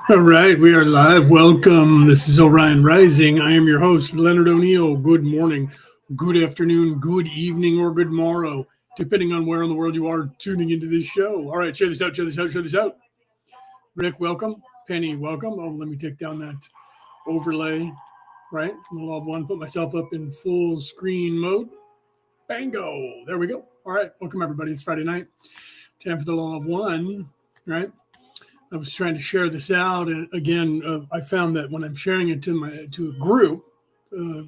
All right, we are live. Welcome. This is Orion Rising. I am your host, Leonard O'Neill. Good morning, good afternoon, good evening, or good morrow, depending on where in the world you are tuning into this show. All right, share this out, share this out, share this out. Rick, welcome. Penny, welcome. Oh, let me take down that overlay, right? From the Law of One, put myself up in full screen mode. Bango. There we go. All right, welcome everybody. It's Friday night. Time for the Law of One, right? I was trying to share this out, and again, I found that when I'm sharing it to a group,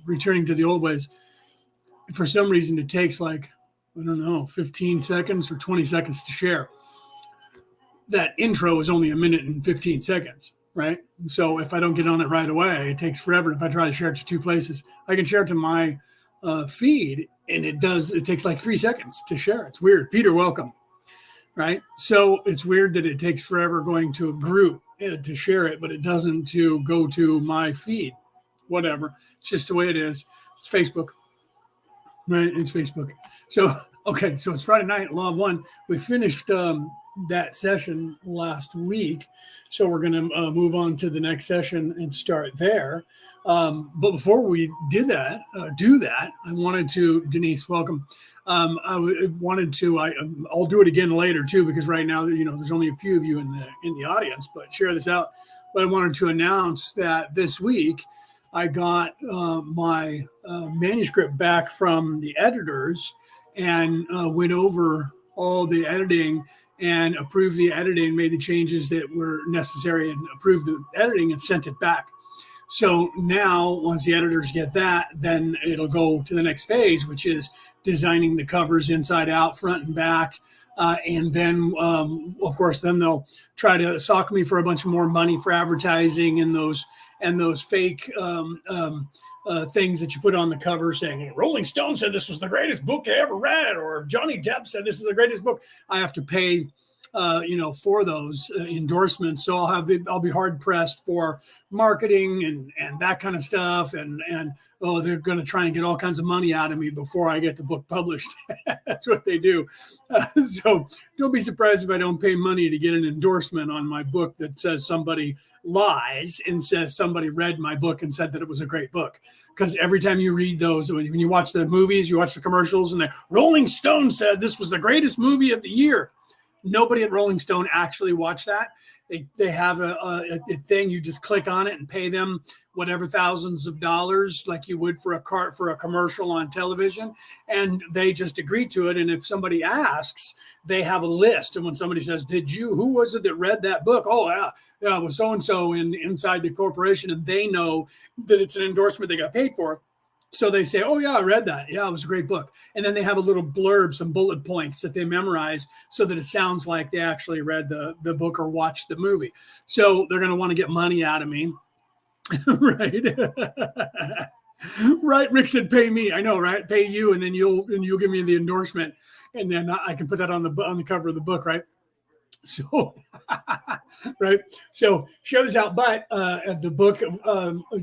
returning to the old ways, for some reason it takes like, I don't know, 15 seconds or 20 seconds to share. That intro is only a minute and 15 seconds, right? So if I don't get on it right away, it takes forever. If I try to share it to two places, I can share it to my feed, and it takes like 3 seconds to share. It's weird. Peter, welcome. Right. So it's weird that it takes forever going to a group to share it, but it doesn't to go to my feed. Whatever. It's just the way it is. It's Facebook. Right. It's Facebook. So, okay. So it's Friday night, Law of One. We finished that session last week. So we're going to move on to the next session and start there. But before we do that, I wanted to, Denise, welcome. I'll do it again later too, because right now, there's only a few of you in the audience, but share this out. But I wanted to announce that this week I got my manuscript back from the editors and went over all the editing and approved the editing, made the changes that were necessary and approved the editing and sent it back. So now, once the editors get that, then it'll go to the next phase, which is designing the covers inside out, front and back. And then, of course, then they'll try to sock me for a bunch of more money for advertising and those fake things that you put on the cover saying, Rolling Stone said this was the greatest book I ever read, or Johnny Depp said this is the greatest book. I have to pay for those endorsements. So I'll be hard pressed for marketing and that kind of stuff. And they're going to try and get all kinds of money out of me before I get the book published. That's what they do. So don't be surprised if I don't pay money to get an endorsement on my book that says somebody lies and says somebody read my book and said that it was a great book. Because every time you read those, when you watch the movies, you watch the commercials, and the Rolling Stone said this was the greatest movie of the year. Nobody at Rolling Stone actually watched that. They have a thing. You just click on it and pay them whatever thousands of dollars, like you would for a commercial on television, and they just agree to it. And if somebody asks, they have a list. And when somebody says, who was it that read that book? Oh yeah, it was so and so inside the corporation, and they know that it's an endorsement they got paid for. So they say, oh, yeah, I read that. Yeah, it was a great book. And then they have a little blurb, some bullet points that they memorize so that it sounds like they actually read the book or watched the movie. So they're going to want to get money out of me. Right. Right. Rick said, pay me. I know, right? Pay you. And then you'll give me the endorsement. And then I can put that on the cover of the book. Right. So, right. So share this out. But the book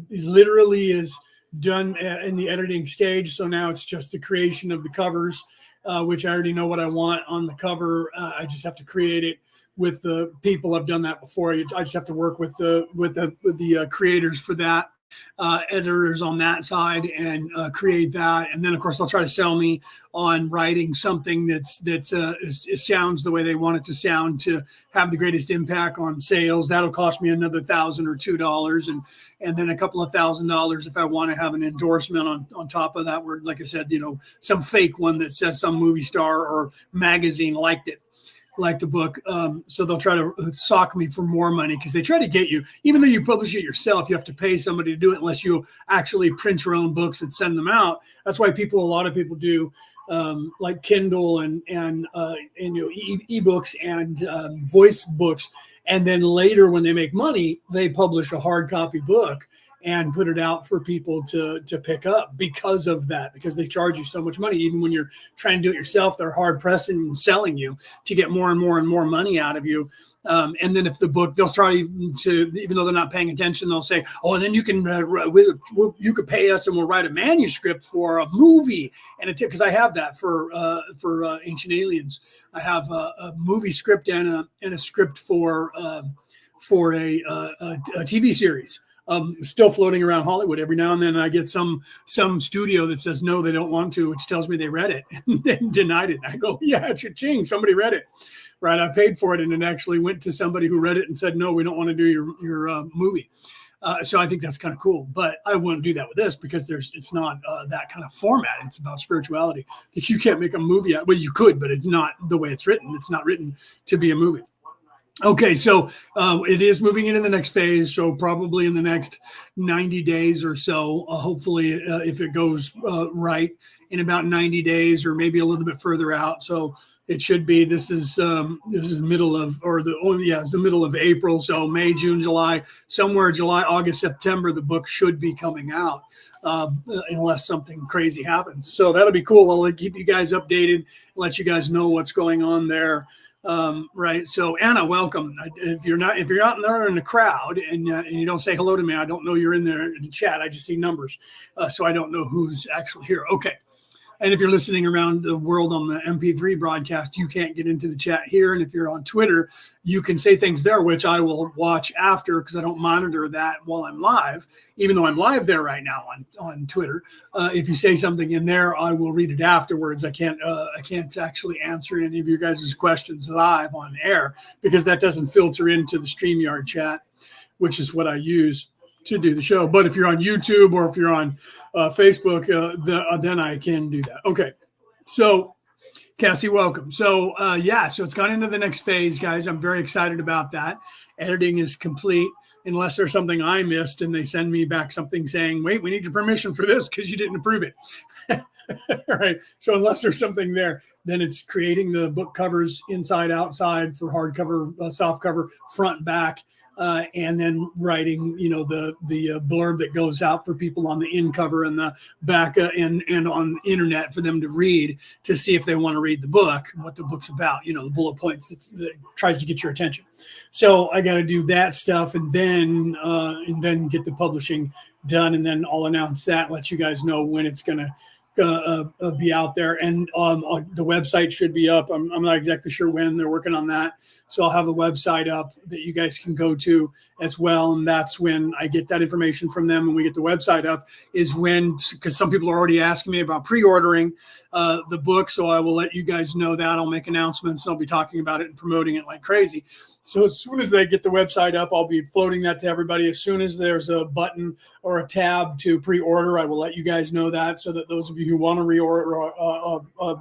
literally is done in the editing stage. So now it's just the creation of the covers, which I already know what I want on the cover. I just have to create it with the people. I've done that before. I just have to work with the creators for that, editors on that side, and create that. And then of course they'll try to sell me on writing something that sounds the way they want it to sound to have the greatest impact on sales. That'll cost me another $1,000 or $2, and then a couple of $1,000 if I want to have an endorsement on top of that, where, like I said, some fake one that says some movie star or magazine liked the book. So they'll try to sock me for more money because they try to get you, even though you publish it yourself, you have to pay somebody to do it unless you actually print your own books and send them out. That's why a lot of people do like Kindle and ebooks and voice books. And then later when they make money, they publish a hard copy book and put it out for people to pick up because of that, because they charge you so much money. Even when you're trying to do it yourself, they're hard pressing and selling you to get more and more and more money out of you. And then if the book, they'll try to, even though they're not paying attention, they'll say, oh, and then you can, you could pay us and we'll write a manuscript for a movie. And because I have that for Ancient Aliens, I have a movie script and a script for for a TV series. Still floating around Hollywood. Every now and then I get some studio that says no, they don't want to, which tells me they read it and denied it. And I go, yeah, cha-ching, somebody read it, right? I paid for it, and it actually went to somebody who read it and said, no, we don't want to do your movie. So I think that's kind of cool, but I wouldn't do that with this because it's not that kind of format. It's about spirituality that you can't make a movie out. Well, you could, but it's not the way it's written. It's not written to be a movie. Okay, so it is moving into the next phase. So probably in the next 90 days or so, hopefully, if it goes right, in about 90 days or maybe a little bit further out. So it should be. This is middle of it's the middle of April. So May, June, July, somewhere July, August, September, the book should be coming out. Unless something crazy happens. So that'll be cool. I'll keep you guys updated, let you guys know what's going on there. Right. So Anna, welcome. If you're out there in the crowd and you don't say hello to me, I don't know you're in there in the chat. I just see numbers. So I don't know who's actually here. Okay. And if you're listening around the world on the MP3 broadcast, you can't get into the chat here. And if you're on Twitter, you can say things there, which I will watch after because I don't monitor that while I'm live, even though I'm live there right now on Twitter. If you say something in there, I will read it afterwards. I can't actually answer any of your guys' questions live on air because that doesn't filter into the StreamYard chat, which is what I use to do the show. But if you're on YouTube or if you're on Facebook, then I can do that. Okay. So Cassie, welcome. So so it's gone into the next phase, guys. I'm very excited about that. Editing is complete unless there's something I missed and they send me back something saying, wait, we need your permission for this because you didn't approve it. All right. So unless there's something there, then it's creating the book covers inside, outside for hardcover, soft cover, front, back. And then writing, the blurb that goes out for people on the in cover and the back and on the internet for them to read to see if they want to read the book and what the book's about, the bullet points that tries to get your attention. So I got to do that stuff and then get the publishing done. And then I'll announce that, let you guys know when it's going to be out there. And the website should be up. I'm not exactly sure when. They're working on that. So I'll have the website up that you guys can go to as well. And that's when I get that information from them and we get the website up is when, because some people are already asking me about pre-ordering the book. So I will let you guys know that. I'll make announcements. I'll be talking about it and promoting it like crazy. So as soon as they get the website up, I'll be floating that to everybody. As soon as there's a button or a tab to pre-order, I will let you guys know that so that those of you who want to reorder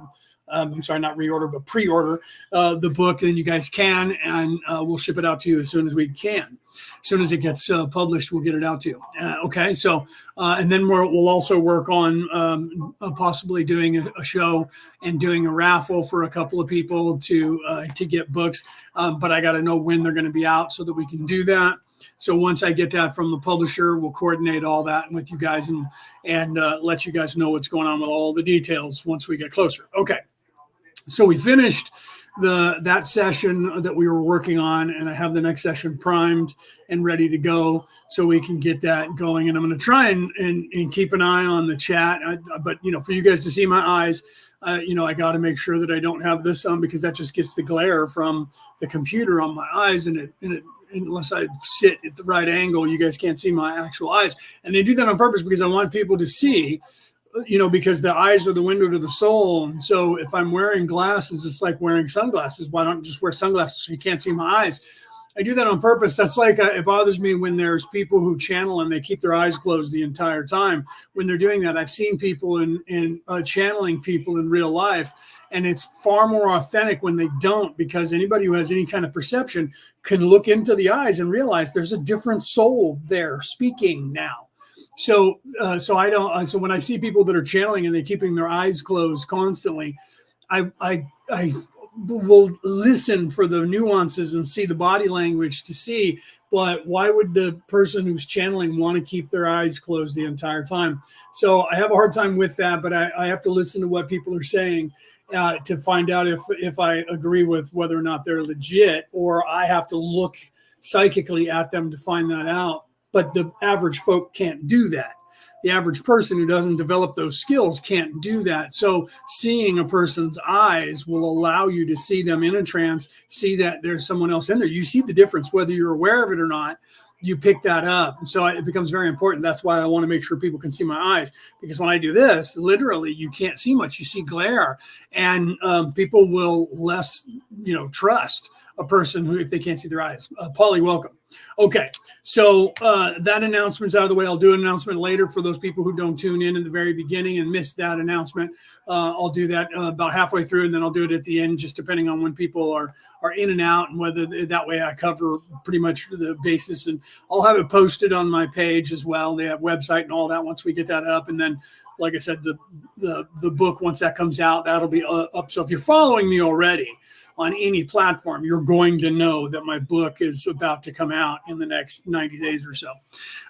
I'm sorry, not reorder, but pre-order the book, and you guys can, and we'll ship it out to you as soon as we can. As soon as it gets published, we'll get it out to you. Okay, so, and then we'll also work on possibly doing a show and doing a raffle for a couple of people to get books, but I got to know when they're going to be out so that we can do that. So once I get that from the publisher, we'll coordinate all that with you guys and let you guys know what's going on with all the details once we get closer. Okay. So we finished that session that we were working on, and I have the next session primed and ready to go so we can get that going. And I'm going to try and keep an eye on the chat. But, for you guys to see my eyes, I got to make sure that I don't have this on because that just gets the glare from the computer on my eyes. And unless I sit at the right angle, you guys can't see my actual eyes. And they do that on purpose because I want people to see, because the eyes are the window to the soul. And so if I'm wearing glasses, it's like wearing sunglasses. Why don't you just wear sunglasses so you can't see my eyes? I do that on purpose. That's like, it bothers me when there's people who channel and they keep their eyes closed the entire time. When they're doing that, I've seen people in channeling people in real life, and it's far more authentic when they don't, because anybody who has any kind of perception can look into the eyes and realize there's a different soul there speaking now. So when I see people that are channeling and they're keeping their eyes closed constantly, I will listen for the nuances and see the body language to see, but why would the person who's channeling want to keep their eyes closed the entire time? So I have a hard time with that, but I have to listen to what people are saying to find out if I agree with whether or not they're legit, or I have to look psychically at them to find that out. But the average folk can't do that. The average person who doesn't develop those skills can't do that. So seeing a person's eyes will allow you to see them in a trance, see that there's someone else in there. You see the difference, whether you're aware of it or not. You pick that up. And so it becomes very important. That's why I want to make sure people can see my eyes, because when I do this, literally you can't see much. You see glare, and people will less, trust a person who, if they can't see their eyes. Paulie, welcome. Okay, so that announcement's out of the way. I'll do an announcement later for those people who don't tune in the very beginning and missed that announcement. I'll do that about halfway through, and then I'll do it at the end, just depending on when people are in and out, and whether that way I cover pretty much the basis. And I'll have it posted on my page as well. They have website and all that once we get that up, and then, like I said, the book, once that comes out, that'll be up. So if you're following me already on any platform, you're going to know that my book is about to come out in the next 90 days or so.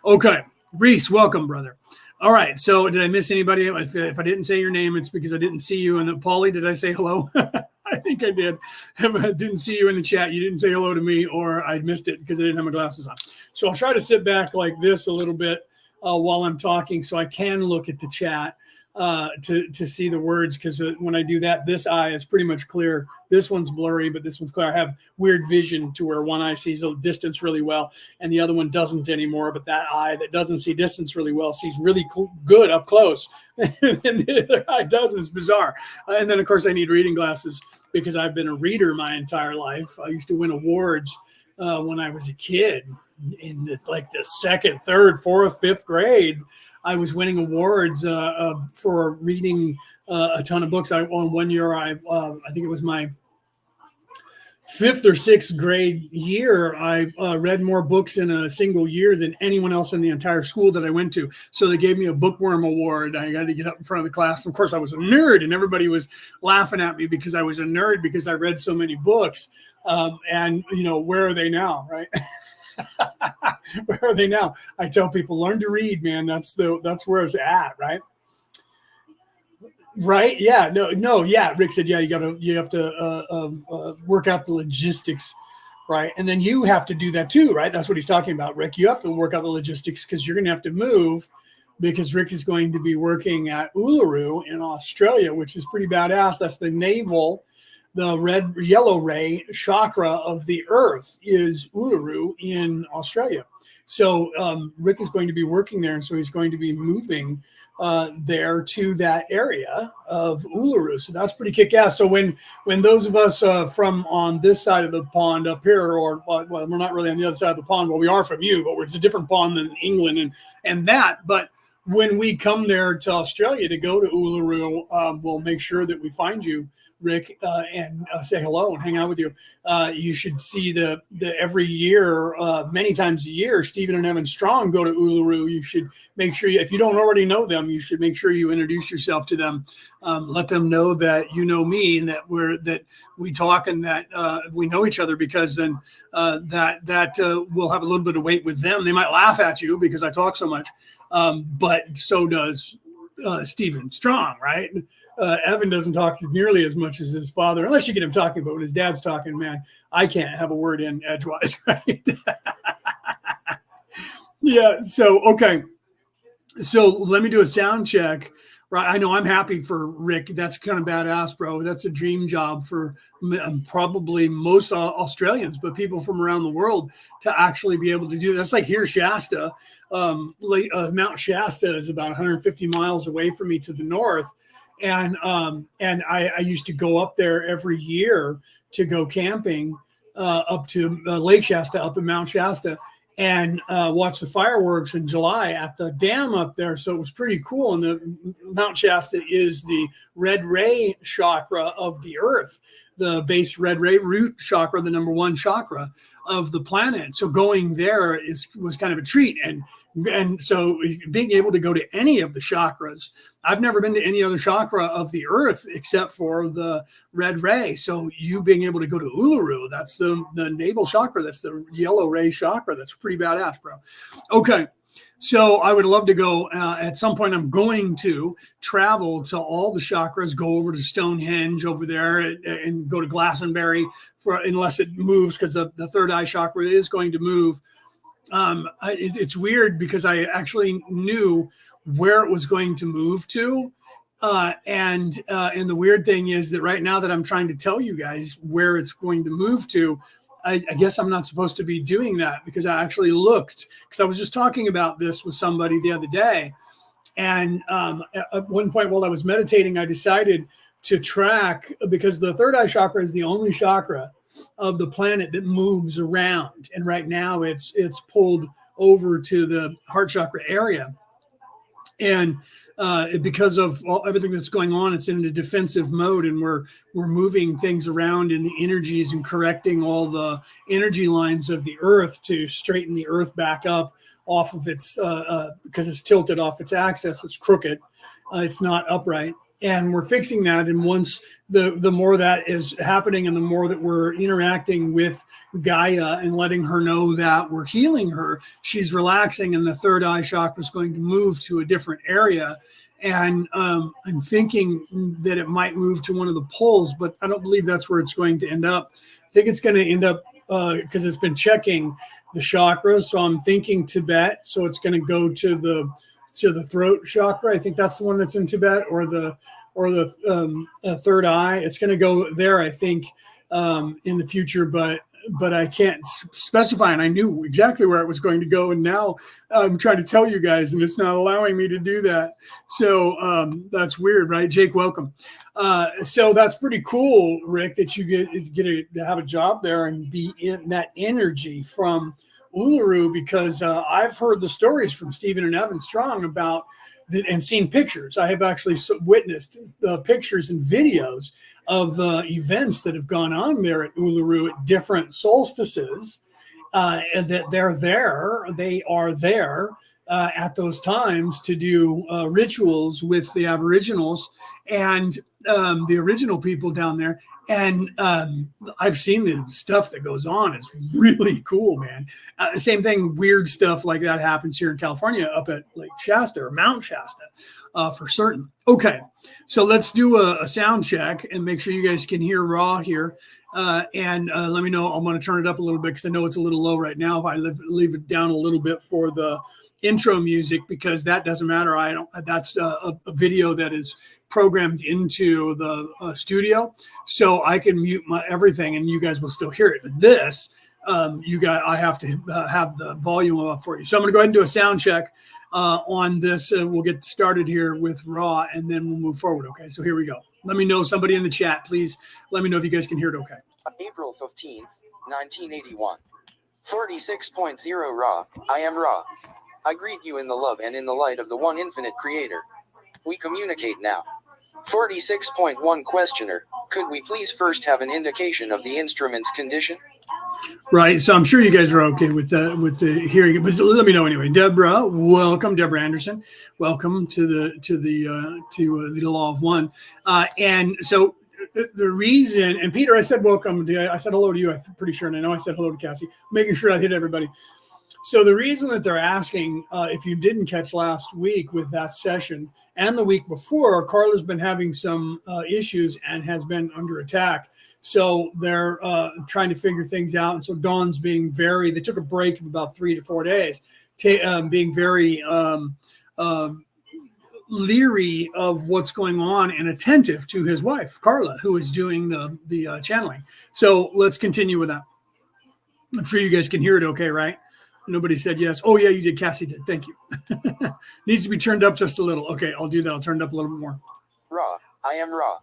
Okay, Reese, welcome, brother. All right, so did I miss anybody? If I didn't say your name, it's because I didn't see you. And Paulie, did I say hello? I think I did. If I didn't see you in the chat, you didn't say hello to me, or I missed it because I didn't have my glasses on. So I'll try to sit back like this a little bit while I'm talking so I can look at the chat to see the words, because when I do that, this eye is pretty much clear. This one's blurry, but this one's clear. I have weird vision to where one eye sees a distance really well and the other one doesn't anymore, but that eye that doesn't see distance really well sees really good up close and the other eye doesn't. It's bizarre. And then, of course, I need reading glasses because I've been a reader my entire life. I used to win awards when I was a kid in the second, third, fourth, fifth grade. I was winning awards for reading a ton of books. One year, I think it was my fifth or sixth grade year, I read more books in a single year than anyone else in the entire school that I went to. So they gave me a bookworm award. I got to get up in front of the class. And of course, I was a nerd, and everybody was laughing at me because I was a nerd because I read so many books. And where are they now, right? Where are they now? I tell people, learn to read, man. That's where it's at, right? Right? Yeah. No. Yeah. Rick said, yeah. You have to work out the logistics, right? And then you have to do that too, right? That's what he's talking about, Rick. You have to work out the logistics because you're going to have to move, because Rick is going to be working at Uluru in Australia, which is pretty badass. That's the navel. The red yellow ray chakra of the earth is Uluru in Australia. So Rick is going to be working there. And so he's going to be moving there to that area of Uluru. So that's pretty kick-ass. So when those of us from on this side of the pond up here, or well, we're not really on the other side of the pond. Well, we are from you, but it's a different pond than England and that. But when we come there to Australia to go to Uluru, we'll make sure that we find you, Rick, and say hello and hang out with you. You should see the every year, many times a year, Stephen and Evan Strong go to Uluru. You should make sure, if you don't already know them, you should make sure you introduce yourself to them. Let them know that you know me and that we talk and that we know each other, because then that will have a little bit of weight with them. They might laugh at you because I talk so much, but so does Stephen Strong, right? Evan doesn't talk nearly as much as his father, unless you get him talking. But when his dad's talking, man, I can't have a word in edgewise, right? Yeah. So, okay. So let me do a sound check. Right. I know I'm happy for Rick. That's kind of badass, bro. That's a dream job for probably most Australians, but people from around the world to actually be able to do that's like here, Shasta. Mount Shasta is about 150 miles away from me to the north. And I used to go up there every year to go camping up to Lake Shasta, up in Mount Shasta, and watch the fireworks in July at the dam up there. So it was pretty cool. And the Mount Shasta is the red ray chakra of the earth, the base red ray root chakra, the number one chakra of the planet. So going there was kind of a treat. And so being able to go to any of the chakras, I've never been to any other chakra of the earth except for the red ray. So you being able to go to Uluru, that's the navel chakra. That's the yellow ray chakra. That's pretty badass, bro. Okay. So I would love to go at some point. I'm going to travel to all the chakras, go over to Stonehenge over there and go to Glastonbury unless it moves, because the third eye chakra is going to move. It's weird because I actually knew where it was going to move to. And the weird thing is that right now that I'm trying to tell you guys where it's going to move to, I guess I'm not supposed to be doing that, because I actually looked, because I was just talking about this with somebody the other day. And at one point while I was meditating, I decided to track, because the third eye chakra is the only chakra of the planet that moves around. And right now it's pulled over to the heart chakra area. And because of everything that's going on, it's in a defensive mode, and we're moving things around in the energies and correcting all the energy lines of the earth to straighten the earth back up off of its, because it's tilted off its axis, it's crooked, it's not upright. And we're fixing that. And once the more that is happening, and the more that we're interacting with Gaia and letting her know that we're healing her, she's relaxing, and the third eye chakra is going to move to a different area. And I'm thinking that it might move to one of the poles, but I don't believe that's where it's going to end up. I think it's going to end up, because it's been checking the chakras. So I'm thinking Tibet. So it's going to go to the throat chakra. I think that's the one that's in Tibet, or the third eye. It's going to go there, I think, in the future, but I can't specify. And I knew exactly where it was going to go, and now I'm trying to tell you guys, and it's not allowing me to do that. So that's weird, right? Jake, welcome. So that's pretty cool, Rick, that you get to have a job there and be in that energy from Uluru, because I've heard the stories from Stephen and Evan Strong about and seen pictures. I have actually witnessed the pictures and videos of events that have gone on there at Uluru at different solstices, and that they are there at those times to do rituals with the Aboriginals and the original people down there. And I've seen the stuff that goes on. It's really cool, man. Same thing, weird stuff like that happens here in California up at Lake Shasta or Mount Shasta for certain. Okay, so let's do a sound check and make sure you guys can hear Raw here. And let me know. I'm going to turn it up a little bit because I know it's a little low right now. If I leave it down a little bit for the intro music, because that doesn't matter. That's a video that is programmed into the studio, so I can mute my everything and you guys will still hear it. But this, I have to have the volume up for you. So I'm going to go ahead and do a sound check on this. We'll get started here with Raw, and then we'll move forward. Okay, so here we go. Let me know, somebody in the chat, please let me know if you guys can hear it okay. April 15th, 1981. 46.0 Raw. I am Raw. I greet you in the love and in the light of the one infinite creator. We communicate now. 46.1 Questioner. Could we please first have an indication of the instrument's condition? Right, so I'm sure you guys are okay with the hearing it, but let me know anyway. Deborah, welcome, Deborah Anderson. Welcome to the Law of One. And so the reason, and Peter, I said welcome. I said hello to you. I'm pretty sure, and I know I said hello to Cassie. Making sure I hit everybody. So the reason that they're asking, if you didn't catch last week with that session and the week before, Carla's been having some issues and has been under attack. So they're trying to figure things out. And so Dawn's being they took a break of about 3 to 4 days, being very leery of what's going on and attentive to his wife, Carla, who is doing the channeling. So let's continue with that. I'm sure you guys can hear it okay, right? Nobody said yes. Oh, yeah, you did. Cassie did. Thank you. Needs to be turned up just a little. Okay, I'll do that. I'll turn it up a little bit more. Raw. I am Raw.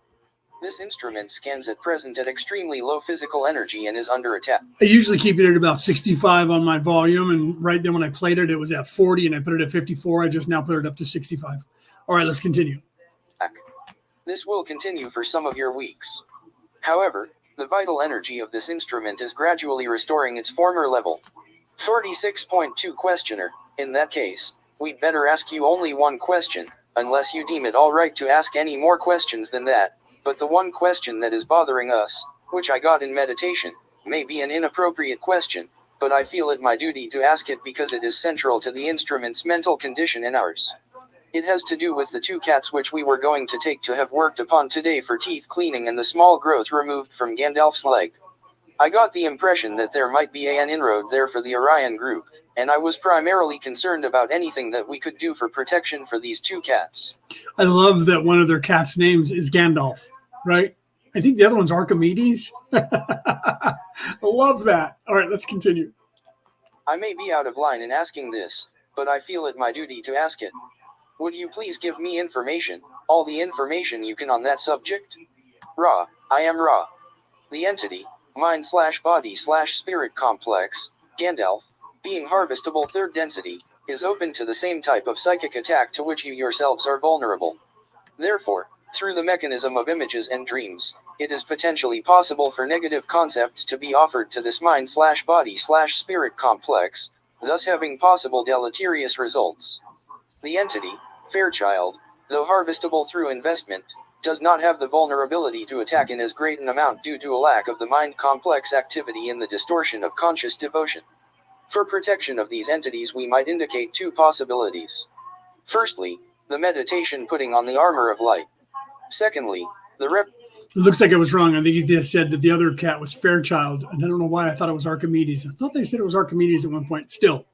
This instrument scans at present at extremely low physical energy and is under attack. I usually keep it at about 65 on my volume, and right then when I played it, it was at 40, and I put it at 54. I just now put it up to 65. All right, let's continue. This will continue for some of your weeks. However, the vital energy of this instrument is gradually restoring its former level. 46.2 Questioner. In that case, we'd better ask you only one question, unless you deem it all right to ask any more questions than that. But the one question that is bothering us, which I got in meditation, may be an inappropriate question, but I feel it my duty to ask it because it is central to the instrument's mental condition and ours. It has to do with the 2 cats which we were going to take to have worked upon today for teeth cleaning and the small growth removed from Gandalf's leg. I got the impression that there might be an inroad there for the Orion group, and I was primarily concerned about anything that we could do for protection for these two cats. I love that one of their cats' names is Gandalf, right? I think the other one's Archimedes. I love that. All right, let's continue. I may be out of line in asking this, but I feel it my duty to ask it. Would you please give me information, all the information you can on that subject? Ra, I am Ra. The entity, mind/body/spirit complex, Gandalf, being harvestable third density, is open to the same type of psychic attack to which you yourselves are vulnerable. Therefore, through the mechanism of images and dreams, it is potentially possible for negative concepts to be offered to this mind/body/spirit complex, thus having possible deleterious results. The entity, Fairchild, though harvestable through investment, does not have the vulnerability to attack in as great an amount due to a lack of the mind complex activity in the distortion of conscious devotion. For protection of these entities, we might indicate two possibilities. Firstly, the meditation putting on the armor of light. Secondly, it looks like I was wrong. I think he just said that the other cat was Fairchild, and I don't know why I thought it was Archimedes. I thought they said it was Archimedes at one point. Still,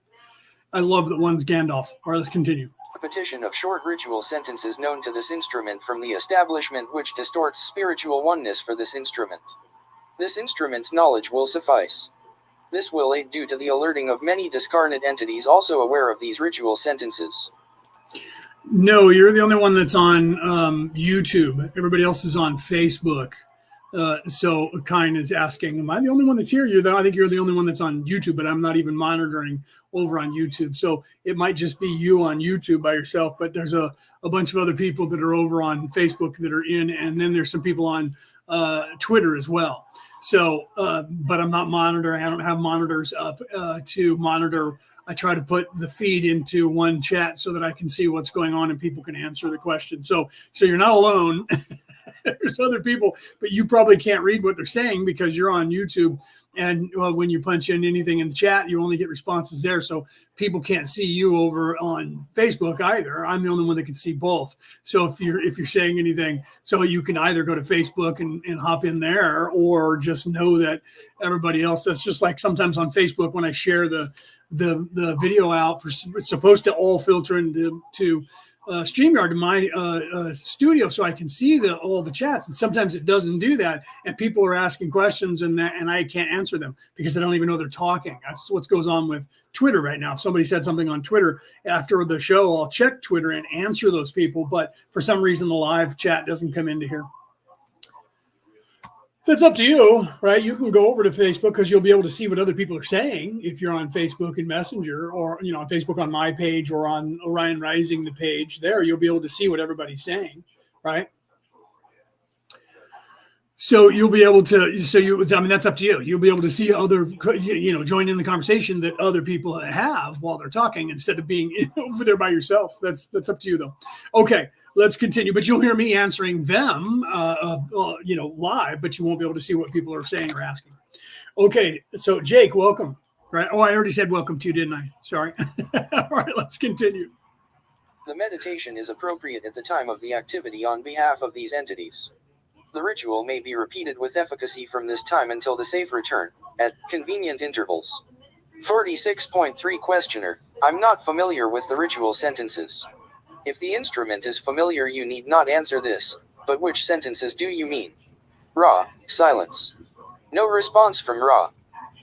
I love that one's Gandalf. All right, let's continue. Repetition of short ritual sentences known to this instrument from the establishment which distorts spiritual oneness for this instrument. This instrument's knowledge will suffice. This will aid due to the alerting of many discarnate entities also aware of these ritual sentences. No, you're the only one that's on YouTube. Everybody else is on Facebook. So Kine is asking, am I the only one that's here? I think you're the only one that's on YouTube, but I'm not even monitoring over on YouTube. So it might just be you on YouTube by yourself, but there's a bunch of other people that are over on Facebook that are in, and then there's some people on Twitter as well. So, but I'm not monitoring. I don't have monitors up to monitor. I try to put the feed into one chat so that I can see what's going on and people can answer the question. So you're not alone. There's other people, but you probably can't read what they're saying because you're on YouTube. And when you punch in anything in the chat, you only get responses there. So people can't see you over on Facebook either. I'm the only one that can see both. So if you're saying anything, so you can either go to Facebook and hop in there, or just know that everybody else. That's just like sometimes on Facebook when I share the video out it's supposed to all filter into StreamYard in my studio so I can see all the chats, and sometimes it doesn't do that, and people are asking questions and I can't answer them because I don't even know they're talking. That's what goes on with Twitter right now. If somebody said something on Twitter after the show, I'll check Twitter and answer those people, but for some reason the live chat doesn't come into here. That's up to you, right? You can go over to Facebook because you'll be able to see what other people are saying if you're on Facebook and Messenger, or on Facebook on my page, or on Orion Rising, the page there. You'll be able to see what everybody's saying, right? So you'll be able to. That's up to you. You'll be able to see other, join in the conversation that other people have while they're talking instead of being over there by yourself. That's up to you, though. Okay. Let's continue, but you'll hear me answering them, live, but you won't be able to see what people are saying or asking. Okay, so Jake, welcome. Right? Oh, I already said welcome to you, didn't I? Sorry. All right, let's continue. The meditation is appropriate at the time of the activity on behalf of these entities. The ritual may be repeated with efficacy from this time until the safe return, at convenient intervals. 46.3 Questioner. I'm not familiar with the ritual sentences. If the instrument is familiar, you need not answer this, but which sentences do you mean? Ra, silence. No response from Ra.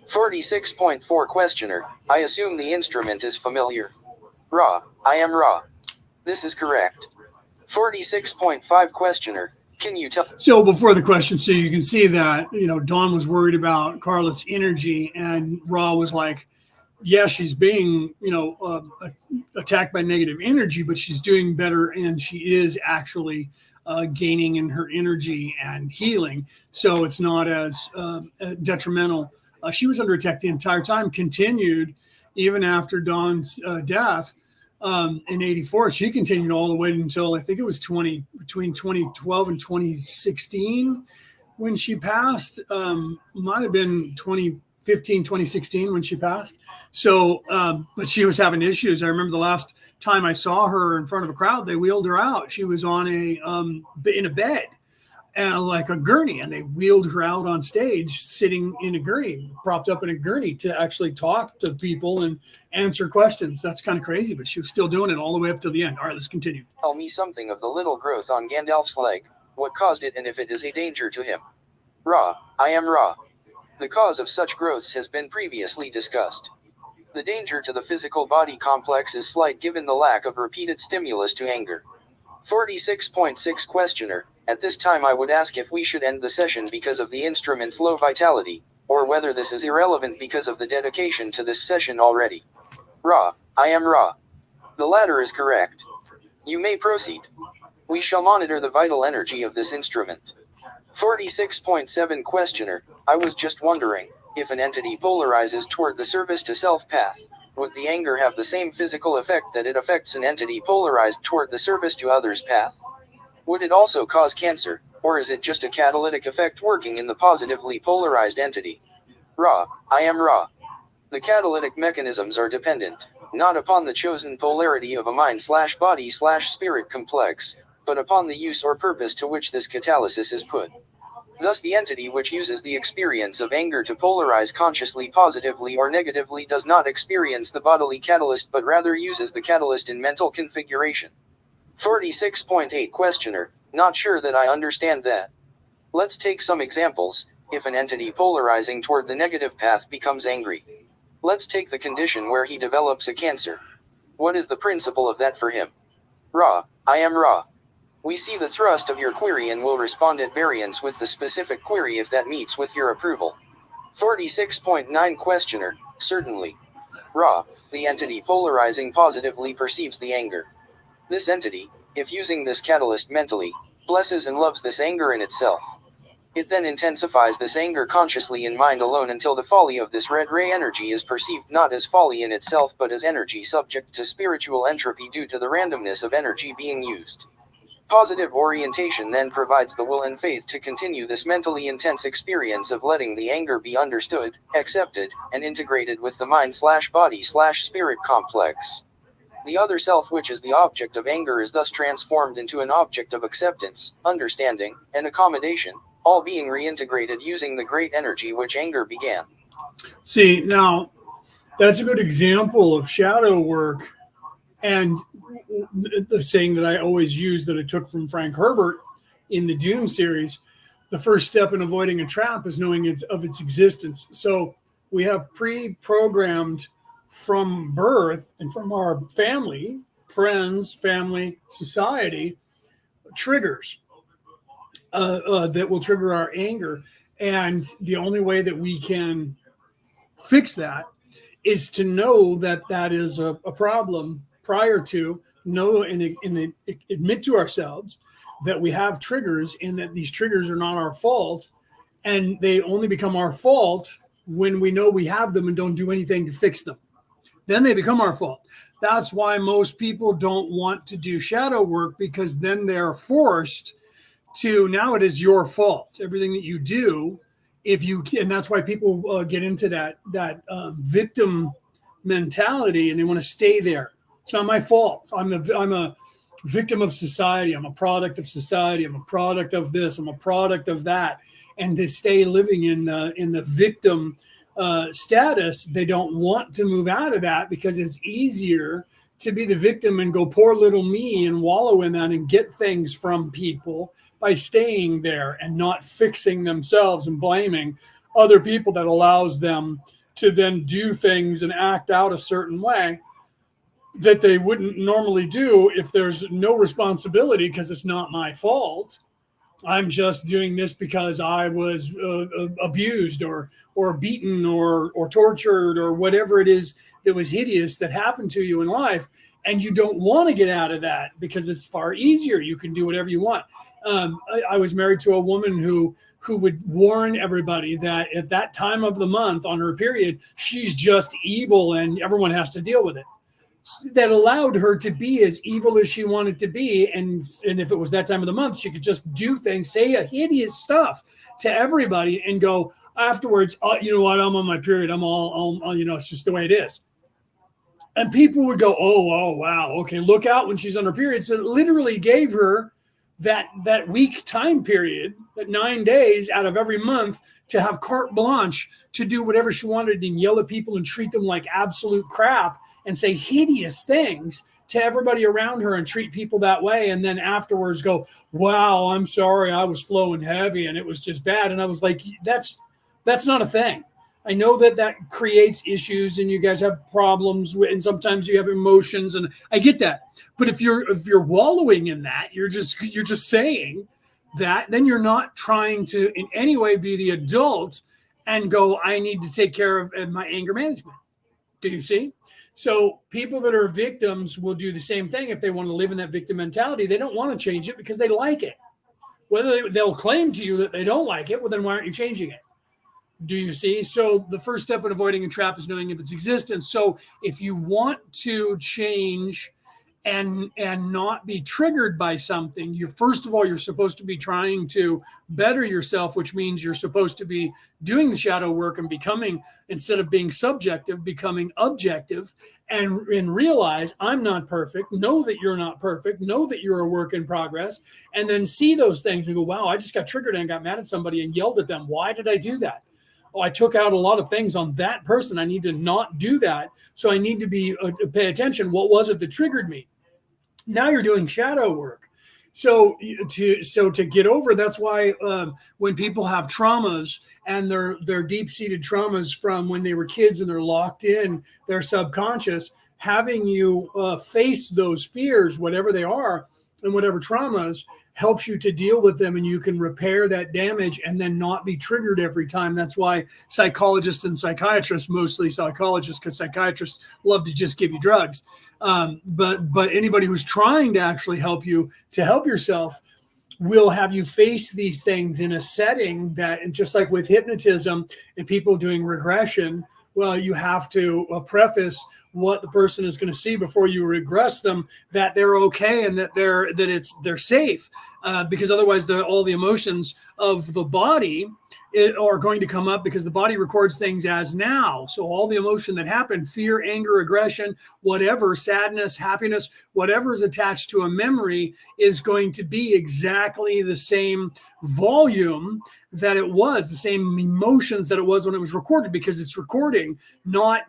46.4 Questioner. I assume the instrument is familiar. Ra, I am Ra. This is correct. 46.5 Questioner. Can you tell? So before the question, so you can see that, Dawn was worried about Carla's energy, and Ra was like, yeah, she's being, attacked by negative energy, but she's doing better, and she is actually gaining in her energy and healing. So it's not as detrimental. She was under attack the entire time, continued even after Dawn's death in '84. She continued all the way until I think it was between 2012 and 2016 when she passed. Might have been 2015, 2016 when she passed. So, but she was having issues. I remember the last time I saw her in front of a crowd, they wheeled her out. She was on in a bed and like a gurney, and they wheeled her out on stage sitting in a gurney, propped up in a gurney, to actually talk to people and answer questions. That's kind of crazy, but she was still doing it all the way up to the end. All right, let's continue. Tell me something of the little growth on Gandalf's leg, what caused it and if it is a danger to him. Ra, I am Ra. The cause of such growths has been previously discussed. The danger to the physical body complex is slight given the lack of repeated stimulus to anger. 46.6 Questioner, at this time I would ask if we should end the session because of the instrument's low vitality, or whether this is irrelevant because of the dedication to this session already. Ra, I am Ra. The latter is correct. You may proceed. We shall monitor the vital energy of this instrument. 46.7 Questioner, I was just wondering, if an entity polarizes toward the service to self path, would the anger have the same physical effect that it affects an entity polarized toward the service to others path? Would it also cause cancer, or is it just a catalytic effect working in the positively polarized entity? Ra, I am Ra. The catalytic mechanisms are dependent, not upon the chosen polarity of a mind/body/spirit complex, but upon the use or purpose to which this catalysis is put. Thus the entity which uses the experience of anger to polarize consciously positively or negatively does not experience the bodily catalyst but rather uses the catalyst in mental configuration. 46.8 Questioner, not sure that I understand that. Let's take some examples. If an entity polarizing toward the negative path becomes angry, let's take the condition where he develops a cancer. What is the principle of that for him? Ra, I am Ra. We see the thrust of your query and will respond at variance with the specific query if that meets with your approval. 46.9 Questioner, certainly. Ra, the entity polarizing positively perceives the anger. This entity, if using this catalyst mentally, blesses and loves this anger in itself. It then intensifies this anger consciously in mind alone until the folly of this red ray energy is perceived not as folly in itself but as energy subject to spiritual entropy due to the randomness of energy being used. Positive orientation then provides the will and faith to continue this mentally intense experience of letting the anger be understood, accepted, and integrated with the mind/body/spirit complex. The other self, which is the object of anger, is thus transformed into an object of acceptance, understanding, and accommodation, all being reintegrated using the great energy which anger began. See, now that's a good example of shadow work, and the saying that I always use that I took from Frank Herbert in the Doom series: the first step in avoiding a trap is knowing its existence. So we have pre-programmed from birth and from our family, friends, family, society, triggers that will trigger our anger. And the only way that we can fix that is to know that that is a problem prior to know and admit to ourselves that we have triggers and that these triggers are not our fault. And they only become our fault when we know we have them and don't do anything to fix them. Then they become our fault. That's why most people don't want to do shadow work, because then they're forced to, now it is your fault. Everything that you do, and that's why people get into that victim mentality, and they want to stay there. It's not my fault. I'm a victim of society. I'm a product of society. I'm a product of this. I'm a product of that. And to stay living in the victim status, they don't want to move out of that, because it's easier to be the victim and go poor little me and wallow in that and get things from people by staying there and not fixing themselves and blaming other people. That allows them to then do things and act out a certain way that they wouldn't normally do if there's no responsibility, because it's not my fault. I'm just doing this because I was abused or beaten or tortured or whatever it is that was hideous that happened to you in life. And you don't want to get out of that because it's far easier. You can do whatever you want. I was married to a woman who would warn everybody that at that time of the month on her period, she's just evil and everyone has to deal with it. That allowed her to be as evil as she wanted to be. And if it was that time of the month, she could just do things, say a hideous stuff to everybody and go afterwards, you know what, I'm on my period. I'm all, it's just the way it is. And people would go, oh, wow, okay, look out when she's on her period. So it literally gave her that week time period, that 9 days out of every month, to have carte blanche to do whatever she wanted and yell at people and treat them like absolute crap and say hideous things to everybody around her and treat people that way. And then afterwards go, wow, I'm sorry, I was flowing heavy and it was just bad. And I was like, that's not a thing. I know that creates issues and you guys have problems and sometimes you have emotions, and I get that. But if you're wallowing in that, you're just saying that, then you're not trying to in any way be the adult and go, I need to take care of my anger management. Do you see? So people that are victims will do the same thing if they want to live in that victim mentality. They don't want to change it because they like it. Whether they'll claim to you that they don't like it, well, then why aren't you changing it? Do you see? So the first step in avoiding a trap is knowing of its existence. So if you want to change and not be triggered by something, first of all, you're supposed to be trying to better yourself, which means you're supposed to be doing the shadow work and becoming, instead of being subjective, becoming objective, and realize I'm not perfect. Know that you're not perfect. Know that you're a work in progress, and then see those things and go, wow, I just got triggered and got mad at somebody and yelled at them. Why did I do that? Oh, I took out a lot of things on that person. I need to not do that. So I need to be pay attention. What was it that triggered me? Now you're doing shadow work. So to get over, that's why when people have traumas and they're deep-seated traumas from when they were kids and they're locked in their subconscious, having you face those fears, whatever they are, and whatever traumas, helps you to deal with them, and you can repair that damage and then not be triggered every time. That's why psychologists and psychiatrists, mostly psychologists, because psychiatrists love to just give you drugs. But anybody who's trying to actually help you to help yourself will have you face these things in a setting that, and just like with hypnotism and people doing regression, well, you have to preface what the person is going to see before you regress them, that they're okay and that they're safe, because otherwise all the emotions of the body are going to come up, because the body records things as now. So all the emotion that happened, fear, anger, aggression, whatever, sadness, happiness, whatever is attached to a memory is going to be exactly the same volume that it was, the same emotions that it was when it was recorded, because it's recording, not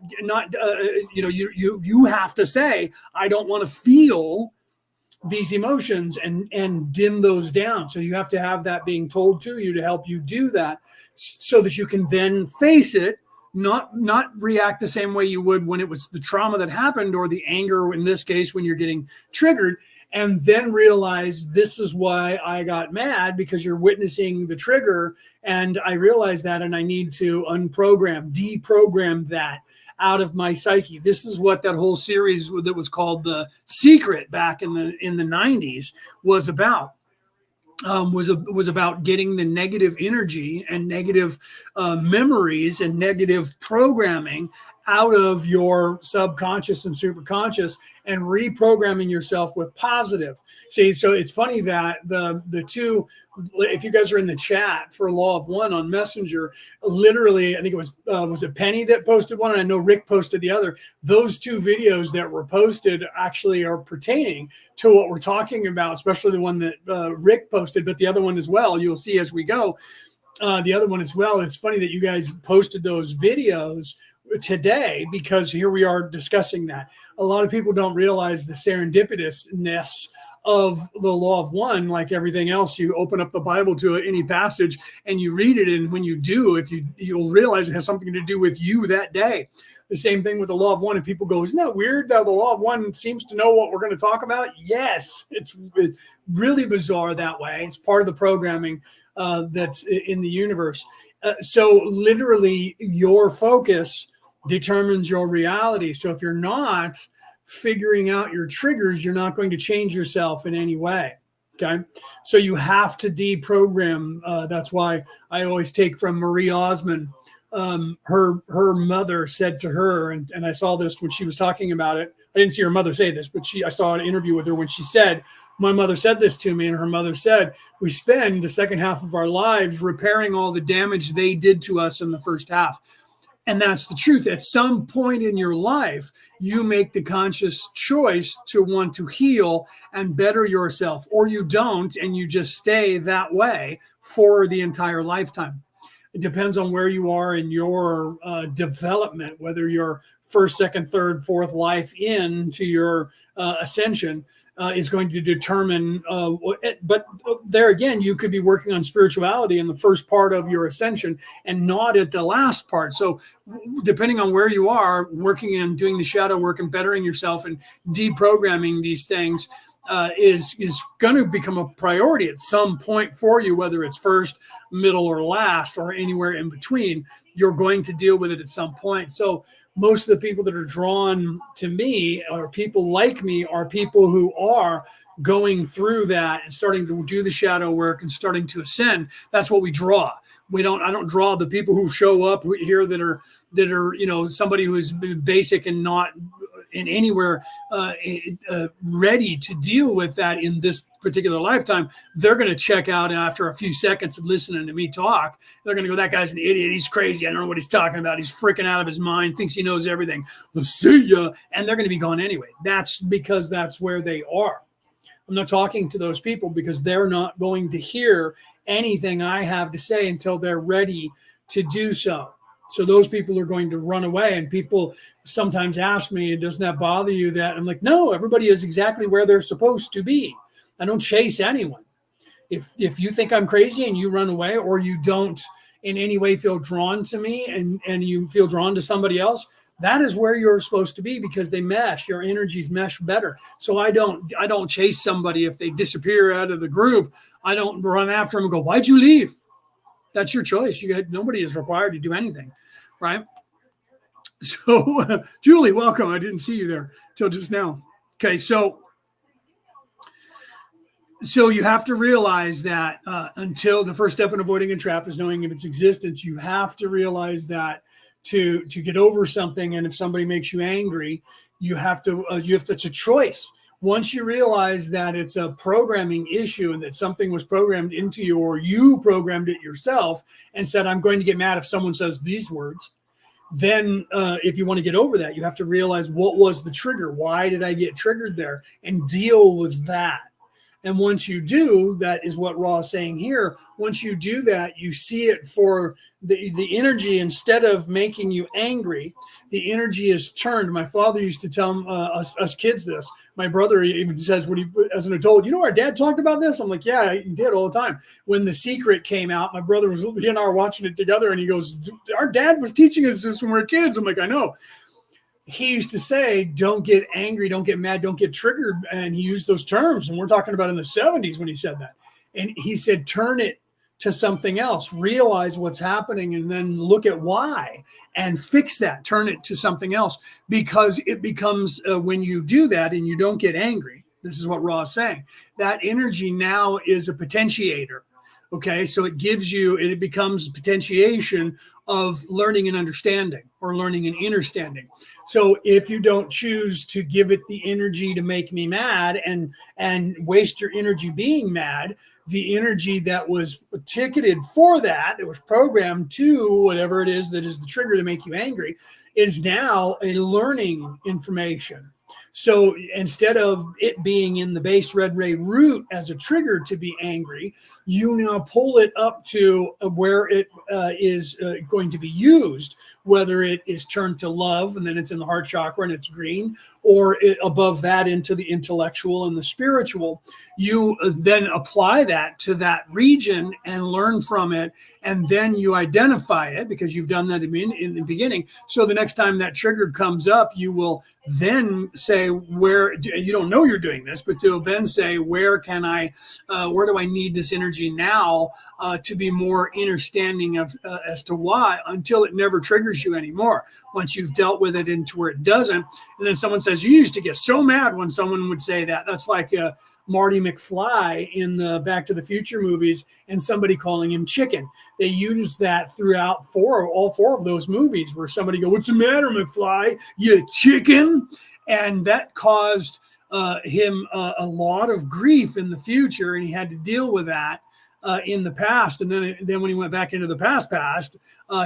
you have to say, I don't want to feel these emotions and dim those down. So you have to have that being told to you to help you do that, so that you can then face it, not react the same way you would when it was the trauma that happened, or the anger in this case when you're getting triggered, and then realize this is why I got mad, because you're witnessing the trigger, and I realize that, and I need to deprogram that out of my psyche. This is what that whole series that was called The Secret back in the 90s was about. Was about getting the negative energy and negative memories and negative programming out of your subconscious and superconscious, and reprogramming yourself with positive. See, so it's funny that the two, if you guys are in the chat for Law of One on Messenger, literally, I think it was it Penny that posted one, and I know Rick posted the other. Those two videos that were posted actually are pertaining to what we're talking about, especially the one that Rick posted, but the other one as well. You'll see as we go. The other one as well. It's funny that you guys posted those videos today, because here we are discussing that. A lot of people don't realize the serendipitousness of the Law of One. Like everything else, you open up the Bible to any passage and you read it, and when you do, you'll realize it has something to do with you that day. The same thing with the Law of One, and people go, isn't that weird that the Law of One seems to know what we're going to talk about? Yes, it's really bizarre that way. It's part of the programming that's in the universe. So literally your focus determines your reality. So if you're not figuring out your triggers, you're not going to change yourself in any way. Okay. So you have to deprogram. That's why I always take from Marie Osmond. Her mother said to her, and I saw this when she was talking about it. I didn't see her mother say this, but I saw an interview with her when she said, my mother said this to me, and her mother said, we spend the second half of our lives repairing all the damage they did to us in the first half. And that's the truth. At some point in your life, you make the conscious choice to want to heal and better yourself, or you don't, and you just stay that way for the entire lifetime. It depends on where you are in your development, whether you're first, second, third, fourth life into your ascension. Is going to determine, but there again, you could be working on spirituality in the first part of your ascension and not at the last part. So depending on where you are, working and doing the shadow work and bettering yourself and deprogramming these things is going to become a priority at some point for you, whether it's first, middle, or last, or anywhere in between. You're going to deal with it at some point. So most of the people that are drawn to me, or people like me, are people who are going through that and starting to do the shadow work and starting to ascend. That's what we draw. I don't draw the people who show up here that are, somebody who is basic and not in anywhere ready to deal with that in this particular lifetime. They're going to check out after a few seconds of listening to me talk. They're going to go, that guy's an idiot. He's crazy. I don't know what he's talking about. He's freaking out of his mind, thinks he knows everything. We'll see ya. And they're going to be gone anyway. That's because that's where they are. I'm not talking to those people because they're not going to hear anything I have to say until they're ready to do so. So those people are going to run away. And people sometimes ask me, doesn't that bother you that? I'm like, no, everybody is exactly where they're supposed to be. I don't chase anyone. If you think I'm crazy and you run away, or you don't in any way feel drawn to me and you feel drawn to somebody else, that is where you're supposed to be, because they mesh, your energies mesh better. So I don't chase somebody if they disappear out of the group. I don't run after them and go, why'd you leave? That's your choice. Nobody is required to do anything, right? So, Julie, welcome. I didn't see you there till just now. Okay, so you have to realize that until the first step in avoiding a trap is knowing of its existence, you have to realize that to get over something, and if somebody makes you angry, it's a choice. Once you realize that it's a programming issue and that something was programmed into you, or you programmed it yourself and said, I'm going to get mad if someone says these words, then if you want to get over that, you have to realize what was the trigger. Why did I get triggered there? And deal with that. And once you do, that is what Ra is saying here. Once you do that, you see it for the energy. Instead of making you angry, the energy is turned. My father used to tell us kids this. My brother even says, as an adult, our dad talked about this? I'm like, yeah, he did all the time. When The Secret came out, my brother he and I were watching it together, and he goes, our dad was teaching us this when we were kids. I'm like, I know. He used to say, don't get angry, don't get mad, don't get triggered. And he used those terms. And we're talking about in the 70s when he said that. And he said, turn it to something else, realize what's happening, and then look at why and fix that, turn it to something else. Because it becomes, when you do that and you don't get angry, this is what Ra is saying, that energy now is a potentiator. Okay, so it becomes potentiation of learning and understanding, or learning and understanding. So if you don't choose to give it the energy to make me mad and waste your energy being mad, the energy that was ticketed for that was programmed to whatever it is that is the trigger to make you angry, is now a learning information. So instead of it being in the base red ray root as a trigger to be angry, you now pull it up to where it is going to be used, whether it is turned to love and then it's in the heart chakra and it's green, or above that into the intellectual and the spiritual. You then apply that to that region and learn from it, and then you identify it because you've done that in the beginning. So the next time that trigger comes up, you will then say, where you don't know you're doing this, but to then say, where do I need this energy now to be more understanding of as to why, until it never triggers you anymore. Once you've dealt with it into where it doesn't, and then someone says, you used to get so mad when someone would say that. That's like Marty McFly in the Back to the Future movies, and somebody calling him chicken. They use that throughout all four of those movies, where somebody go, what's the matter, McFly? You chicken? And that caused him a lot of grief in the future, and he had to deal with that in the past, and then when he went back into the past,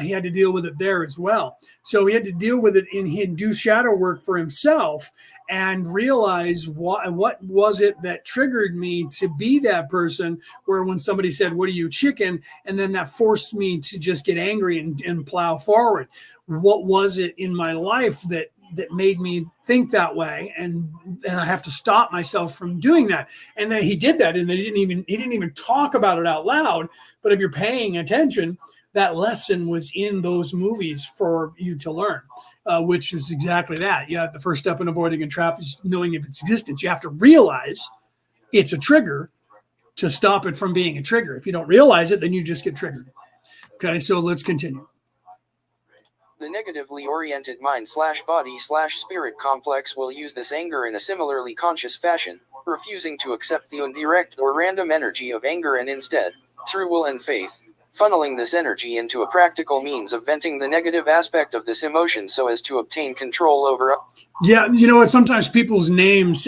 he had to deal with it there as well. So he had to deal with it and do shadow work for himself and realize what was it that triggered me to be that person. Where when somebody said, "What are you, chicken?" and then that forced me to just get angry and plow forward. What was it in my life that made me think that way, and I have to stop myself from doing that. And then he did that, and he didn't even talk about it out loud. But if you're paying attention, that lesson was in those movies for you to learn, which is exactly that. Yeah, the first step in avoiding a trap is knowing of its existence. You have to realize it's a trigger to stop it from being a trigger. If you don't realize it, then you just get triggered. Okay, so let's continue. The negatively oriented mind/body/spirit complex will use this anger in a similarly conscious fashion, refusing to accept the indirect or random energy of anger and instead, through will and faith, funneling this energy into a practical means of venting the negative aspect of this emotion so as to obtain control over. Yeah, you know what? Sometimes people's names,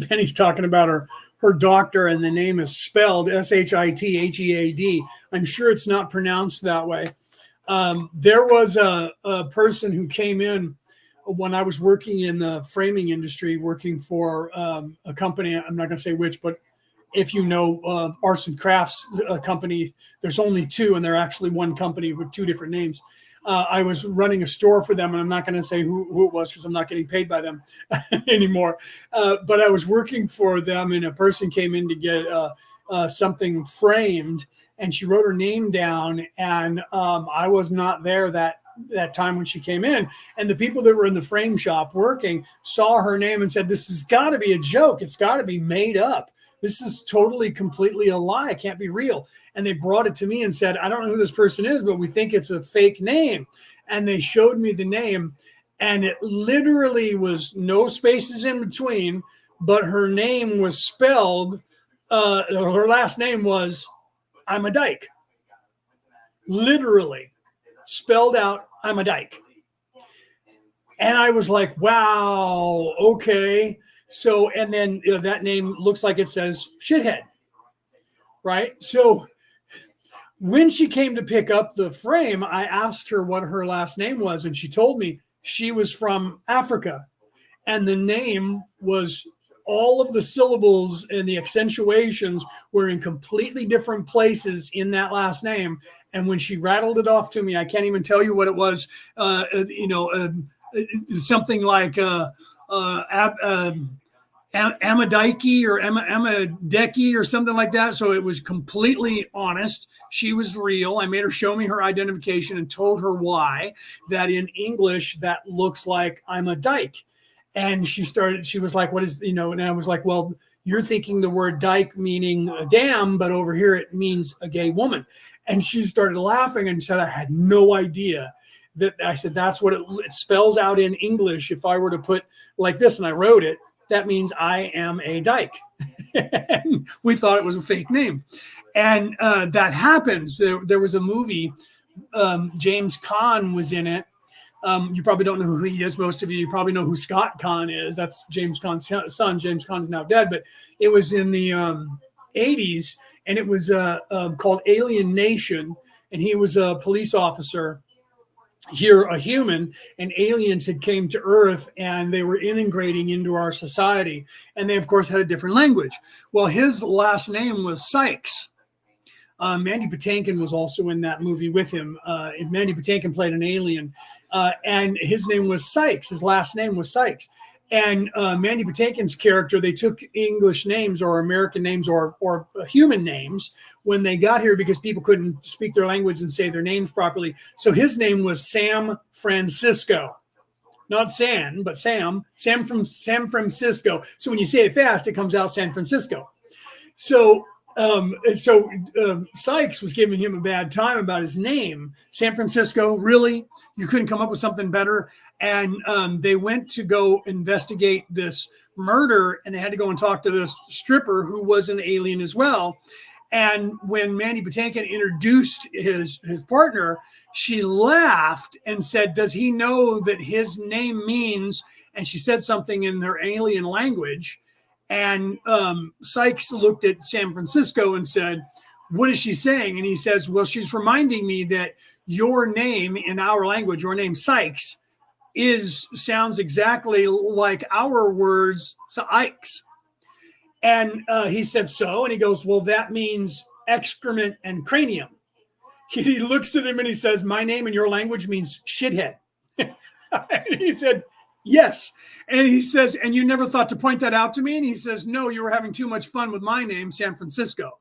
Penny's talking about her doctor, and the name is spelled Shithhead. I'm sure it's not pronounced that way. There was a person who came in when I was working in the framing industry, working for a company. I'm not going to say which, but if you know arts and crafts company, there's only two, and they're actually one company with two different names. I was running a store for them, and I'm not going to say who it was because I'm not getting paid by them anymore. But I was working for them, and a person came in to get something framed, and she wrote her name down, and I was not there that time when she came in. And the people that were in the frame shop working saw her name and said, "This has got to be a joke. It's got to be made up. This is totally, completely a lie. It can't be real." And they brought it to me and said, "I don't know who this person is, but we think it's a fake name." And they showed me the name, and it literally was no spaces in between, but her name was spelled, her last name was, "I'm a dyke." Literally spelled out, "I'm a dyke." And I was like, wow, okay. So, and then that name looks like it says shithead, right? So when she came to pick up the frame, I asked her what her last name was, and she told me she was from Africa. And the name was, all of the syllables and the accentuations were in completely different places in that last name. And when she rattled it off to me, I can't even tell you what it was, something like Amadike or Amadeki or something like that. So it was completely honest. She was real. I made her show me her identification and told her why, that in English, that looks like "I'm a dyke." And she was like, "What is," and I was like, "Well, you're thinking the word dyke meaning a dam, but over here it means a gay woman." And she started laughing and said, "I had no idea that." I said, "That's what it spells out in English. If I were to put like this," and I wrote it, "that means I am a dyke." And we thought it was a fake name. And that happens. There was a movie, James Caan was in it. You probably don't know who he is. Most of you probably know who Scott Caan is. That's James Caan's son. James Caan is now dead, but it was in the 80s, and it was called Alien Nation, and he was a police officer here, a human, and aliens had came to Earth, and they were integrating into our society, and they, of course, had a different language. Well, his last name was Sykes. Mandy Patinkin was also in that movie with him. Mandy Patinkin played an alien, and his name was Sykes. His last name was Sykes. And Mandy Patinkin's character, they took English names or American names or human names when they got here because people couldn't speak their language and say their names properly. So his name was Sam Francisco. Not San, but Sam from San Francisco. So when you say it fast, it comes out San Francisco. So Sykes was giving him a bad time about his name. San Francisco, really? You couldn't come up with something better? And they went to go investigate this murder, and they had to go and talk to this stripper who was an alien as well. And when Mandy Patinkin introduced his partner, she laughed and said, "Does he know that his name means," and she said something in their alien language. And Sykes looked at San Francisco and said, what is she saying? And he says, well, she's reminding me that your name in our language, your name Sykes, sounds exactly like our words Sykes. And he said, so, and he goes, well, that means excrement and cranium. He looks at him and he says, my name in your language means shithead. And he said, yes. And he says, and you never thought to point that out to me? And he says, no, you were having too much fun with my name, San Francisco.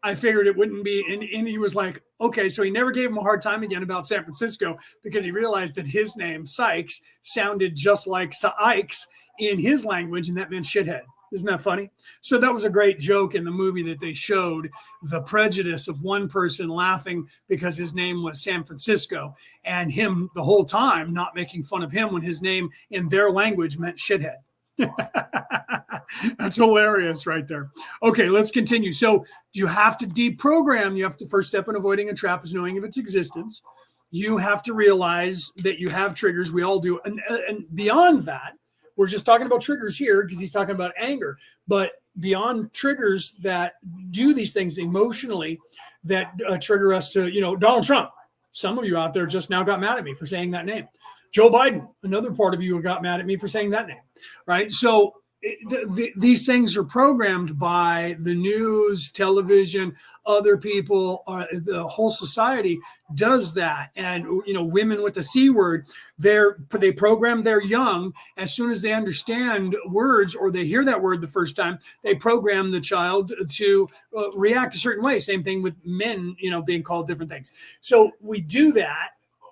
I figured it wouldn't be. And he was like, okay. So he never gave him a hard time again about San Francisco because he realized that his name, Sykes, sounded just like Sykes in his language, and that meant shithead. Isn't that funny? So that was a great joke in the movie that they showed, the prejudice of one person laughing because his name was San Francisco, and him the whole time not making fun of him when his name in their language meant shithead. That's hilarious right there. Okay, let's continue. So you have to deprogram. You have to, first step in avoiding a trap is knowing of its existence. You have to realize that you have triggers. We all do. And beyond that, we're just talking about triggers here because he's talking about anger. But beyond triggers that do these things emotionally that trigger us to, Donald Trump. Some of you out there just now got mad at me for saying that name. Joe Biden, another part of you got mad at me for saying that name, right? So these things are programmed by the news, television, other people, the whole society does that. And, women with the C word, they program their young. As soon as they understand words or they hear that word the first time, they program the child to react a certain way. Same thing with men, being called different things. So we do that.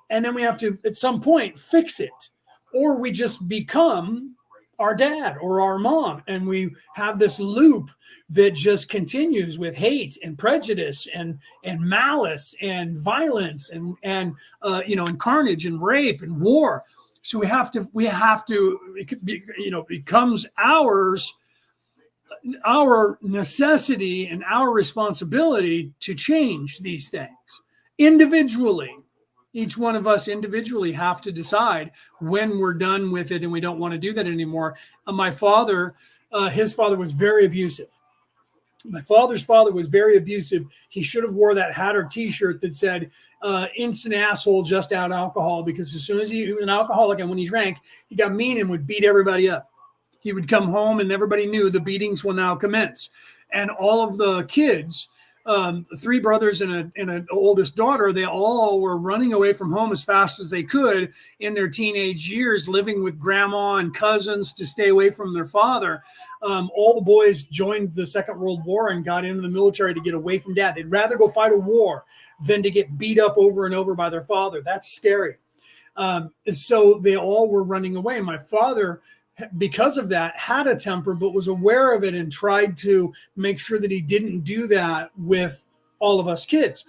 And then we have to, at some point, fix it. Or we just become our dad or our mom. And we have this loop that just continues with hate and prejudice and malice and violence and carnage and rape and war. So we have to, it becomes our necessity and our responsibility to change these things individually. Each one of us individually have to decide when we're done with it and we don't want to do that anymore. My father, his father was very abusive. My father's father was very abusive. He should have wore that hat or T-shirt that said, instant asshole, just out alcohol, because as soon as he was an alcoholic and when he drank, he got mean and would beat everybody up. He would come home and everybody knew the beatings will now commence. And all of the kids, 3 brothers and an oldest daughter, they all were running away from home as fast as they could in their teenage years, living with grandma and cousins to stay away from their father. All the boys joined the Second World War and got into the military to get away from dad. They'd rather go fight a war than to get beat up over and over by their father. That's scary. So they all were running away. My father, because of that, had a temper, but was aware of it and tried to make sure that he didn't do that with all of us kids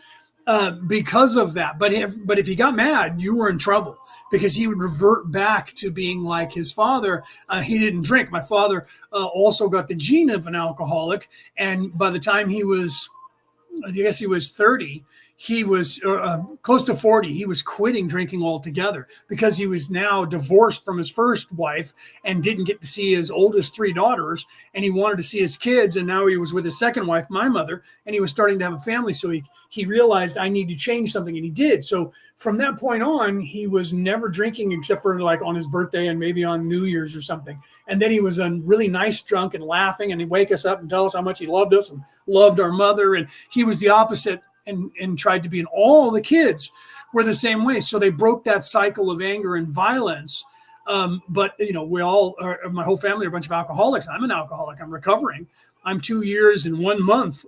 because of that. But if he got mad, you were in trouble because he would revert back to being like his father. He didn't drink. My father also got the gene of an alcoholic. And by the time he was 30, he was close to 40. He was quitting drinking altogether because he was now divorced from his first wife and didn't get to see his oldest 3 daughters. And he wanted to see his kids. And now he was with his second wife, my mother, and he was starting to have a family. So he realized I need to change something. And he did. So from that point on, he was never drinking except for like on his birthday and maybe on New Year's or something. And then he was a really nice drunk and laughing, and he'd wake us up and tell us how much he loved us and loved our mother. And he was the opposite and tried to be, and all the kids were the same way. So they broke that cycle of anger and violence. But we all my whole family are a bunch of alcoholics. I'm an alcoholic. I'm recovering. I'm 2 years and 1 month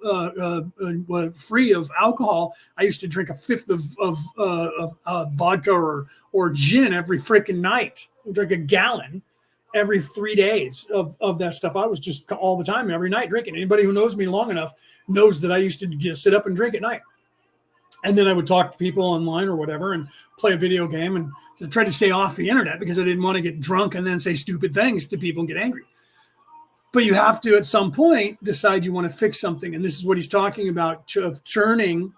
free of alcohol. I used to drink a fifth of vodka or gin every freaking night. I drink a gallon every 3 days of that stuff. I was just all the time, every night drinking. Anybody who knows me long enough knows that I used to just sit up and drink at night. And then I would talk to people online or whatever and play a video game and try to stay off the internet because I didn't want to get drunk and then say stupid things to people and get angry. But you have to, at some point, decide you want to fix something. And this is what he's talking about, churning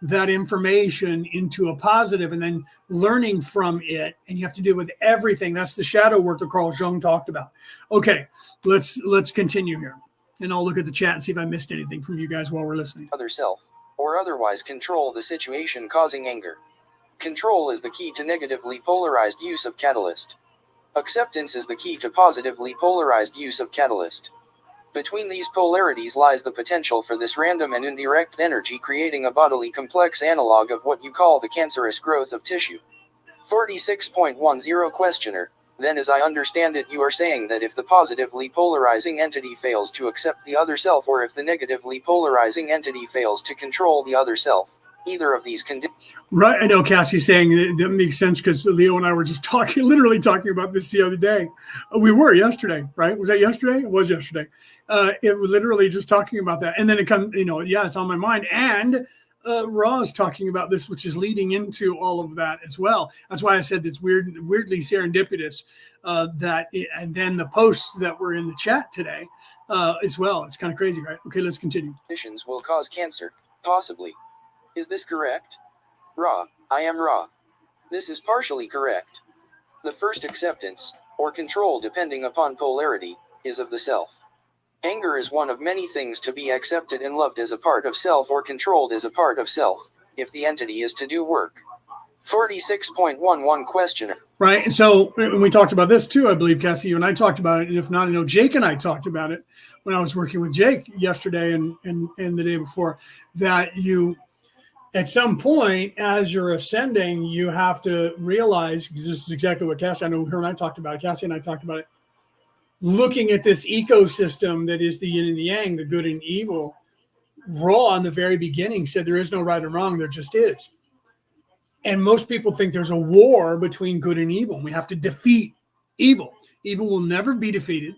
that information into a positive and then learning from it. And you have to do it with everything. That's the shadow work that Carl Jung talked about. Okay, let's continue here. And I'll look at the chat and see if I missed anything from you guys while we're listening. Other self, or otherwise control the situation causing anger. Control is the key to negatively polarized use of catalyst. Acceptance is the key to positively polarized use of catalyst. Between these polarities lies the potential for this random and indirect energy creating a bodily complex analog of what you call the cancerous growth of tissue. 46.10 Questioner. Then as I understand it, you are saying that if the positively polarizing entity fails to accept the other self, or if the negatively polarizing entity fails to control the other self, either of these conditions. Right. I know Cassie's saying that makes sense because Leo and I were just literally talking about this the other day. We were yesterday, right? Was that yesterday? It was yesterday. It was literally just talking about that. And then it comes, it's on my mind. And Ra's talking about this, which is leading into all of that as well. That's why I said it's weirdly serendipitous and then the posts that were in the chat today as well. It's kind of crazy, right? Okay, let's continue. Conditions will cause cancer, possibly. Is this correct? Ra, I am Ra. This is partially correct. The first acceptance, or control depending upon polarity, is of the self. Anger is one of many things to be accepted and loved as a part of self or controlled as a part of self, if the entity is to do work. 46.11 Questioner. Right. So we talked about this too, I believe, Cassie, you and I talked about it. And if not, I know Jake and I talked about it when I was working with Jake yesterday and the day before, that you, at some point, as you're ascending, you have to realize, because this is exactly what Cassie, I know her and I talked about it, Cassie and I talked about it, looking at this ecosystem that is the yin and the yang, the good and evil. Ra, in the very beginning, said there is no right and wrong, there just is. And most people think there's a war between good and evil, and we have to defeat evil. Evil will never be defeated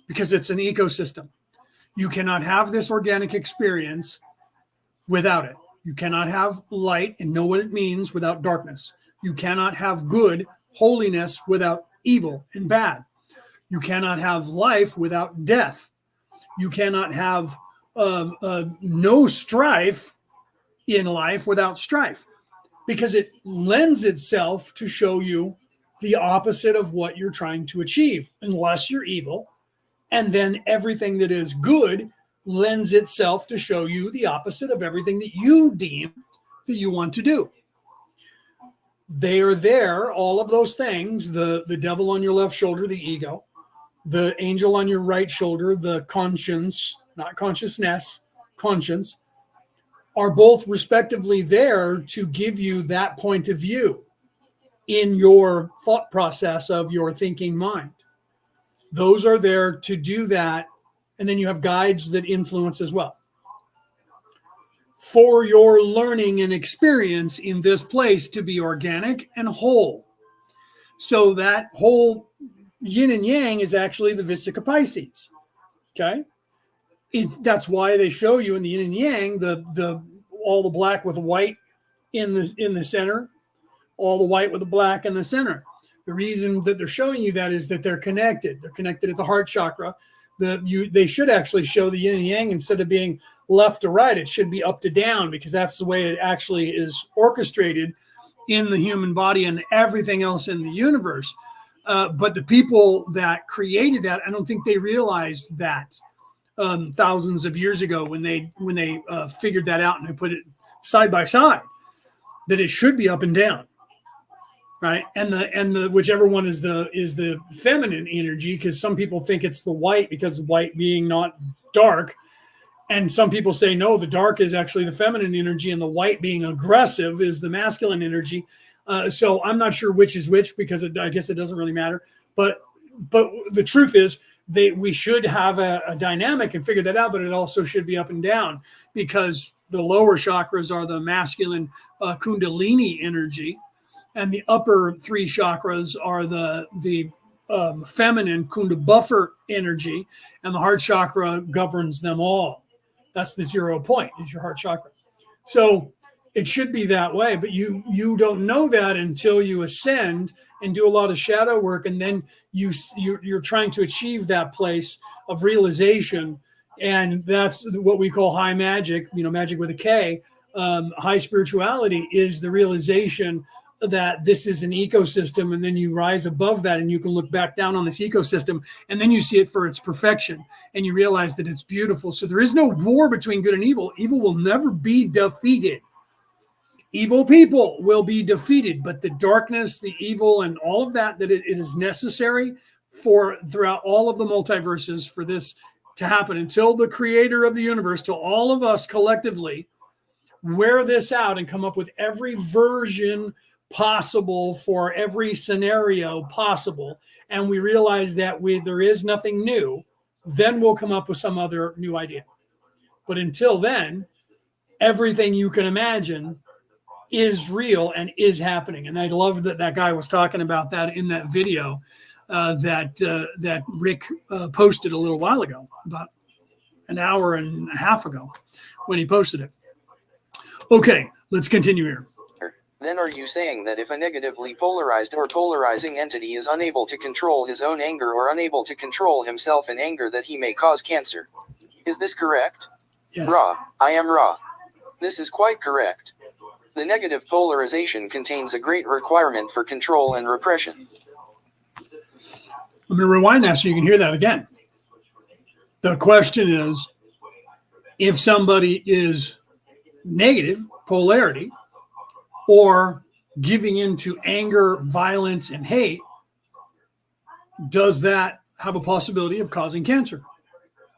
because it's an ecosystem. You cannot have this organic experience without it. You cannot have light and know what it means without darkness. You cannot have good, holiness without evil and bad. You cannot have life without death. You cannot have no strife in life without strife, because it lends itself to show you the opposite of what you're trying to achieve, unless you're evil. And then everything that is good lends itself to show you the opposite of everything that you deem that you want to do. They are there, all of those things, the devil on your left shoulder, the ego, the angel on your right shoulder, the conscience, not consciousness, conscience, are both respectively there to give you that point of view in your thought process of your thinking mind. Those are there to do that. And then you have guides that influence as well. For your learning and experience in this place to be organic and whole. So that whole yin and yang is actually the Vistica Pisces. Okay? That's why they show you in the yin and yang the all the black with white in the center, all the white with the black in the center. The reason that they're showing you that is that they're connected. They're connected at the heart chakra. They should actually show the yin and yang instead of being left to right. It should be up to down, because that's the way it actually is orchestrated in the human body and everything else in the universe. But the people that created that, I don't think they realized that thousands of years ago when they figured that out and they put it side by side, that it should be up and down. Right. And the whichever one is the feminine energy, because some people think it's the white because white being not dark. And some people say, no, the dark is actually the feminine energy and the white being aggressive is the masculine energy. So I'm not sure which is which, because I guess it doesn't really matter. But the truth is we should have a dynamic and figure that out, but it also should be up and down, because the lower chakras are the masculine Kundalini energy. And the upper three chakras are the feminine Kunda buffer energy, and the heart chakra governs them all. That's the 0 point, is your heart chakra. So it should be that way, but you don't know that until you ascend and do a lot of shadow work, and then you're trying to achieve that place of realization, and that's what we call high magic. Magic with a K. High spirituality is the realization that this is an ecosystem, and then you rise above that and you can look back down on this ecosystem, and then you see it for its perfection and you realize that it's beautiful. So there is no war between good and evil. Evil will never be defeated. Evil people will be defeated, but the darkness, the evil, and all of that, it is necessary for throughout all of the multiverses for this to happen until the creator of the universe, till all of us collectively wear this out and come up with every version possible for every scenario possible. And we realize that there is nothing new, then we'll come up with some other new idea. But until then, everything you can imagine is real and is happening. And I love that guy was talking about that in that video that Rick posted a little while ago, about an hour and a half ago when he posted it. Okay, let's continue here. Then are you saying that if a negatively polarized or polarizing entity is unable to control his own anger or unable to control himself in anger, that he may cause cancer? Is this correct? Yes. Ra, I am Ra. This is quite correct. The negative polarization contains a great requirement for control and repression. I'm going to rewind that so you can hear that again. The question is, if somebody is negative polarity or giving into anger, violence, and hate, does that have a possibility of causing cancer?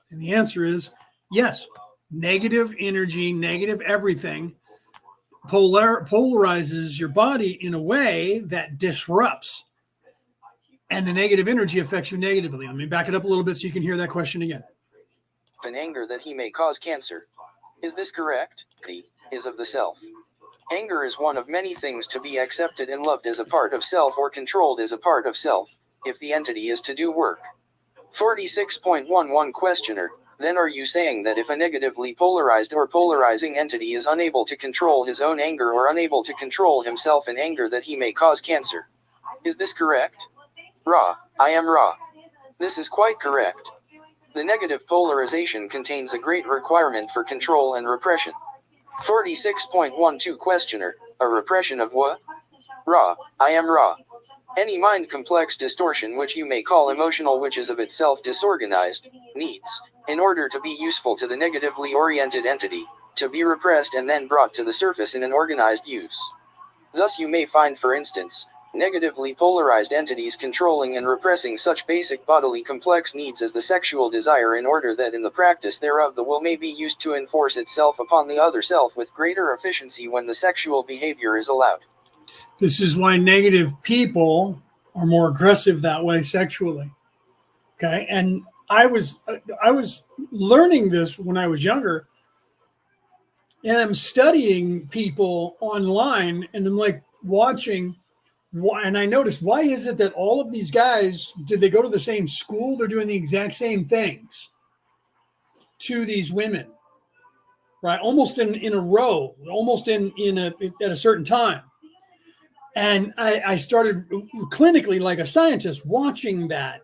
And the answer is yes. Negative energy, negative everything polarizes your body in a way that disrupts, and the negative energy affects you negatively. Let me back it up a little bit so you can hear that question again. In anger, that he may cause cancer. Is this correct? He is of the self. Anger is one of many things to be accepted and loved as a part of self or controlled as a part of self, if the entity is to do work. 46.11 Questioner. Then are you saying that if a negatively polarized or polarizing entity is unable to control his own anger or unable to control himself in anger, that he may cause cancer? Is this correct? Ra, I am Ra. This is quite correct. The negative polarization contains a great requirement for control and repression. 46.12 Questioner. A repression of what? Ra, I am Ra. Any mind complex distortion which you may call emotional, which is of itself disorganized, needs, in order to be useful to the negatively oriented entity, to be repressed and then brought to the surface in an organized use. Thus you may find, for instance, negatively polarized entities controlling and repressing such basic bodily complex needs as the sexual desire, in order that in the practice thereof the will may be used to enforce itself upon the other self with greater efficiency when the sexual behavior is allowed. This is why negative people are more aggressive that way sexually. Okay, and I was learning this when I was younger, and I'm studying people online, and I'm like watching. And I noticed, why is it that all of these guys, did they go to the same school? They're doing the exact same things to these women, right? Almost in a row, almost at a certain time. And I started clinically, like a scientist, watching that.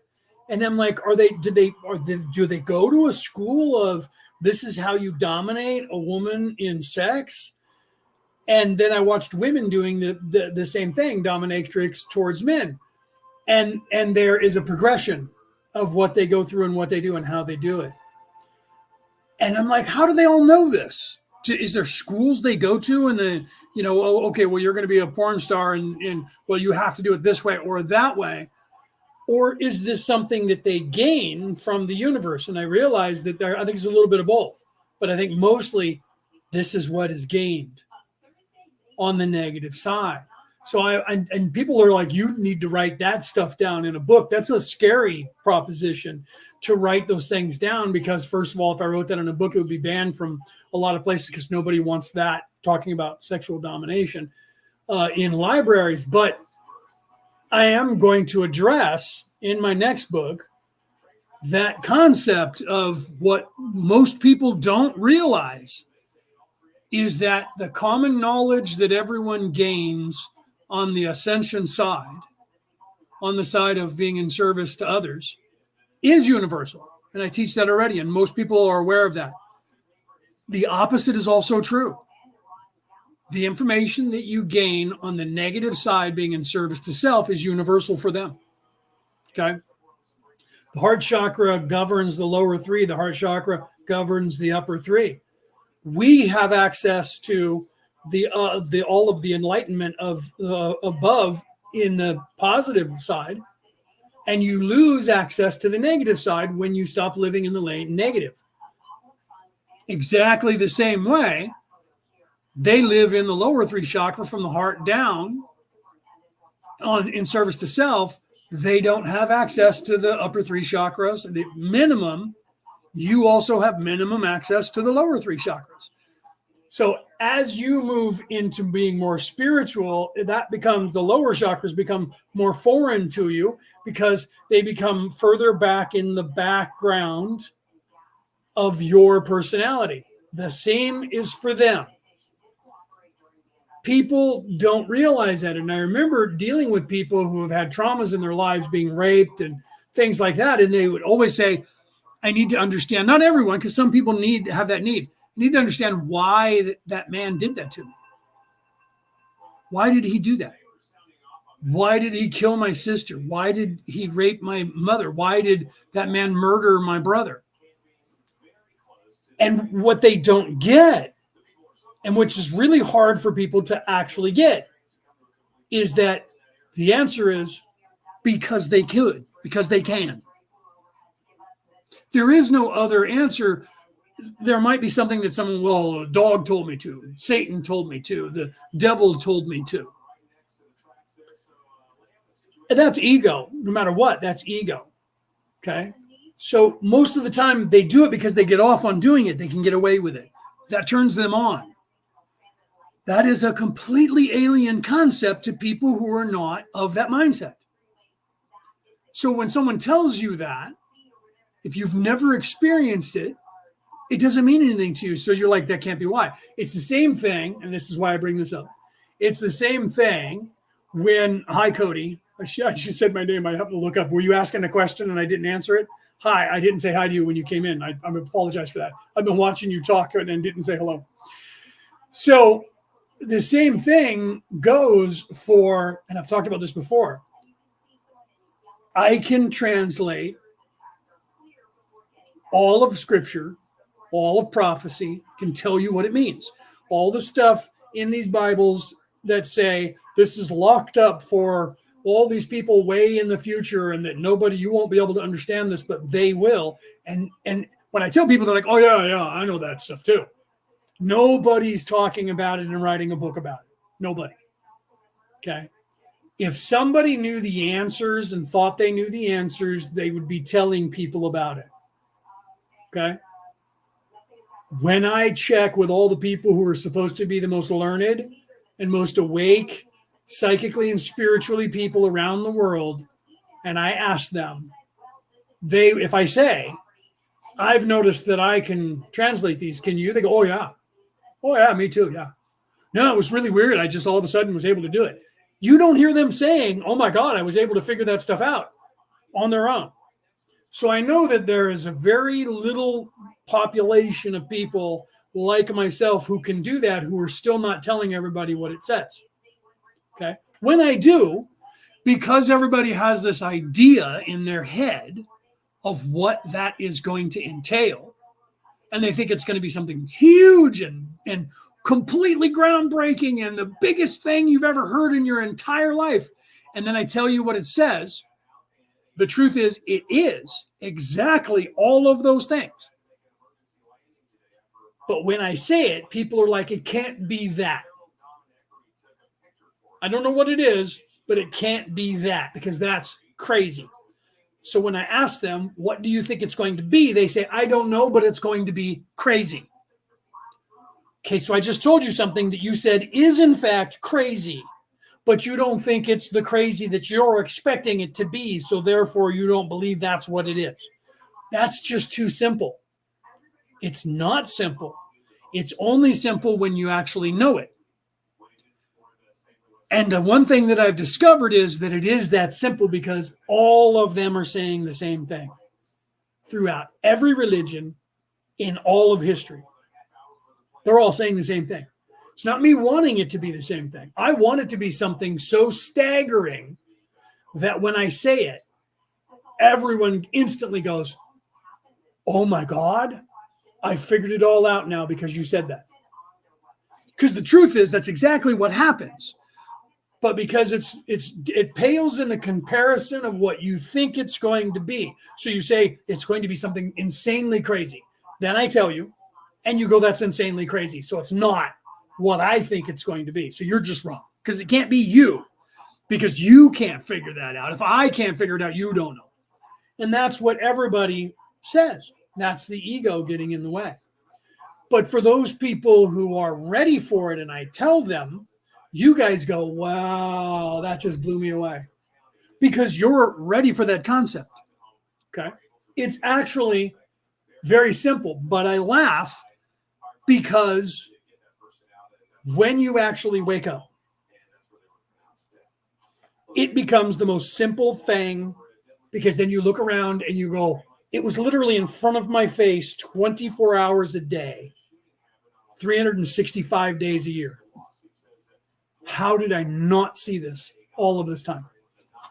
And I'm like, do they go to a school of this is how you dominate a woman in sex? And then I watched women doing the same thing, dominatrix towards men. And there is a progression of what they go through and what they do and how they do it. And I'm like, how do they all know this? Is there schools they go to and then, oh, okay, well, you're going to be a porn star and well, you have to do it this way or that way. Or is this something that they gain from the universe? And I realized that I think it's a little bit of both. But I think mostly this is what is gained on the negative side. So and people are like, you need to write that stuff down in a book. That's a scary proposition to write those things down, because first of all, if I wrote that in a book, it would be banned from a lot of places because nobody wants that talking about sexual domination in libraries. But I am going to address in my next book that concept of what most people don't realize is that the common knowledge that everyone gains on the ascension side, on the side of being in service to others, is universal. And I teach that already, and most people are aware of that. The opposite is also true. The information that you gain on the negative side, being in service to self, is universal for them. Okay. The heart chakra governs the lower three. The heart chakra governs the upper three. We have access to the all of the enlightenment of above in the positive side, and you lose access to the negative side when you stop living in the lane negative. Exactly the same way, they live in the lower three chakra from the heart down in service to self. They don't have access to the upper three chakras. The minimum, you also have minimum access to the lower three chakras. So as you move into being more spiritual, that becomes, the lower chakras become more foreign to you because they become further back in the background of your personality. The same is for them. People don't realize that. And I remember dealing with people who have had traumas in their lives, being raped and things like that. And they would always say, I need to understand, not everyone, because some people have that need. I need to understand why that man did that to me. Why did he do that? Why did he kill my sister? Why did he rape my mother? Why did that man murder my brother? And what they don't get, and which is really hard for people to actually get, is that the answer is because they could, because they can. There is no other answer. There might be something that someone, well, a dog told me to, Satan told me to, the devil told me to. And that's ego. No matter what, that's ego. Okay. So most of the time they do it because they get off on doing it. They can get away with it. That turns them on. That is a completely alien concept to people who are not of that mindset. So when someone tells you that, if you've never experienced it, it doesn't mean anything to you. So you're like, that can't be why. It's the same thing. And this is why I bring this up. It's the same thing when, hi, Cody. I just said my name. I have to look up. Were you asking a question and I didn't answer it? Hi, I didn't say hi to you when you came in. I apologize for that. I've been watching you talk and didn't say hello. So the same thing goes for, and I've talked about this before, I can translate all of Scripture, all of prophecy, can tell you what it means. All the stuff in these Bibles that say this is locked up for all these people way in the future and that you won't be able to understand this, but they will. And when I tell people, they're like, oh, yeah, I know that stuff too. Nobody's talking about it and writing a book about it. Nobody. Okay. If somebody knew the answers and thought they knew the answers, they would be telling people about it. Okay. When I check with all the people who are supposed to be the most learned and most awake, psychically and spiritually people around the world, and I ask them, if I say, I've noticed that I can translate these, can you? They go, oh yeah, me too, yeah. No, it was really weird. I just all of a sudden was able to do it. You don't hear them saying, oh my God, I was able to figure that stuff out on their own. So I know that there is a very little population of people like myself who can do that, who are still not telling everybody what it says. Okay. When I do, because everybody has this idea in their head of what that is going to entail, and they think it's going to be something huge and completely groundbreaking and the biggest thing you've ever heard in your entire life. And then I tell you what it says. The truth is, it is exactly all of those things. But when I say it, people are like, it can't be that. I don't know what it is, but it can't be that because that's crazy. So when I ask them, what do you think it's going to be? They say, I don't know, but it's going to be crazy. Okay, so I just told you something that you said is in fact crazy, but you don't think it's the crazy that you're expecting it to be. So therefore you don't believe that's what it is. That's just too simple. It's not simple. It's only simple when you actually know it. And the one thing that I've discovered is that it is that simple because all of them are saying the same thing throughout every religion in all of history. They're all saying the same thing. It's not me wanting it to be the same thing. I want it to be something so staggering that when I say it, everyone instantly goes, oh my God, I figured it all out now because you said that. Because the truth is that's exactly what happens. But because it pales in the comparison of what you think it's going to be. So you say it's going to be something insanely crazy. Then I tell you, and you go, that's insanely crazy. So it's not what I think it's going to be. So you're just wrong because it can't be you because you can't figure that out. If I can't figure it out, you don't know. And that's what everybody says. That's the ego getting in the way. But for those people who are ready for it, and I tell them, you guys go, wow, that just blew me away. Because you're ready for that concept. Okay. It's actually very simple, but I laugh because when you actually wake up, it becomes the most simple thing because then you look around and you go, it was literally in front of my face 24 hours a day, 365 days a year. How did I not see this all of this time?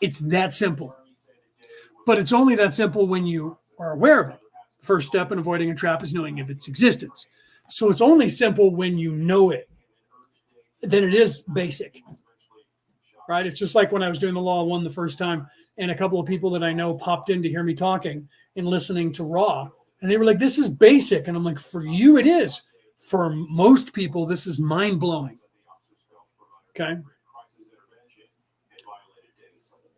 It's that simple. But it's only that simple when you are aware of it. The first step in avoiding a trap is knowing of its existence. So it's only simple when you know it. Then it is basic. Right? It's just like when I was doing the Law of One the first time, and a couple of people that I know popped in to hear me talking and listening to Raw. And they were like, this is basic. And I'm like, for you, it is. For most people, this is mind-blowing. Okay.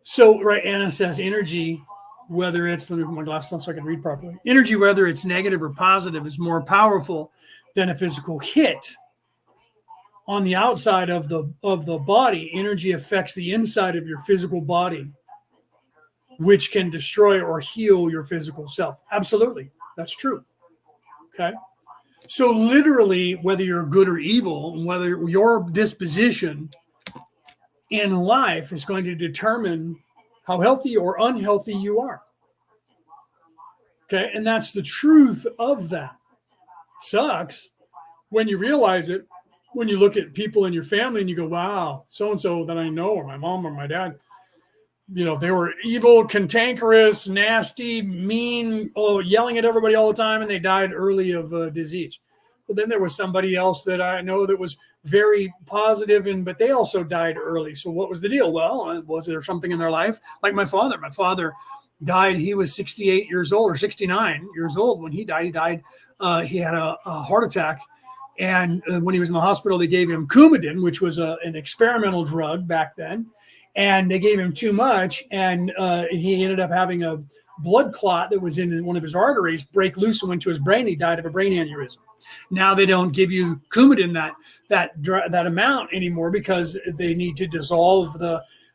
So, right, Anna says energy, whether it's, let me put my glasses on so I can read properly. Energy, whether it's negative or positive, is more powerful than a physical hit. On the outside of the body, energy affects the inside of your physical body, which can destroy or heal your physical self. Absolutely. That's true. Okay. So literally, whether you're good or evil, and whether your disposition in life is going to determine how healthy or unhealthy you are. Okay. And that's the truth of that. It sucks when you realize it, when you look at people in your family and you go, wow, so-and-so that I know, or my mom or my dad, you know, they were evil, cantankerous, nasty, mean, yelling at everybody all the time, and they died early of disease. But then there was somebody else that I know that was very positive, but they also died early. So what was the deal? Well, was there something in their life? Like my father. My father died. He was 68 years old or 69 years old when he died. He had a heart attack. And when he was in the hospital, they gave him Coumadin, which was an experimental drug back then. And they gave him too much, and he ended up having a blood clot that was in one of his arteries break loose and went to his brain. He died of a brain aneurysm. Now they don't give you Coumadin that amount anymore because they need to dissolve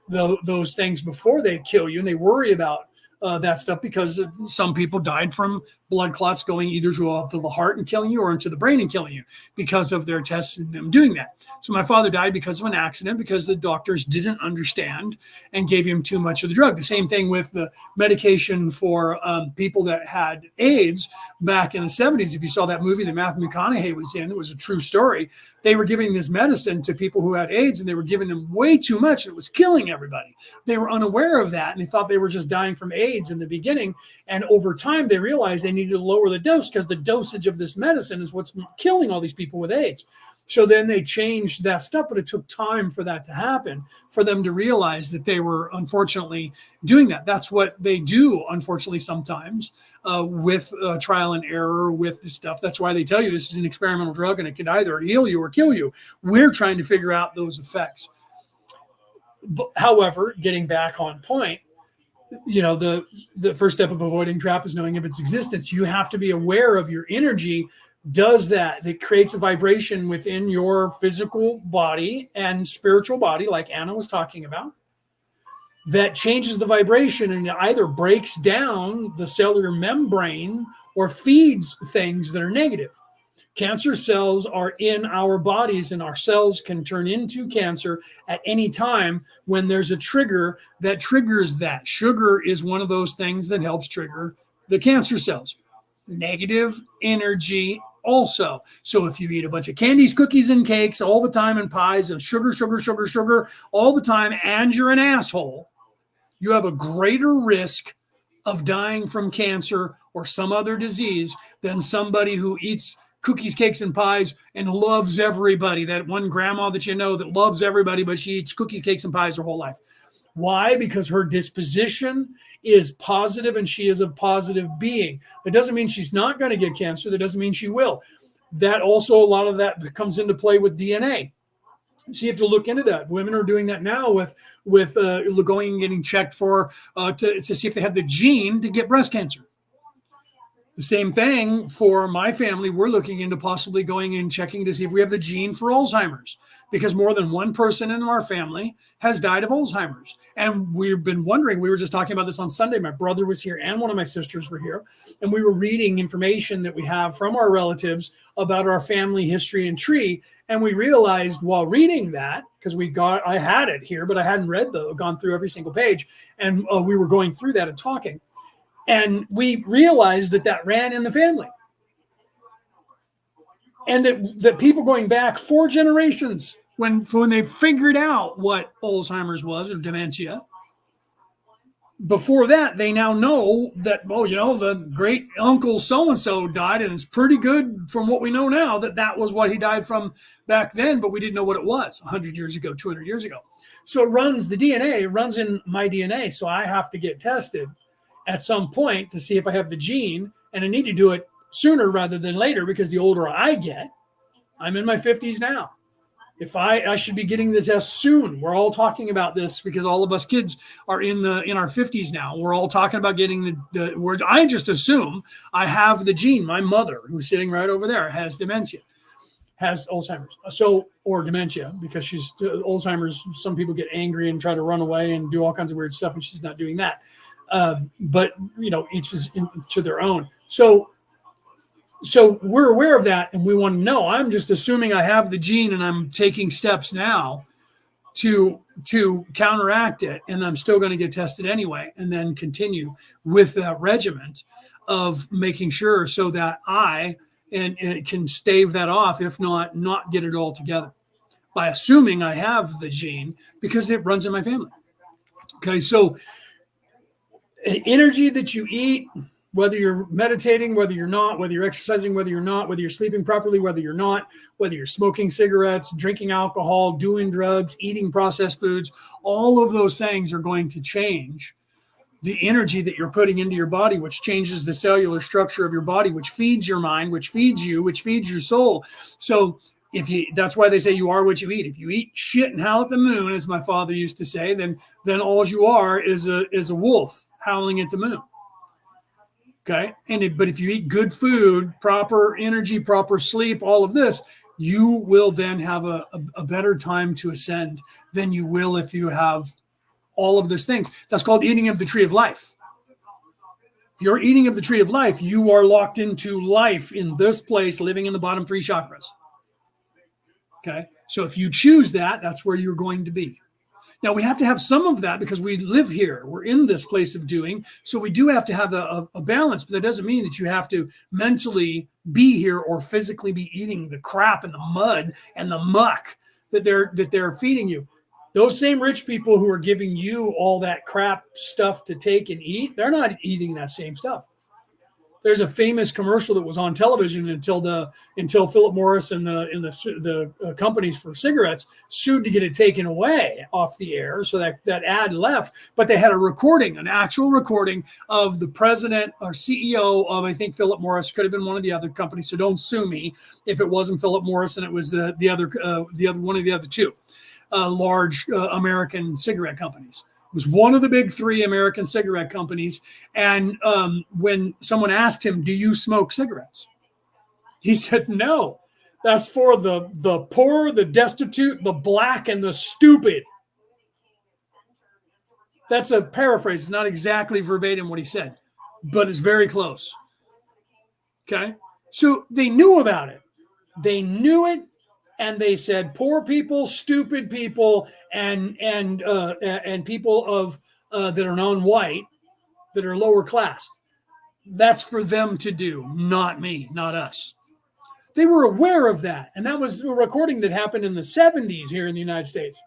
those things before they kill you, and they worry about that stuff because some people died from blood clots going either to the heart and killing you or into the brain and killing you because of their tests and them doing that. So my father died because of an accident because the doctors didn't understand and gave him too much of the drug. The same thing with the medication for people that had AIDS back in the 70s. If you saw that movie that Matthew McConaughey was in, it was a true story. They were giving this medicine to people who had AIDS, and they were giving them way too much, and it was killing everybody. They were unaware of that, and they thought they were just dying from AIDS in the beginning. And over time, they realized they needed to lower the dose because the dosage of this medicine is what's killing all these people with AIDS. So then they changed that stuff, but it took time for that to happen, for them to realize that they were unfortunately doing that. That's what they do, unfortunately, sometimes with trial and error with this stuff. That's why they tell you this is an experimental drug and it can either heal you or kill you. We're trying to figure out those effects. But, however, getting back on point, you know, the first step of avoiding trap is knowing of its existence. You have to be aware of your energy. Does that creates a vibration within your physical body and spiritual body, like Anna was talking about, that changes the vibration and either breaks down the cellular membrane or feeds things that are negative. Cancer cells are in our bodies, and our cells can turn into cancer at any time when there's a trigger that triggers that. Sugar is one of those things that helps trigger the cancer cells. Negative energy also. So if you eat a bunch of candies, cookies, and cakes all the time and pies and sugar all the time, and you're an asshole, you have a greater risk of dying from cancer or some other disease than somebody who eats cookies, cakes, and pies and loves everybody. That one grandma that you know that loves everybody, but she eats cookies, cakes, and pies her whole life. Why? Because her disposition is positive and she is a positive being. That doesn't mean she's not going to get cancer. That doesn't mean she will. That also, a lot of that comes into play with DNA. So you have to look into that. Women are doing that now with going and getting checked for to see if they have the gene to get breast cancer. The same thing for my family. We're looking into possibly going and checking to see if we have the gene for Alzheimer's, because more than one person in our family has died of Alzheimer's. And we've been wondering, we were just talking about this on Sunday. My brother was here and one of my sisters were here. And we were reading information that we have from our relatives about our family history and tree. And we realized while reading that, because I had it here, but I hadn't gone through every single page. And we were going through that and talking. And we realized that ran in the family. And that people going back 4 generations, when they figured out what Alzheimer's was or dementia, before that, they now know that, the great uncle so-and-so died, and it's pretty good from what we know now that was what he died from back then, but we didn't know what it was 100 years ago, 200 years ago. So the DNA runs in my DNA, so I have to get tested at some point to see if I have the gene, and I need to do it sooner rather than later, because the older I get, I'm in my 50s now. If I should be getting the test soon. We're all talking about this because all of us kids are in our 50s now. We're all talking about getting the word. I just assume I have the gene. My mother, who's sitting right over there, has dementia, has Alzheimer's. Or dementia, because she's Alzheimer's. Some people get angry and try to run away and do all kinds of weird stuff, and she's not doing that. But each is to their own. So we're aware of that, and we want to know. I'm just assuming I have the gene, and I'm taking steps now to counteract it, and I'm still going to get tested anyway, and then continue with that regiment of making sure so that I can stave that off, if not get it all together, by assuming I have the gene because it runs in my family. Okay, so energy that you eat, whether you're meditating, whether you're not, whether you're exercising, whether you're not, whether you're sleeping properly, whether you're not, whether you're smoking cigarettes, drinking alcohol, doing drugs, eating processed foods, all of those things are going to change the energy that you're putting into your body, which changes the cellular structure of your body, which feeds your mind, which feeds you, which feeds your soul. So that's why they say you are what you eat. If you eat shit and howl at the moon, as my father used to say, then all you are is a wolf howling at the moon. Okay. But if you eat good food, proper energy, proper sleep, all of this, you will then have a better time to ascend than you will if you have all of those things. That's called eating of the tree of life. If you're eating of the tree of life, you are locked into life in this place, living in the bottom 3 chakras. Okay. So if you choose that, that's where you're going to be. Now, we have to have some of that because we live here. We're in this place of doing. So we do have to have a balance, but that doesn't mean that you have to mentally be here or physically be eating the crap and the mud and the muck that they're feeding you. Those same rich people who are giving you all that crap stuff to take and eat, they're not eating that same stuff. There's a famous commercial that was on television until Philip Morris and the companies for cigarettes sued to get it taken away off the air, so that ad left. But they had an actual recording of the president or CEO of, I think, Philip Morris. Could have been one of the other companies, so don't sue me if it wasn't Philip Morris and it was the other one of the other 2 large American cigarette companies. It was one of the big 3 American cigarette companies. And when someone asked him, "Do you smoke cigarettes?" he said, "No, that's for the poor, the destitute, the black, and the stupid." That's a paraphrase. It's not exactly verbatim what he said, but it's very close. Okay. So they knew about it. They knew it. And they said, poor people, stupid people, and people of that are non-white, that are lower class. That's for them to do, not me, not us. They were aware of that. And that was a recording that happened in the 70s here in the United States.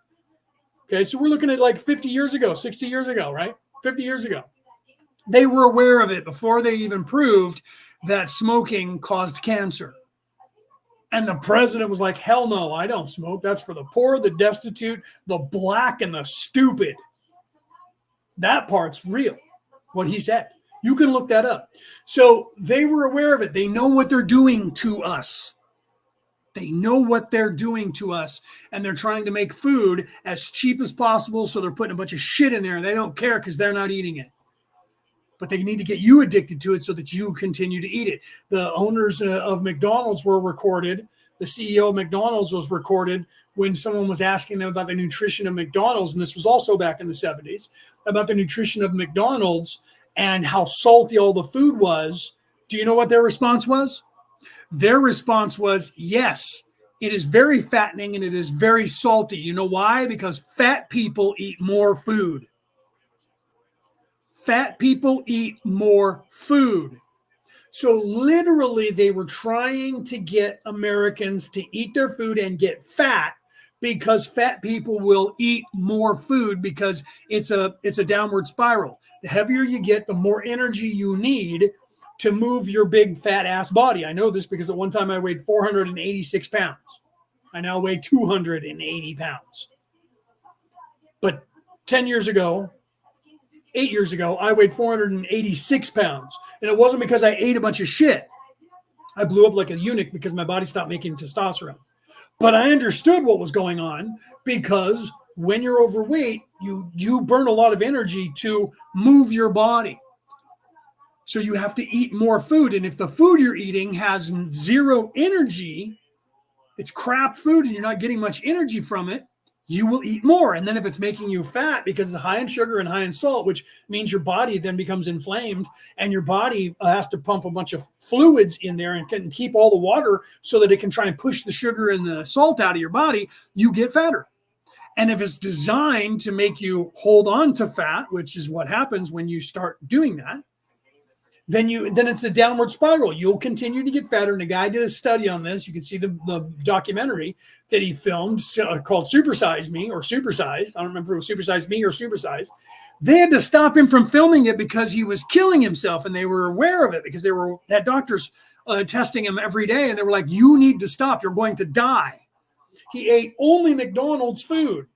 Okay, so we're looking at like 50 years ago, 60 years ago, right? 50 years ago. They were aware of it before they even proved that smoking caused cancer. And the president was like, hell no, I don't smoke. That's for the poor, the destitute, the black, and the stupid. That part's real, what he said. You can look that up. So they were aware of it. They know what they're doing to us. They know what they're doing to us, and they're trying to make food as cheap as possible, so they're putting a bunch of shit in there, and they don't care because they're not eating it. But they need to get you addicted to it so that you continue to eat it. The owners of McDonald's were recorded. The CEO of McDonald's was recorded when someone was asking them about the nutrition of McDonald's, and this was also back in the 70s, about the nutrition of McDonald's and how salty all the food was. Do you know what their response was? Their response was, yes, it is very fattening and it is very salty. You know why? Because fat people eat more food. Fat people eat more food. So literally they were trying to get Americans to eat their food and get fat because fat people will eat more food because it's a downward spiral. The heavier you get, the more energy you need to move your big fat ass body. I know this because at one time I weighed 486 pounds. I now weigh 280 pounds. But 10 years ago, 8 years ago, I weighed 486 pounds. And it wasn't because I ate a bunch of shit. I blew up like a eunuch because my body stopped making testosterone. But I understood what was going on because when you're overweight, you burn a lot of energy to move your body. So you have to eat more food. And if the food you're eating has zero energy, it's crap food and you're not getting much energy from it, you will eat more. And then if it's making you fat because it's high in sugar and high in salt, which means your body then becomes inflamed and your body has to pump a bunch of fluids in there and can keep all the water so that it can try and push the sugar and the salt out of your body, you get fatter. And if it's designed to make you hold on to fat, which is what happens when you start doing that, then it's a downward spiral. You'll continue to get fatter. And a guy did a study on this. You can see the documentary that he filmed called Supersize Me or Supersized. I don't remember if it was Supersize Me or Supersized. They had to stop him from filming it because he was killing himself, and they were aware of it because they had doctors testing him every day, and they were like, "You need to stop. You're going to die." He ate only McDonald's food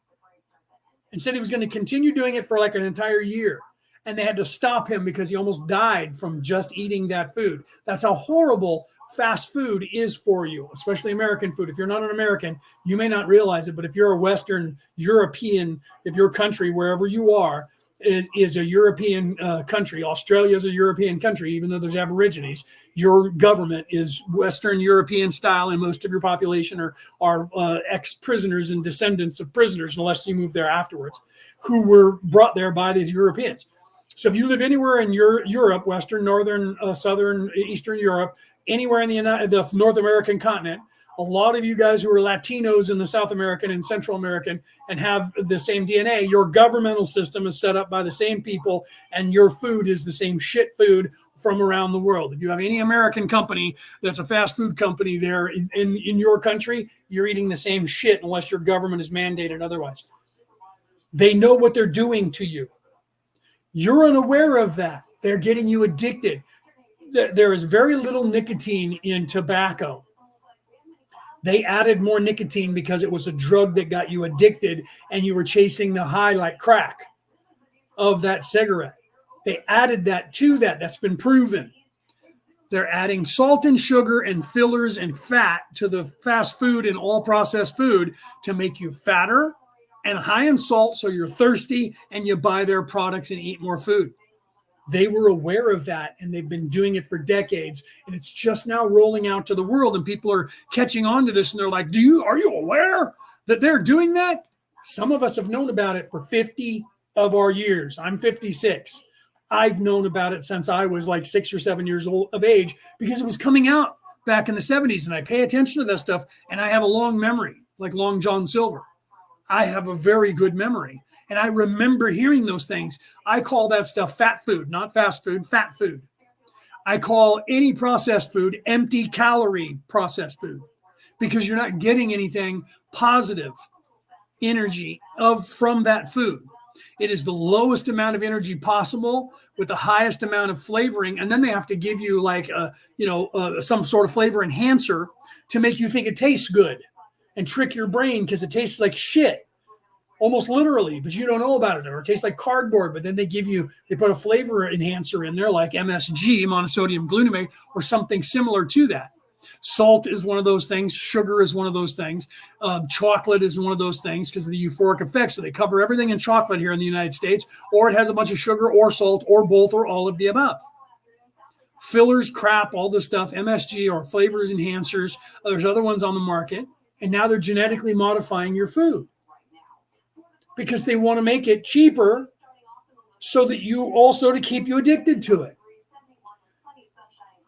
and said he was going to continue doing it for like an entire year. And they had to stop him because he almost died from just eating that food. That's how horrible fast food is for you, especially American food. If you're not an American, you may not realize it, but if you're a Western European, if your country, wherever you are, is a European country, Australia is a European country, even though there's Aborigines, your government is Western European style, and most of your population are ex-prisoners and descendants of prisoners, unless you move there afterwards, who were brought there by these Europeans. So if you live anywhere in Europe, Western, Northern, Southern, Eastern Europe, anywhere in the North American continent, a lot of you guys who are Latinos in the South American and Central American and have the same DNA, your governmental system is set up by the same people, and your food is the same shit food from around the world. If you have any American company that's a fast food company there in your country, you're eating the same shit unless your government is mandated otherwise. They know what they're doing to you. You're unaware of that. They're getting you addicted. There is very little nicotine in tobacco. They added more nicotine because it was a drug that got you addicted and you were chasing the high like crack of that cigarette. They added that to that. That's been proven. They're adding salt and sugar and fillers and fat to the fast food and all processed food to make you fatter and high in salt, so you're thirsty and you buy their products and eat more food. They were aware of that, and they've been doing it for decades, and it's just now rolling out to the world, and people are catching on to this, and they're like, are you aware that they're doing that? Some of us have known about it for 50 of our years. I'm 56. I've known about it since I was like 6 or 7 years old of age because it was coming out back in the 70s, and I pay attention to that stuff, and I have a long memory, like Long John Silver. I have a very good memory, and I remember hearing those things. I call that stuff fat food, not fast food, fat food. I call any processed food empty calorie processed food because you're not getting anything positive energy from that food. It is the lowest amount of energy possible with the highest amount of flavoring, and then they have to give you like some sort of flavor enhancer to make you think it tastes good and trick your brain because it tastes like shit, almost literally, but you don't know about it, or it tastes like cardboard. But then they put a flavor enhancer in there like MSG, monosodium glutamate, or something similar to that. Salt is one of those things. Sugar is one of those things. Chocolate is one of those things because of the euphoric effect. So they cover everything in chocolate here in the United States, or it has a bunch of sugar or salt or both or all of the above. Fillers, crap, all this stuff, MSG or flavors enhancers. There's other ones on the market. And now they're genetically modifying your food because they want to make it cheaper so that to keep you addicted to it.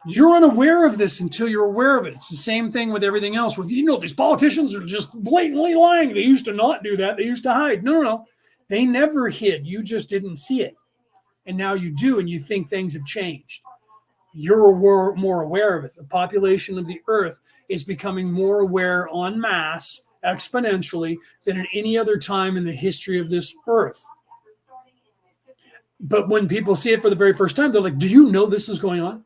You're unaware of this until you're aware of it. It's the same thing with everything else. These politicians are just blatantly lying. They used to not do that. They used to hide. No. They never hid. You just didn't see it. And now you do, and you think things have changed. You're more aware of it. The population of the earth is becoming more aware en masse, exponentially, than at any other time in the history of this earth. But when people see it for the very first time, they're like, do you know this is going on?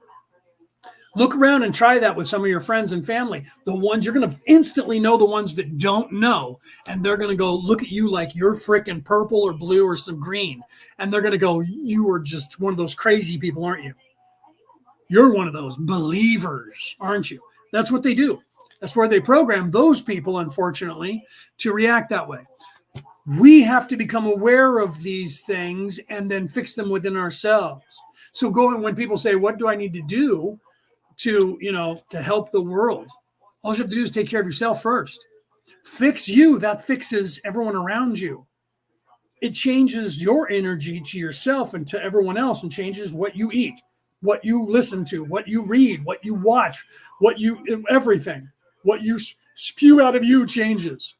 Look around and try that with some of your friends and family. The ones you're going to instantly know, the ones that don't know, and they're going to go look at you like you're freaking purple or blue or some green. And they're going to go, you are just one of those crazy people, aren't you? You're one of those believers, aren't you? That's what they do. That's where they program those people, unfortunately, to react that way. We have to become aware of these things and then fix them within ourselves. So when people say, what do I need to do to help the world? All you have to do is take care of yourself first. Fix you. That fixes everyone around you. It changes your energy to yourself and to everyone else, and changes what you eat, what you listen to, what you read, what you watch, everything. What you spew out of you changes.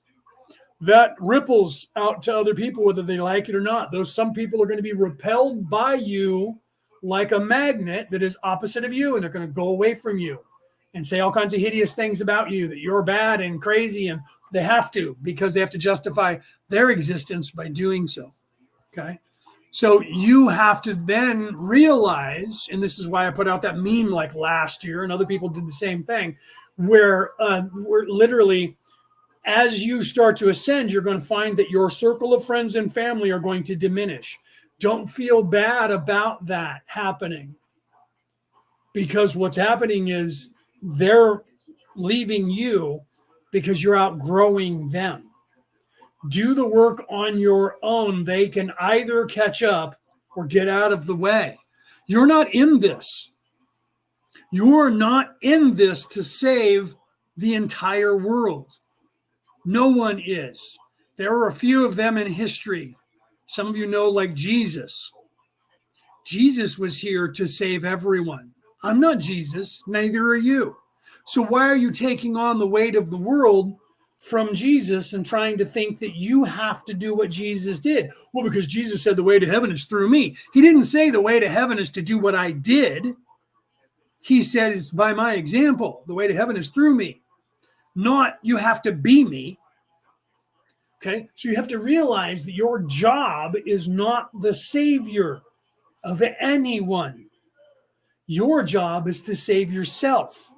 That ripples out to other people, whether they like it or not. Some people are going to be repelled by you like a magnet that is opposite of you, and they're going to go away from you and say all kinds of hideous things about you, that you're bad and crazy, and they have to, because they have to justify their existence by doing so. Okay? So you have to then realize, and this is why I put out that meme like last year, and other people did the same thing, where we're literally, as you start to ascend, you're going to find that your circle of friends and family are going to diminish. Don't feel bad about that happening, because what's happening is they're leaving you because you're outgrowing them. Do the work on your own. They can either catch up or get out of the way. You're not in this. You're not in this to save the entire world. No one is. There are a few of them in history. Some of you know, like Jesus. Jesus was here to save everyone. I'm not Jesus, neither are you. So why are you taking on the weight of the world from Jesus and trying to think that you have to do what Jesus did? Well, because Jesus said the way to heaven is through me. He didn't say the way to heaven is to do what I did. He said it's by my example. The way to heaven is through me. Not you have to be me. Okay? So you have to realize that your job is not the savior of anyone. Your job is to save yourself.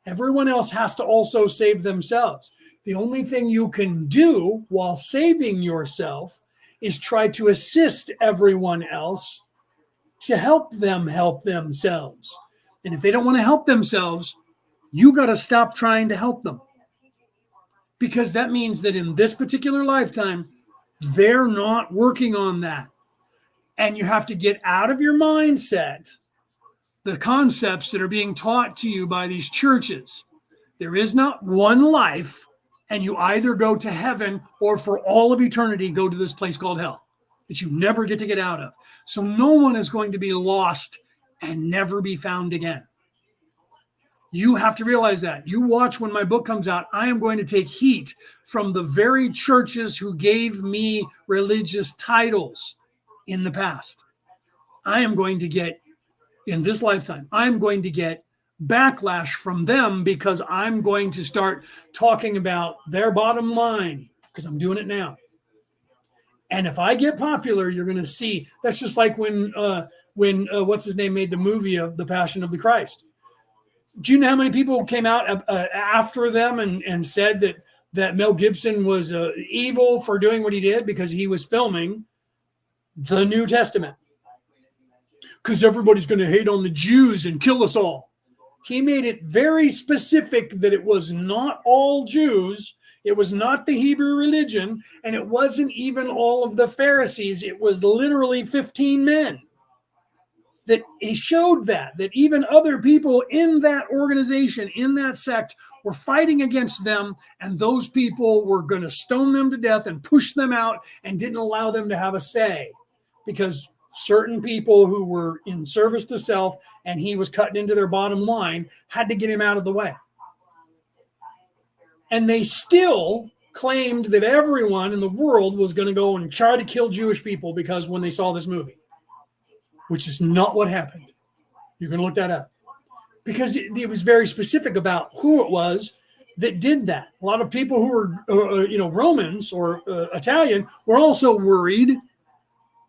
Everyone else has to also save themselves. The only thing you can do while saving yourself is try to assist everyone else to help them help themselves. And if they don't want to help themselves, you got to stop trying to help them. Because that means that in this particular lifetime, they're not working on that. And you have to get out of your mindset the concepts that are being taught to you by these churches. There is not one life, and you either go to heaven or for all of eternity go to this place called hell that you never get to get out of. So no one is going to be lost and never be found again. You have to realize that. You watch when my book comes out, I am going to take heat from the very churches who gave me religious titles in the past. I am going to get in this lifetime, I'm going to get backlash from them because I'm going to start talking about their bottom line because I'm doing it now. And if I get popular, you're going to see. That's just like when what's his name made the movie of The Passion of the Christ. Do you know how many people came out after them and said that Mel Gibson was evil for doing what he did because he was filming the New Testament? Because everybody's going to hate on the Jews and kill us all. He made it very specific that it was not all Jews. It was not the Hebrew religion, and it wasn't even all of the Pharisees. It was literally 15 men. That he showed that even other people in that organization, in that sect, were fighting against them, and those people were going to stone them to death and push them out and didn't allow them to have a say because certain people who were in service to self and he was cutting into their bottom line had to get him out of the way. And they still claimed that everyone in the world was going to go and try to kill Jewish people because when they saw this movie, which is not what happened. You can look that up. Because it was very specific about who it was that did that. A lot of people who were, Romans or Italian were also worried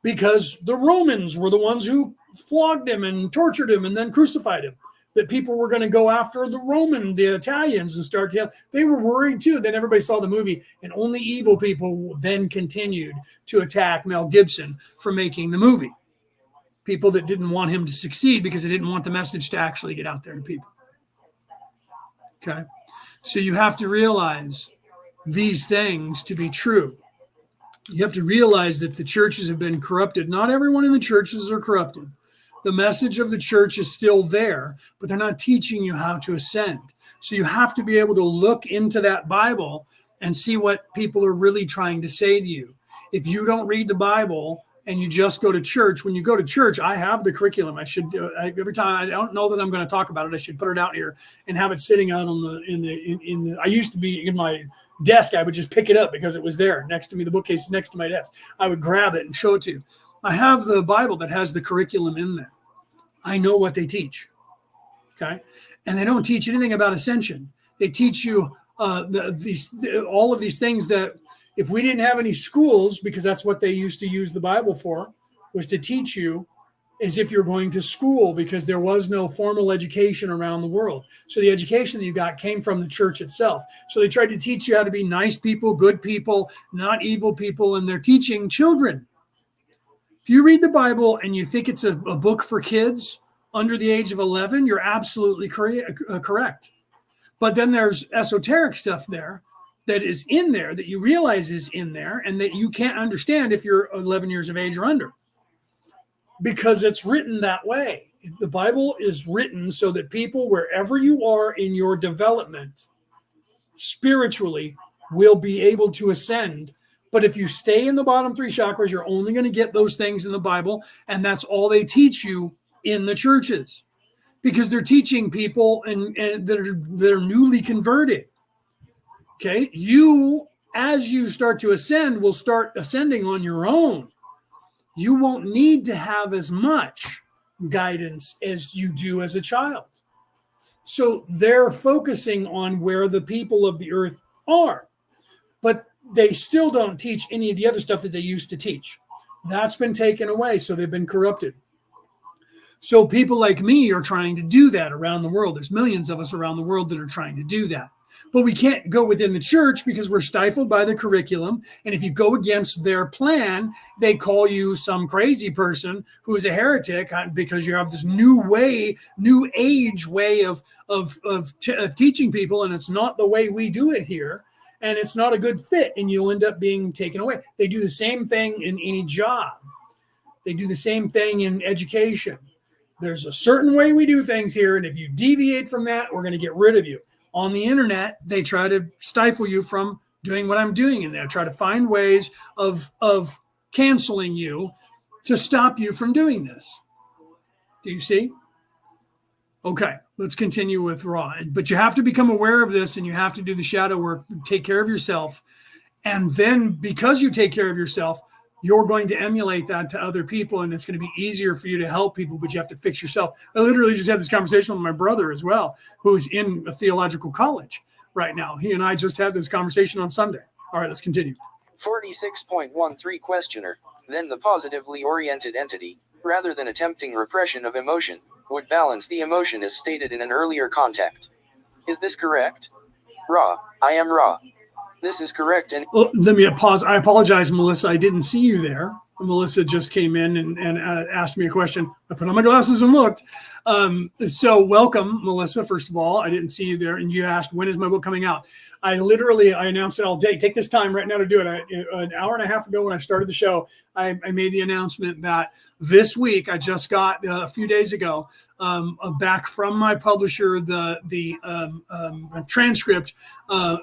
because the Romans were the ones who flogged him and tortured him and then crucified him. That people were going to go after the Italians and start killing. They were worried too. Then everybody saw the movie, and only evil people then continued to attack Mel Gibson for making the movie. People that didn't want him to succeed because they didn't want the message to actually get out there to people. Okay. So you have to realize these things to be true. You have to realize that the churches have been corrupted. Not everyone in the churches are corrupted. The message of the church is still there, but they're not teaching you how to ascend. So you have to be able to look into that Bible and see what people are really trying to say to you. If you don't read the Bible and you just go to church, when you go to church, I have the curriculum. I should every time I don't know that I'm going to talk about it, I should put it out here and have it sitting out on the I used to be in my desk. I would just pick it up because it was there next to me. The bookcase is next to my desk. I would grab it and show it to you. I have the Bible that has the curriculum in there. I know what they teach. Okay. And they don't teach anything about ascension. They teach you all of these things that if we didn't have any schools, because that's what they used to use the Bible for, was to teach you as if you're going to school, because there was no formal education around the world. So the education that you got came from the church itself. So they tried to teach you how to be nice people, good people, not evil people, and they're teaching children. If you read the Bible and you think it's a book for kids under the age of 11, you're absolutely correct. But then there's esoteric stuff there that is in there that you realize is in there and that you can't understand if you're 11 years of age or under, because it's written that way. The Bible is written so that people, wherever you are in your development spiritually, will be able to ascend. But if you stay in the bottom three chakras, you're only going to get those things in the Bible. And that's all they teach you in the churches, because they're teaching people and that are newly converted. Okay. You, as you start to ascend, will start ascending on your own. You won't need to have as much guidance as you do as a child. So they're focusing on where the people of the earth are, but they still don't teach any of the other stuff that they used to teach. That's been taken away. So they've been corrupted. So people like me are trying to do that around the world. There's millions of us around the world that are trying to do that. But we can't go within the church because we're stifled by the curriculum. And if you go against their plan, they call you some crazy person who is a heretic because you have this new age way of teaching people. And it's not the way we do it here. And it's not a good fit. And you'll end up being taken away. They do the same thing in any job. They do the same thing in education. There's a certain way we do things here. And if you deviate from that, we're going to get rid of you. On the internet, they try to stifle you from doing what I'm doing in there. Try to find ways of canceling you to stop you from doing this. Do you see? Okay, let's continue with Ra. But you have to become aware of this, and you have to do the shadow work, take care of yourself. And then because you take care of yourself, you're going to emulate that to other people, and it's going to be easier for you to help people, but you have to fix yourself. I literally just had this conversation with my brother as well, who's in a theological college right now. He and I just had this conversation on Sunday. All right, let's continue. 46.13 Questioner. Then the positively oriented entity, rather than attempting repression of emotion, would balance the emotion as stated in an earlier contact. Is this correct? Ra, I am Ra. This is correct. And let me pause. I apologize, Melissa. I didn't see you there. Melissa just came in and asked me a question. I put on my glasses and looked. So welcome, Melissa, first of all. I didn't see you there. And you asked, when is my book coming out? I announced it all day. Take this time right now to do it. An hour and a half ago when I started the show, I made the announcement that this week, I just got a few days ago, back from my publisher, the transcript,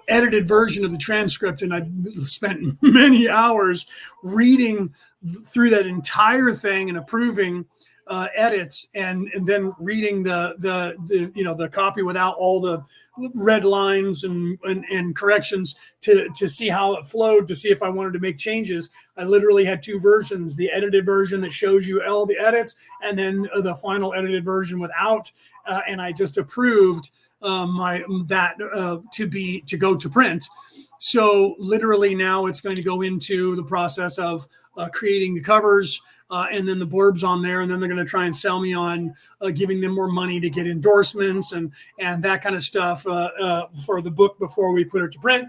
edited version of the transcript. And I spent many hours reading through that entire thing and approving edits, and then reading the copy without all the red lines and corrections to see how it flowed, to see if I wanted to make changes. I literally had two versions: the edited version that shows you all the edits, and then the final edited version without. And I just approved to go to print. So literally now it's going to go into the process of creating the covers, and then the blurbs on there, and then they're going to try and sell me on giving them more money to get endorsements and that kind of stuff for the book before we put it to print.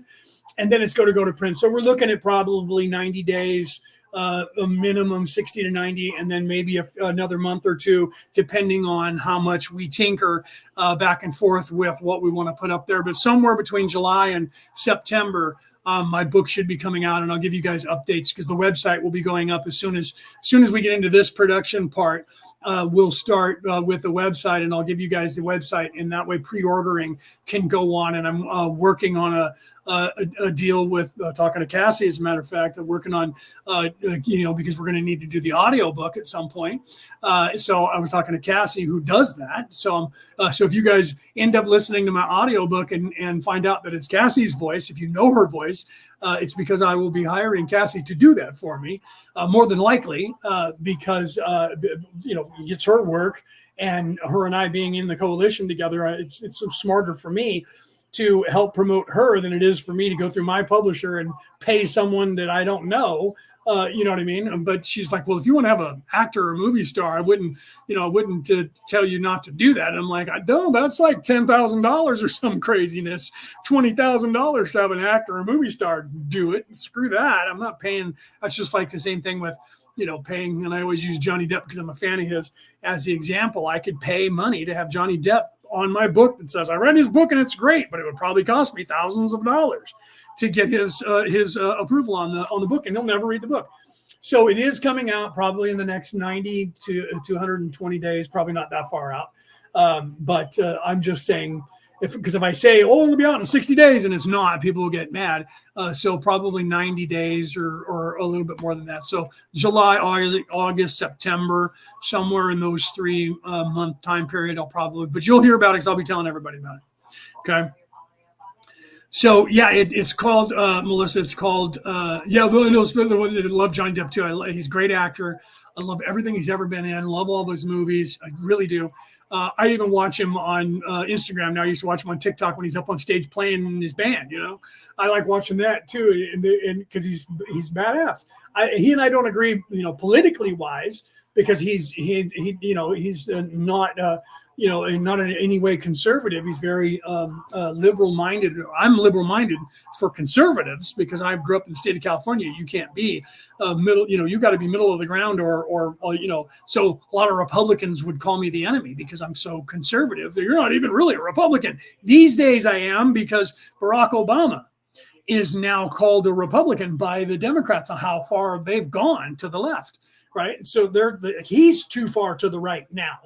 And then it's going to go to print. So we're looking at probably 90 days, a minimum 60 to 90, and then maybe another month or two, depending on how much we tinker back and forth with what we want to put up there. But somewhere between July and September, my book should be coming out, and I'll give you guys updates, because the website will be going up as soon as we get into this production part. We'll start with the website, and I'll give you guys the website, and that way pre-ordering can go on. And I'm working on a deal with talking to Cassie. As a matter of fact, I'm working on because we're going to need to do the audio book at some point. So I was talking to Cassie, who does that. So if you guys end up listening to my audio book and find out that it's Cassie's voice, if you know her voice, it's because I will be hiring Cassie to do that for me, more than likely, because it's her work, and her and I being in the coalition together, it's smarter for me to help promote her than it is for me to go through my publisher and pay someone that I don't know. You know what I mean? But she's like, well, if you want to have an actor or a movie star, I wouldn't tell you not to do that. And I'm like, no, that's like $10,000 or some craziness, $20,000 to have an actor or a movie star do it. Screw that. I'm not paying. That's just like the same thing with, paying. And I always use Johnny Depp because I'm a fan of his as the example. I could pay money to have Johnny Depp on my book that says I read his book and it's great, but it would probably cost me thousands of dollars to get his approval on the book, and he'll never read the book. So it is coming out probably in the next 90 to 220 days, probably not that far out. But I'm just saying, because if I say, it'll be out in 60 days and it's not, people will get mad. So probably 90 days or a little bit more than that. So July, August, September, somewhere in those 3 month time period, but you'll hear about it because I'll be telling everybody about it. Okay. So yeah, it's called Melissa. It's called I love Johnny Depp too. He's a great actor. I love everything he's ever been in. Love all those movies. I really do. I even watch him on Instagram now. I used to watch him on TikTok when he's up on stage playing in his band. I like watching that too, and because he's badass. He and I don't agree, politically wise, because he's not. Not in any way conservative. He's very liberal-minded. I'm liberal-minded for conservatives because I grew up in the state of California. You can't be middle. You got to be middle of the ground, or. So a lot of Republicans would call me the enemy because I'm so conservative. You're not even really a Republican. These days I am, because Barack Obama is now called a Republican by the Democrats on how far they've gone to the left. Right. So he's too far to the right now.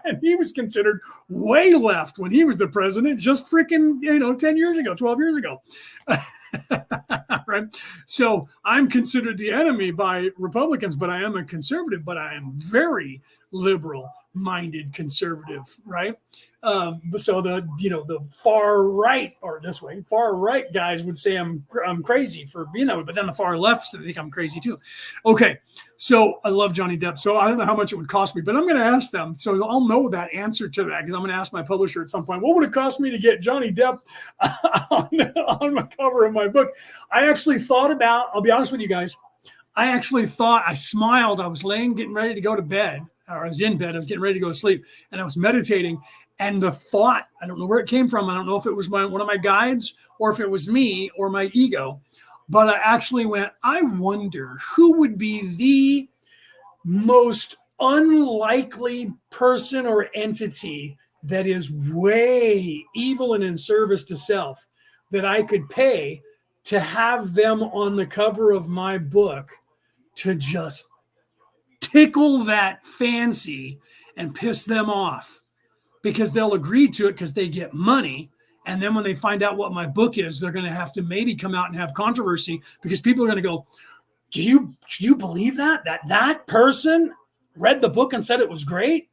And he was considered way left when he was the president, just freaking, 10 years ago, 12 years ago. Right. So I'm considered the enemy by Republicans, but I am a conservative, but I am very, liberal-minded conservative, right? So the far right, or this way, far right guys would say I'm crazy for being that way, but then the far left think I'm crazy too. Okay, so I love Johnny Depp. So I don't know how much it would cost me, but I'm going to ask them. So I'll know that answer to that because I'm going to ask my publisher at some point. What would it cost me to get Johnny Depp on my cover of my book? I actually thought about. I'll be honest with you guys. I actually thought. I smiled. I was getting ready to go to bed, or I was in bed. I was getting ready to go to sleep, and I was meditating. And the thought, I don't know where it came from. I don't know if it was one of my guides or if it was me or my ego, but I actually went, I wonder who would be the most unlikely person or entity that is way evil and in service to self that I could pay to have them on the cover of my book to just tickle that fancy and piss them off. Because they'll agree to it because they get money. And then when they find out what my book is, they're going to have to maybe come out and have controversy because people are going to go, do you believe that person read the book and said it was great?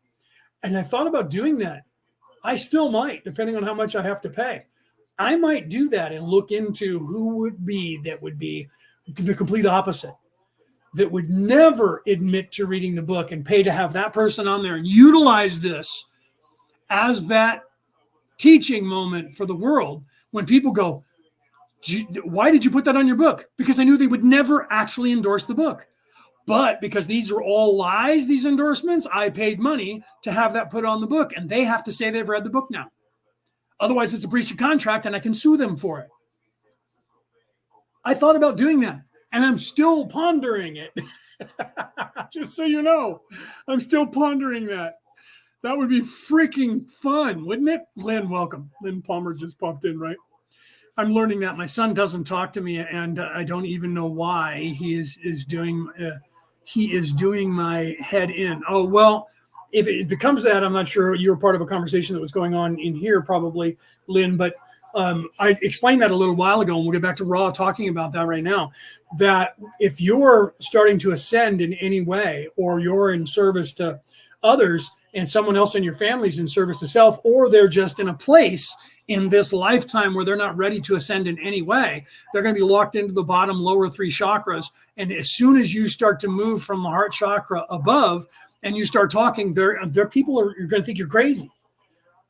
And I thought about doing that. I still might, depending on how much I have to pay. I might do that and look into who would be the complete opposite, that would never admit to reading the book and pay to have that person on there and utilize this as that teaching moment for the world when people go, why did you put that on your book? Because I knew they would never actually endorse the book. But because these are all lies, these endorsements, I paid money to have that put on the book. And they have to say they've read the book now. Otherwise, it's a breach of contract and I can sue them for it. I thought about doing that and I'm still pondering it. Just so you know, I'm still pondering that. That would be freaking fun, wouldn't it? Lynn, welcome. Lynn Palmer just popped in, right? I'm learning that my son doesn't talk to me, and I don't even know why he is doing my head in. Oh, well, if it comes to that, I'm not sure. You were part of a conversation that was going on in here, probably, Lynn, but I explained that a little while ago, and we'll get back to Raw talking about that right now, that if you're starting to ascend in any way, or you're in service to others, and someone else in your family's in service to self, or they're just in a place in this lifetime where they're not ready to ascend in any way, they're going to be locked into the bottom lower three chakras. And as soon as you start to move from the heart chakra above and you start talking, you're going to think you're crazy.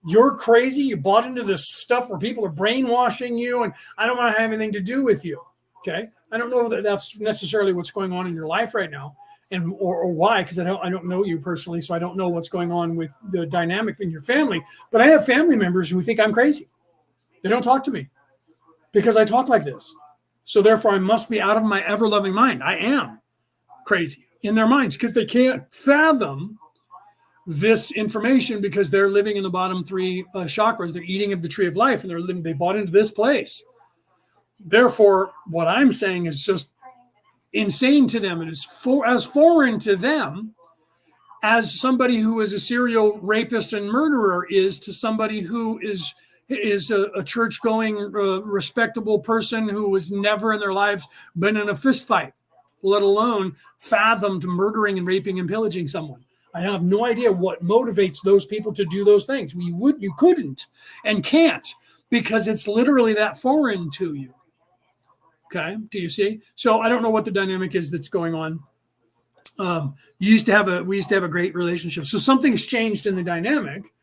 You're crazy. You bought into this stuff where people are brainwashing you, and I don't want to have anything to do with you. Okay. I don't know that that's necessarily what's going on in your life right now. And or why, because I don't know you personally, so I don't know what's going on with the dynamic in your family. But I have family members who think I'm crazy. They don't talk to me because I talk like this. So therefore, I must be out of my ever-loving mind. I am crazy in their minds because they can't fathom this information because they're living in the bottom three chakras. They're eating of the tree of life, and they bought into this place. Therefore, what I'm saying is just insane to them, and is as foreign to them as somebody who is a serial rapist and murderer is to somebody who is a church-going, respectable person who has never in their lives been in a fist fight, let alone fathomed murdering and raping and pillaging someone. I have no idea what motivates those people to do those things. You couldn't and can't, because it's literally that foreign to you. Okay, do you see? So I don't know what the dynamic is that's going on. We used to have a great relationship. So something's changed in the dynamic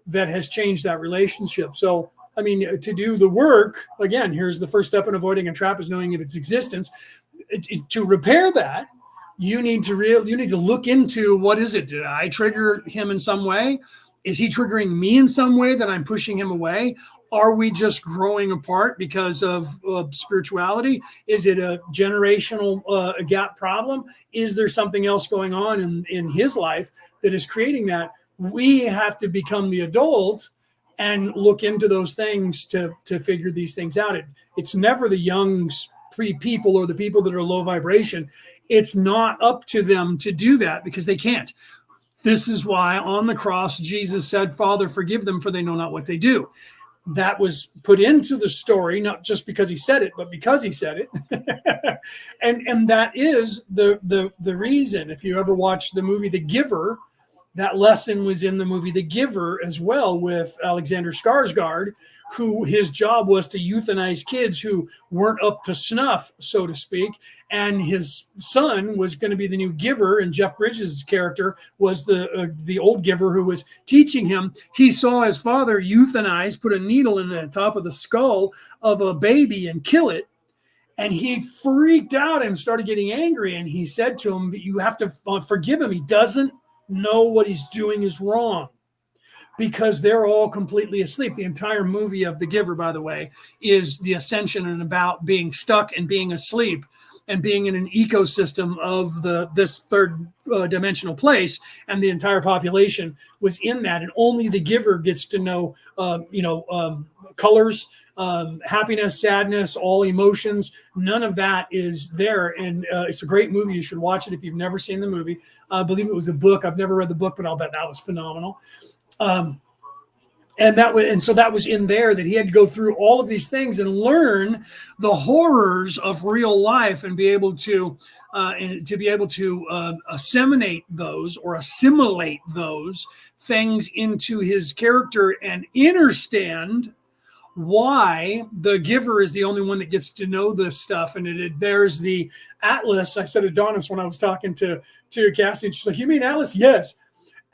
that has changed that relationship. So, I mean, to do the work, again, here's the first step in avoiding a trap is knowing of its existence. To repair that, you need to look into what is it? Did I trigger him in some way? Is he triggering me in some way that I'm pushing him away? Are we just growing apart because of spirituality? Is it a generational gap problem? Is there something else going on in his life that is creating that? We have to become the adult and look into those things to figure these things out. It's never the young people or the people that are low vibration. It's not up to them to do that because they can't. This is why on the cross, Jesus said, Father, forgive them, for they know not what they do. That was put into the story, not just because he said it, but because he said it. and that is the reason. If you ever watch the movie The Giver, That lesson was in the movie The Giver as well, with Alexander Skarsgård, who his job was to euthanize kids who weren't up to snuff, so to speak. And his son was going to be the new giver, and Jeff Bridges' character was the old giver who was teaching him. He saw his father euthanize, put a needle in the top of the skull of a baby and kill it. And he freaked out and started getting angry. And he said to him, you have to forgive him. He doesn't know what he's doing is wrong, because they're all completely asleep. The entire movie of The Giver, by the way, is the ascension and about being stuck and being asleep and being in an ecosystem of this third dimensional place. And the entire population was in that. And only the giver gets to know, colors, happiness, sadness, all emotions. None of that is there. And it's a great movie. You should watch it if you've never seen the movie. I believe it was a book. I've never read the book, but I'll bet that was phenomenal. So that was in there, that he had to go through all of these things and learn the horrors of real life and be able to assimilate those things into his character and understand why the giver is the only one that gets to know this stuff. And there's the Atlas. I said Adonis when I was talking to Cassie, and she's like, "You mean Atlas?" Yes.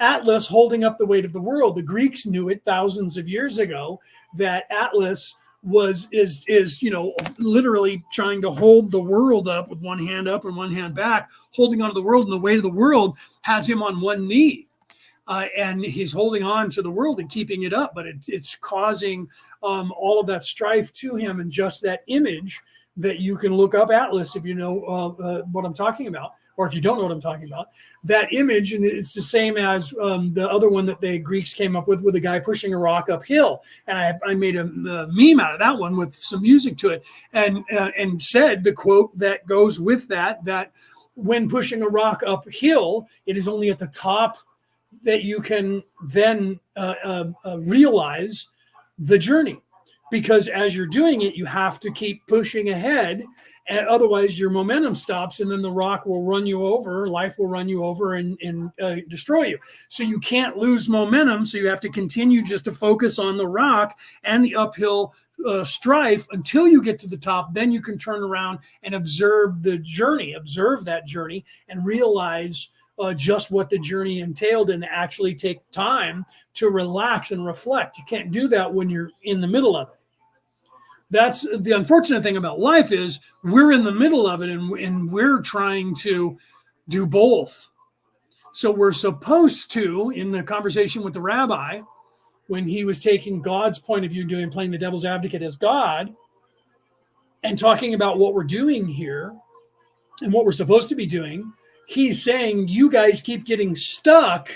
Atlas holding up the weight of the world. The Greeks knew it thousands of years ago, that Atlas is literally trying to hold the world up with one hand up and one hand back, holding onto the world, and the weight of the world has him on one knee. And he's holding on to the world and keeping it up, but it's causing all of that strife to him. And just that image that you can look up Atlas if you know what I'm talking about, or if you don't know what I'm talking about, that image, and it's the same as the other one that the Greeks came up with a guy pushing a rock uphill. And I made a meme out of that one with some music to it, and said the quote that goes with that when pushing a rock uphill, it is only at the top that you can then realize the journey. Because as you're doing it, you have to keep pushing ahead, and otherwise your momentum stops, and then the rock will run you over, life will run you over and destroy you. So you can't lose momentum. So you have to continue just to focus on the rock and the uphill strife until you get to the top. Then you can turn around and observe that journey, and realize just what the journey entailed, and actually take time to relax and reflect. You can't do that when you're in the middle of it. That's the unfortunate thing about life, is we're in the middle of it, and we're trying to do both. So we're supposed to, in the conversation with the rabbi, when he was taking God's point of view, playing the devil's advocate as God, and talking about what we're doing here and what we're supposed to be doing, he's saying, you guys keep getting stuck,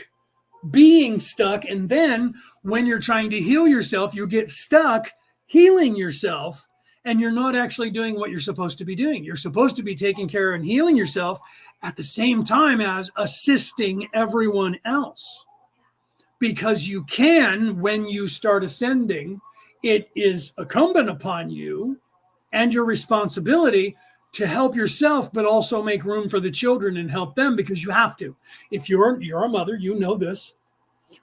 being stuck. And then when you're trying to heal yourself, you get stuck healing yourself, and you're not actually doing what you're supposed to be doing. You're supposed to be taking care and healing yourself at the same time as assisting everyone else. Because you can, when you start ascending, it is incumbent upon you and your responsibility to help yourself, but also make room for the children and help them, because you have to. If you're a mother, you know this.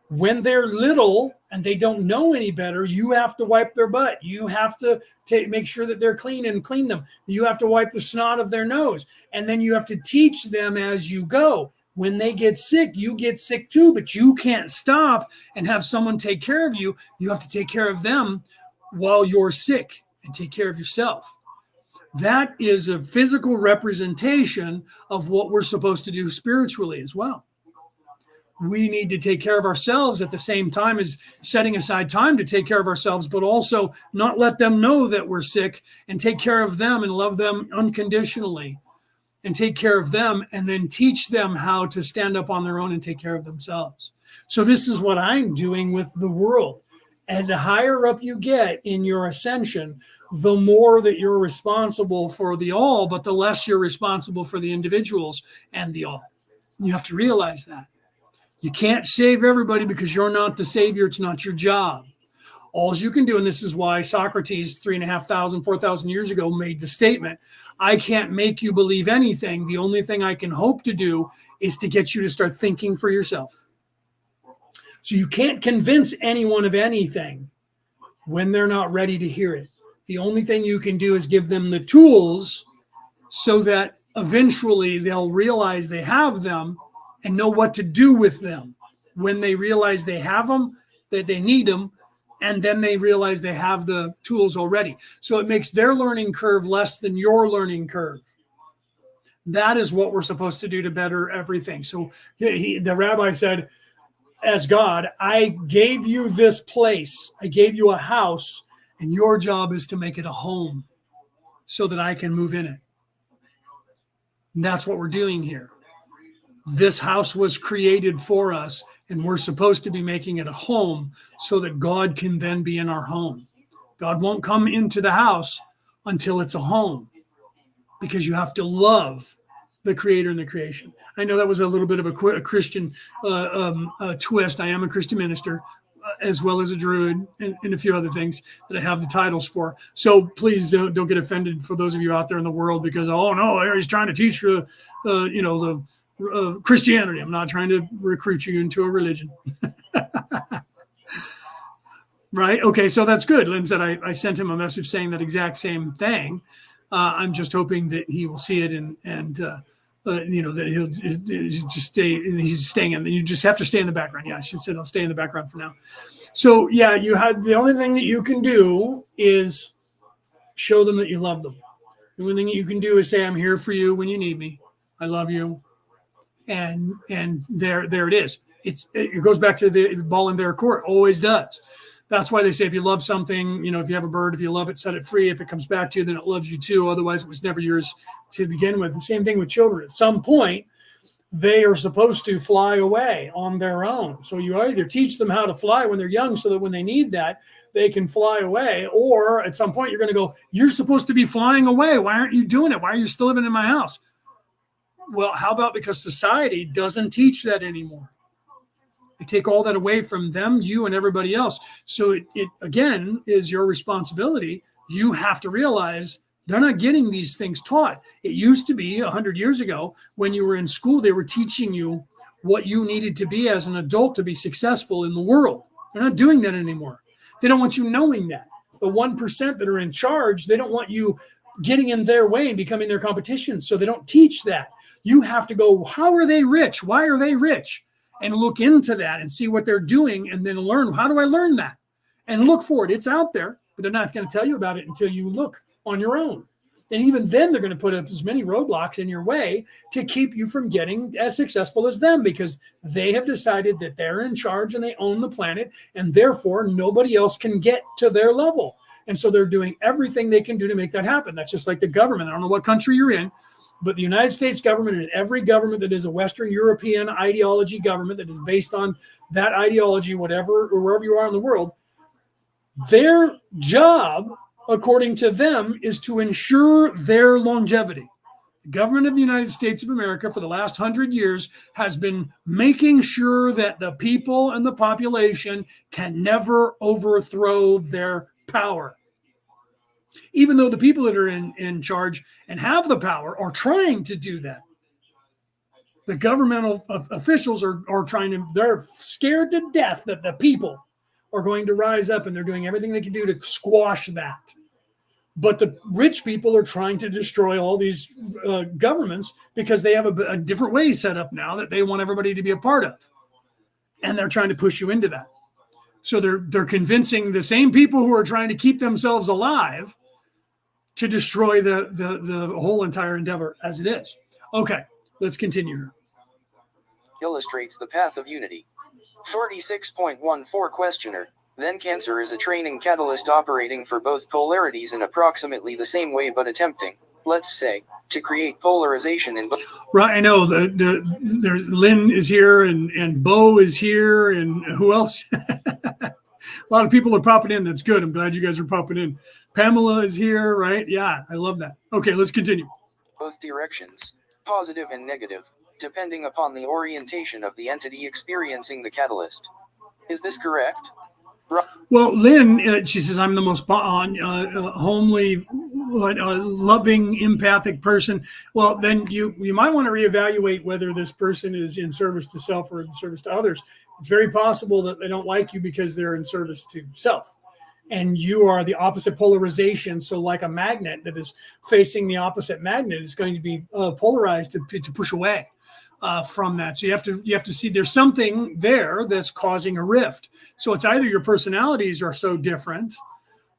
When they're little and they don't know any better, you have to wipe their butt. You have to make sure that they're clean and clean them. You have to wipe the snot of their nose. And then you have to teach them as you go. When they get sick, you get sick too, but you can't stop and have someone take care of you. You have to take care of them while you're sick and take care of yourself. That is a physical representation of what we're supposed to do spiritually as well. We need to take care of ourselves at the same time as setting aside time to take care of ourselves, but also not let them know that we're sick, and take care of them and love them unconditionally, and take care of them, and then teach them how to stand up on their own and take care of themselves. So this is what I'm doing with the world. And the higher up you get in your ascension, the more that you're responsible for the all, but the less you're responsible for the individuals and the all. You have to realize that. You can't save everybody, because you're not the savior. It's not your job. All you can do, and this is why Socrates 3,500, 4,000 years ago made the statement, I can't make you believe anything. The only thing I can hope to do is to get you to start thinking for yourself. So you can't convince anyone of anything when they're not ready to hear it. The only thing you can do is give them the tools so that eventually they'll realize they have them and know what to do with them. When they realize they have them, that they need them, and then they realize they have the tools already. So it makes their learning curve less than your learning curve. That is what we're supposed to do to better everything. So the rabbi said, as God, I gave you this place. I gave you a house, and your job is to make it a home so that I can move in it. And that's what we're doing here. This house was created for us, and we're supposed to be making it a home so that God can then be in our home. God won't come into the house until it's a home, because you have to love the creator and the creation. I know that was a little bit of a Christian twist. I am a Christian minister, as well as a Druid and a few other things that I have the titles for. So please don't get offended for those of you out there in the world, because, oh no, he's trying to teach Christianity. I'm not trying to recruit you into a religion. Right? Okay, so that's good. Lynn said I sent him a message saying that exact same thing. I'm just hoping that he will see it and that he'll just stay. He's staying in. You just have to stay in the background. Yeah, I should say I'll stay in the background for now. So yeah, you had the only thing that you can do is show them that you love them. The only thing that you can do is say, I'm here for you when you need me. I love you. And there it is. It goes back to the ball in their court. Always does. That's why they say if you love something, if you have a bird, if you love it, set it free. If it comes back to you, then it loves you too. Otherwise, it was never yours to begin with. The same thing with children. At some point, they are supposed to fly away on their own. So you either teach them how to fly when they're young so that when they need that, they can fly away. Or at some point, you're going to go, you're supposed to be flying away. Why aren't you doing it? Why are you still living in my house? Well, how about because society doesn't teach that anymore? They take all that away from them, you, and everybody else. So it again is your responsibility. You have to realize they're not getting these things taught. It used to be 100 years ago when you were in school, they were teaching you what you needed to be as an adult to be successful in the world. They're not doing that anymore. They don't want you knowing that. The 1% that are in charge, they don't want you getting in their way and becoming their competition. So they don't teach that. You have to go, how are they rich? Why are they rich? And look into that and see what they're doing, and then learn, how do I learn that? And look for it. It's out there, but they're not going to tell you about it until you look on your own. And even then, they're going to put up as many roadblocks in your way to keep you from getting as successful as them, because they have decided that they're in charge and they own the planet, and therefore nobody else can get to their level. And so they're doing everything they can do to make that happen. That's just like the government. I don't know what country you're in, but the United States government and every government that is a Western European ideology government that is based on that ideology, whatever, or wherever you are in the world, their job, according to them, is to ensure their longevity. The government of the United States of America for the last 100 years has been making sure that the people and the population can never overthrow their power. Even though the people that are in charge and have the power are trying to do that. The governmental officials are trying to, they're scared to death that the people are going to rise up, and they're doing everything they can do to squash that. But the rich people are trying to destroy all these governments because they have a different way set up now that they want everybody to be a part of. And they're trying to push you into that. So they're convincing the same people who are trying to keep themselves alive to destroy the whole entire endeavor as it is. Okay, let's continue. Illustrates the path of unity. 36.14 Questioner. Then Cancer is a training catalyst operating for both polarities in approximately the same way, but attempting, let's say, to create polarization in both. Right, I know. There's Lynn is here, and Bo is here, and who else? A lot of people are popping in. That's good. I'm glad you guys are popping in. Pamela is here, right? Yeah, I love that. Okay, let's continue. Both directions, positive and negative, depending upon the orientation of the entity experiencing the catalyst. Is this correct? Well, Lynn, she says, I'm the most homely, loving, empathic person. Well, then you might want to reevaluate whether this person is in service to self or in service to others. It's very possible that they don't like you because they're in service to self. And you are the opposite polarization. So like a magnet that is facing the opposite magnet is going to be polarized to push away from that. So you have to see there's something there that's causing a rift. So it's either your personalities are so different,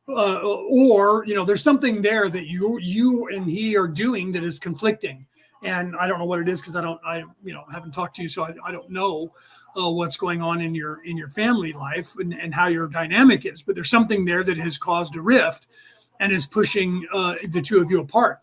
or there's something there that you and he are doing that is conflicting. And I don't know what it is because I haven't talked to you, so I don't know what's going on in your family life and how your dynamic is. But there's something there that has caused a rift and is pushing the two of you apart.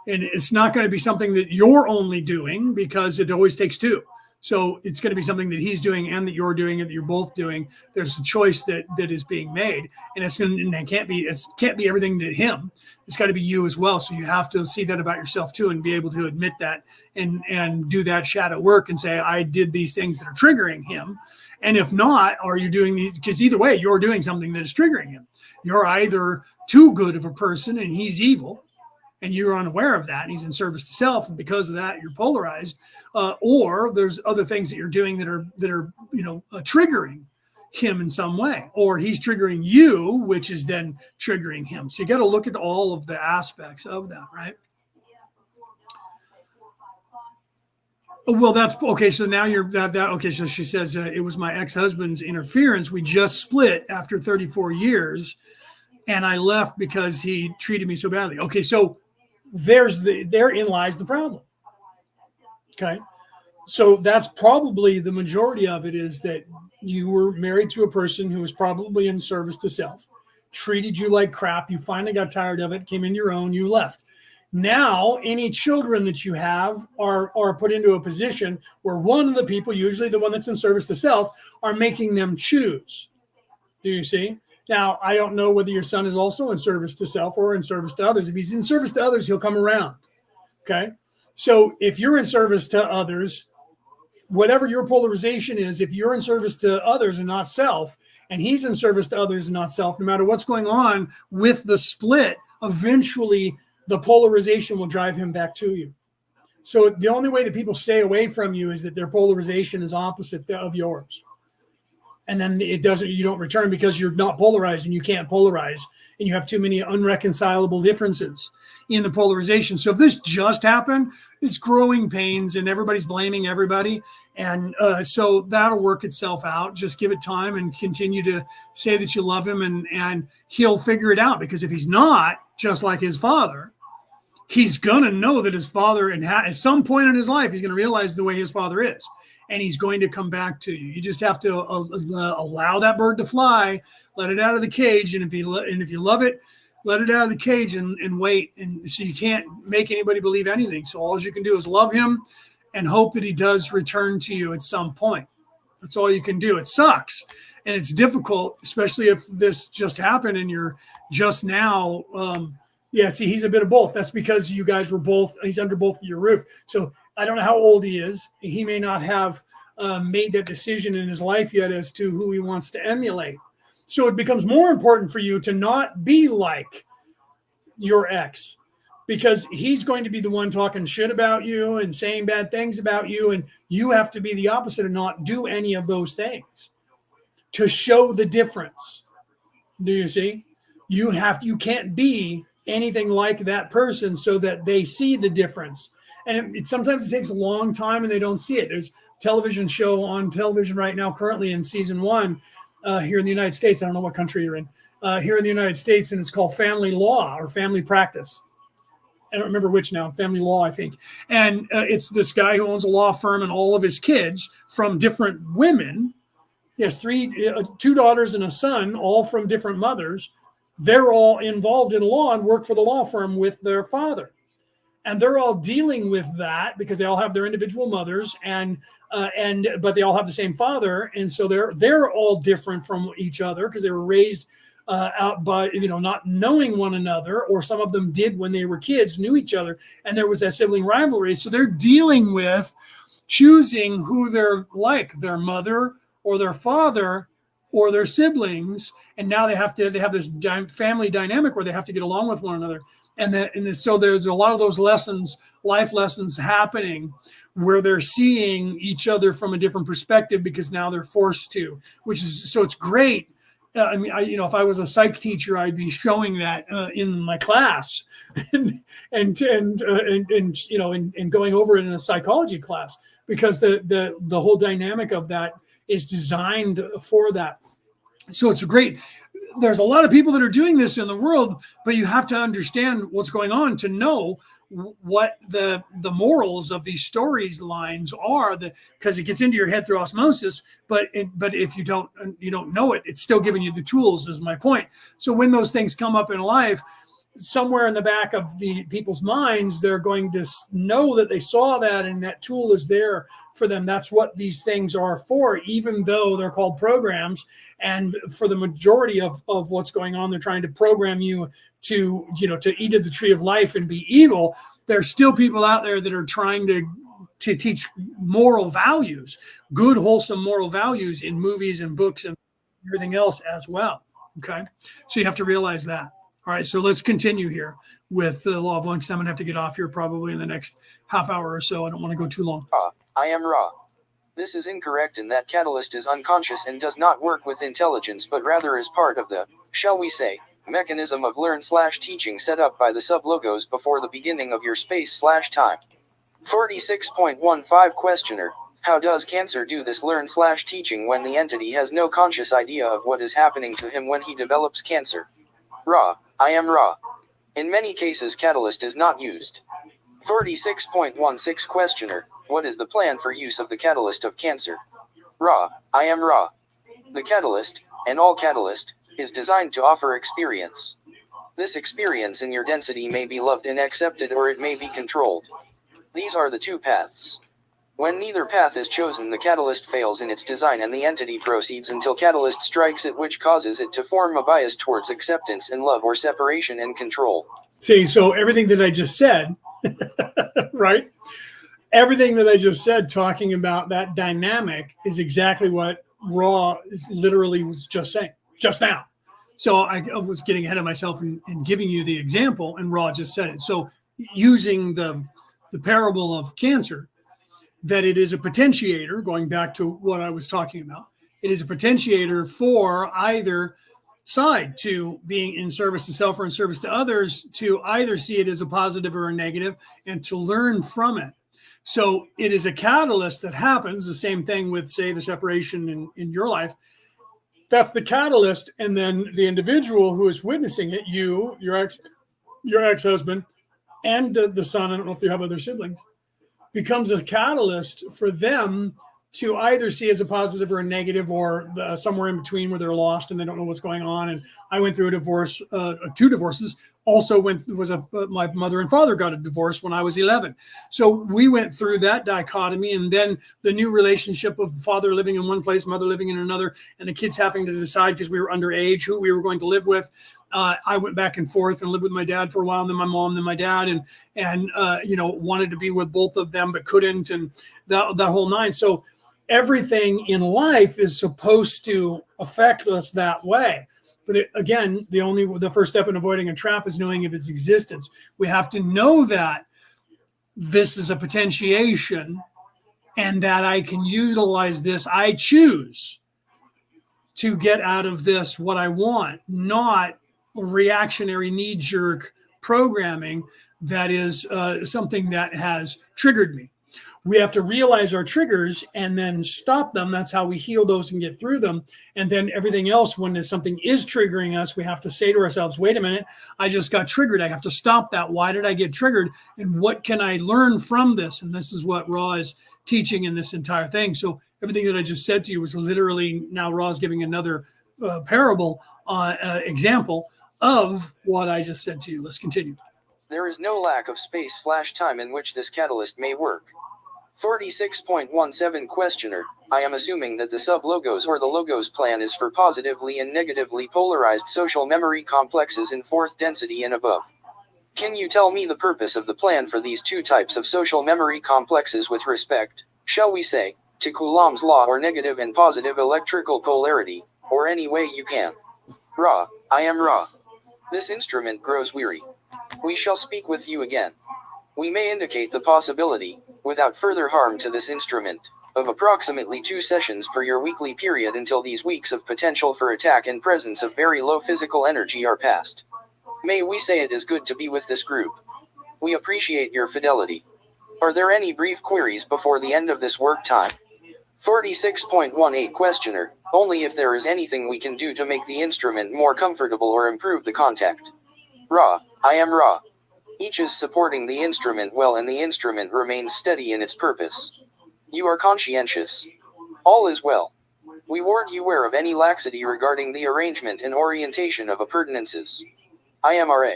And it's not going to be something that you're only doing because it always takes two. So it's going to be something that he's doing and that you're doing and that you're both doing. There's a choice that is being made, and it can't be everything to him. It's got to be you as well. So you have to see that about yourself too, and be able to admit that and do that shadow work and say, I did these things that are triggering him. And if not, are you doing these? Because either way, you're doing something that is triggering him. You're either too good of a person and he's evil, and you're unaware of that, and he's in service to self, and because of that, you're polarized. Or there's other things that you're doing that are triggering him in some way, or he's triggering you, which is then triggering him. So you got to look at all of the aspects of that, right? Well, that's okay. So now you're that. Okay, so she says it was my ex-husband's interference. We just split after 34 years, and I left because he treated me so badly. Okay, so therein lies the problem. Okay. So that's probably the majority of it, is that you were married to a person who was probably in service to self, treated you like crap. You finally got tired of it, came into your own, you left. Now, any children that you have are put into a position where one of the people, usually the one that's in service to self, are making them choose. Do you see? Now, I don't know whether your son is also in service to self or in service to others. If he's in service to others, he'll come around. Okay. So if you're in service to others, whatever your polarization is, if you're in service to others and not self, and he's in service to others and not self, no matter what's going on with the split, eventually the polarization will drive him back to you. So the only way that people stay away from you is that their polarization is opposite of yours. And then you don't return because you're not polarized and you can't polarize, and you have too many unreconcilable differences in the polarization. So if this just happened, it's growing pains and everybody's blaming everybody. And so that'll work itself out. Just give it time and continue to say that you love him, and he'll figure it out. Because if he's not just like his father, he's going to know that his father, and at some point in his life, he's going to realize the way his father is. And he's going to come back to you. You just have to allow that bird to fly, let it out of the cage. And if you love it, let it out of the cage and wait. And so you can't make anybody believe anything. So all you can do is love him and hope that he does return to you at some point. That's all you can do. It sucks. And it's difficult, especially if this just happened and you're just now. See, he's a bit of both. That's because you guys were both, he's under both of your roof. So I don't know how old he is. He may not have made that decision in his life yet as to who he wants to emulate. So it becomes more important for you to not be like your ex, because he's going to be the one talking shit about you and saying bad things about you. And you have to be the opposite and not do any of those things to show the difference. Do you see? You can't be anything like that person so that they see the difference. And sometimes it takes a long time and they don't see it. There's a television show on television right now, currently in season 1 here in the United States. I don't know what country you're in. Here in the United States, and it's called Family Law or Family Practice. I don't remember which now, Family Law, I think. And it's this guy who owns a law firm, and all of his kids from different women. He has 2 daughters and a son, all from different mothers. They're all involved in law and work for the law firm with their father. And they're all dealing with that because they all have their individual mothers, but they all have the same father. And so they're all different from each other because they were raised out by, not knowing one another, or some of them did when they were kids, knew each other. And there was that sibling rivalry. So they're dealing with choosing who they're like, their mother or their father or their siblings, and now they have this family dynamic where they have to get along with one another, so there's a lot of those lessons, life lessons happening, where they're seeing each other from a different perspective because now they're forced to, so it's great. I mean, if I was a psych teacher, I'd be showing that in my class, and going over it in a psychology class, because the whole dynamic of that is designed for that. So it's great. There's a lot of people that are doing this in the world, but you have to understand what's going on to know what the morals of these storylines are, because it gets into your head through osmosis, but if you don't know it, it's still giving you the tools, is my point. So when those things come up in life, somewhere in the back of the people's minds, they're going to know that they saw that, and that tool is there for them. That's what these things are for, even though they're called programs. And for the majority of what's going on, they're trying to program you to eat of the tree of life and be evil. There's still people out there that are trying to teach moral values, good, wholesome moral values in movies and books and everything else as well. Okay. So you have to realize that. All right. So let's continue here with the law of one, because I'm going to have to get off here probably in the next half hour or so. I don't want to go too long. I am Ra. This is incorrect in that Catalyst is unconscious and does not work with intelligence, but rather is part of the, shall we say, mechanism of learn/teaching set up by the sub-logos before the beginning of your space/time. 46.15 Questioner. How does Cancer do this learn/teaching when the entity has no conscious idea of what is happening to him when he develops Cancer? Ra. I am Ra. In many cases, Catalyst is not used. 46.16 Questioner. What is the plan for use of the Catalyst of Cancer? Ra. I am Ra. The Catalyst, and all Catalyst, is designed to offer experience. This experience in your density may be loved and accepted, or it may be controlled. These are the two paths. When neither path is chosen, the Catalyst fails in its design and the entity proceeds until Catalyst strikes it, which causes it to form a bias towards acceptance and love, or separation and control. See, so everything that I just said, right? Everything that I just said, talking about that dynamic, is exactly what Ra literally was just saying, just now. So I was getting ahead of myself and giving you the example, and Ra just said it. So using the parable of Cancer, that it is a potentiator, going back to what I was talking about, it is a potentiator for either side, to being in service to self or in service to others, to either see it as a positive or a negative, and to learn from it. So it is a catalyst that happens. The same thing with, say, the separation in your life. That's the catalyst. And then the individual who is witnessing it, you, your ex-husband, and the son, I don't know if you have other siblings, becomes a catalyst for them to either see as a positive or a negative, or somewhere in between where they're lost and they don't know what's going on. And I went through a divorce, 2 divorces. Also my mother and father got a divorce when I was 11. So we went through that dichotomy, and then the new relationship of father living in one place, mother living in another, and the kids having to decide, because we were underage, who we were going to live with. I went back and forth and lived with my dad for a while, and then my mom, then my dad, and wanted to be with both of them but couldn't, and that whole nine. So everything in life is supposed to affect us that way. But again, the first step in avoiding a trap is knowing of its existence. We have to know that this is a potentiation, and that I can utilize this. I choose to get out of this what I want, not reactionary knee-jerk programming that is something that has triggered me. We have to realize our triggers and then stop them. That's how we heal those and get through them. And then everything else, when something is triggering us, we have to say to ourselves, wait a minute, I just got triggered. I have to stop that. Why did I get triggered? And what can I learn from this? And this is what Ra is teaching in this entire thing. So everything that I just said to you was literally, now Ra is giving another parable example of what I just said to you. Let's continue. There is no lack of space/time in which this catalyst may work. 46.17 Questioner. I am assuming that the sub-logos or the logos plan is for positively and negatively polarized social memory complexes in 4th density and above. Can you tell me the purpose of the plan for these 2 types of social memory complexes with respect, shall we say, to Coulomb's law or negative and positive electrical polarity? or any way you can. Ra, I am Ra. This instrument grows weary. We shall speak with you again. We may indicate the possibility, without further harm to this instrument, of approximately 2 sessions per your weekly period until these weeks of potential for attack and presence of very low physical energy are past. May we say it is good to be with this group. We appreciate your fidelity. Are there any brief queries before the end of this work time? 46.18 Questioner, only if there is anything we can do to make the instrument more comfortable or improve the contact. Ra, I am Ra. Each is supporting the instrument well and the instrument remains steady in its purpose. You are conscientious. All is well. We warn you aware of any laxity regarding the arrangement and orientation of appurtenances. I am Ra.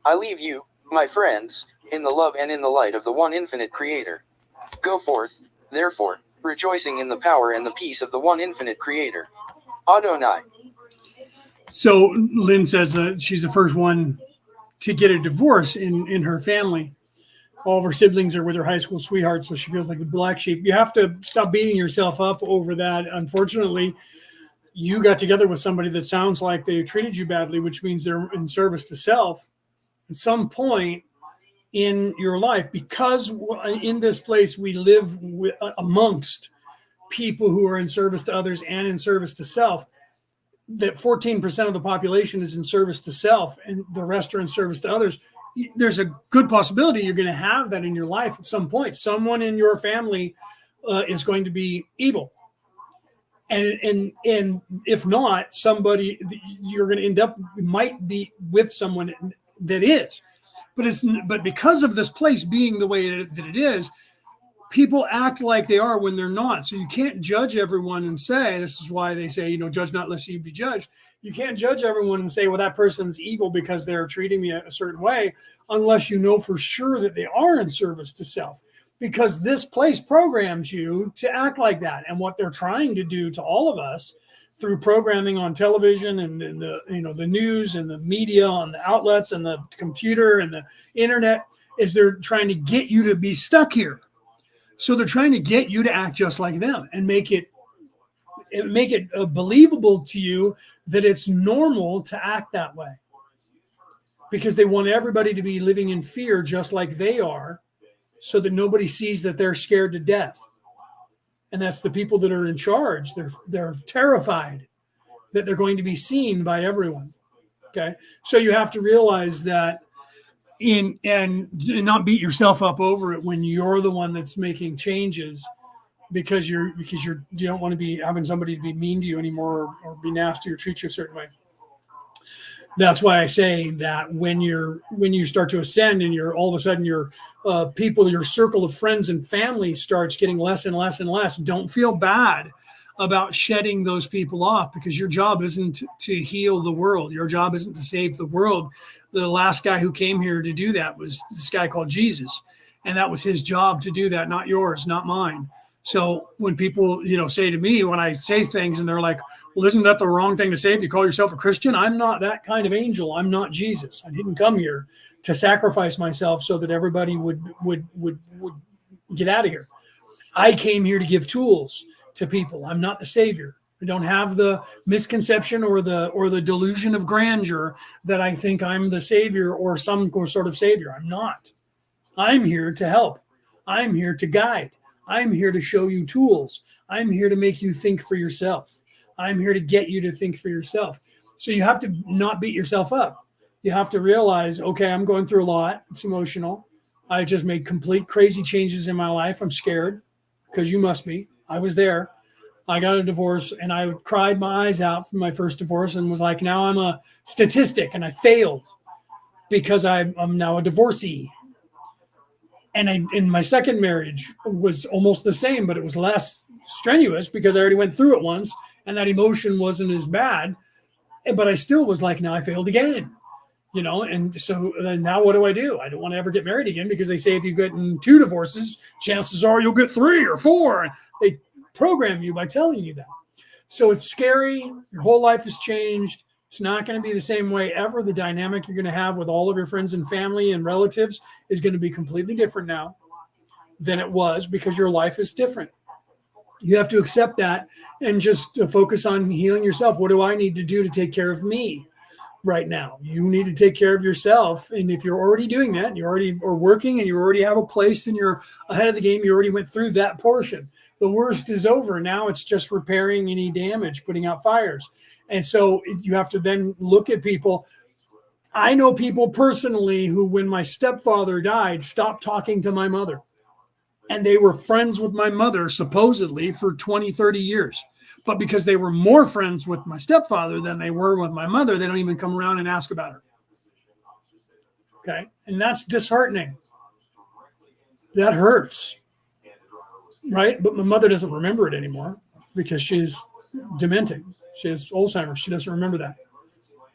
I leave you, my friends, in the love and in the light of the one infinite Creator. Go forth, therefore, rejoicing in the power and the peace of the one infinite Creator. Adonai. So Lynn says that she's the first one to get a divorce in her family. All of her siblings are with her high school sweetheart, so she feels like the black sheep. You have to stop beating yourself up over that. Unfortunately, you got together with somebody that sounds like they treated you badly, which means they're in service to self. At some point in your life, because in this place we live amongst people who are in service to others and in service to self, that 14% of the population is in service to self and the rest are in service to others. There's a good possibility you're going to have that in your life at some point. Someone in your family is going to be evil. And if not, somebody you're going to end up might be with someone that is. But because of this place being the way that it is, people act like they are when they're not. So you can't judge everyone and say, this is why they say, judge not lest you be judged. You can't judge everyone and say, well, that person's evil because they're treating me a certain way, unless you know for sure that they are in service to self. Because this place programs you to act like that. And what they're trying to do to all of us through programming on television and the news and the media on the outlets and the computer and the internet is they're trying to get you to be stuck here. So they're trying to get you to act just like them and make it believable to you that it's normal to act that way, because they want everybody to be living in fear just like they are, so that nobody sees that they're scared to death. And that's the people that are in charge. They're terrified that they're going to be seen by everyone. Okay, so you have to realize that and not beat yourself up over it when you're the one that's making changes, because you don't want to be having somebody to be mean to you anymore or be nasty or treat you a certain way. That's why I say that when you start to ascend and you're all of a sudden your circle of friends and family starts getting less and less and less, don't feel bad about shedding those people off, because your job isn't to heal the world. Your job isn't to save the world. The last guy who came here to do that was this guy called Jesus. And that was his job to do that, not yours, not mine. So when people, say to me, when I say things and they're like, well, isn't that the wrong thing to say if you call yourself a Christian? I'm not that kind of angel. I'm not Jesus. I didn't come here to sacrifice myself so that everybody would get out of here. I came here to give tools to people. I'm not the savior. I don't have the misconception or the delusion of grandeur that I think I'm the savior or some sort of savior. I'm not. I'm here to help. I'm here to guide. I'm here to show you tools. I'm here to make you think for yourself. I'm here to get you to think for yourself. So you have to not beat yourself up. You have to realize, okay, I'm going through a lot. It's emotional. I just made complete crazy changes in my life. I'm scared, because you must be. I was there. I got a divorce and I cried my eyes out from my first divorce and was like, now I'm a statistic and I failed because I'm now a divorcee. And in my second marriage was almost the same, but it was less strenuous because I already went through it once and that emotion wasn't as bad. But I still was like, now I failed again, and so then now what do? I don't want to ever get married again, because they say if you get in 2 divorces, chances are you'll get 3 or 4. And they program you by telling you that. So it's scary. Your whole life has changed. It's not going to be the same way ever. The dynamic you're going to have with all of your friends and family and relatives is going to be completely different now than it was, because your life is different. You have to accept that and just focus on healing yourself. What do I need to do to take care of me right now? You need to take care of yourself. And if you're already doing that, and you already are working and you already have a place and you're ahead of the game, you already went through that portion. The worst is over. Now it's just repairing any damage, putting out fires. And so you have to then look at people. I know people personally who, when my stepfather died, stopped talking to my mother. And they were friends with my mother, supposedly, for 20, 30 years. But because they were more friends with my stepfather than they were with my mother, they don't even come around and ask about her. Okay? And that's disheartening. That hurts. Right? But my mother doesn't remember it anymore because she's dementing. She has Alzheimer's. She doesn't remember that.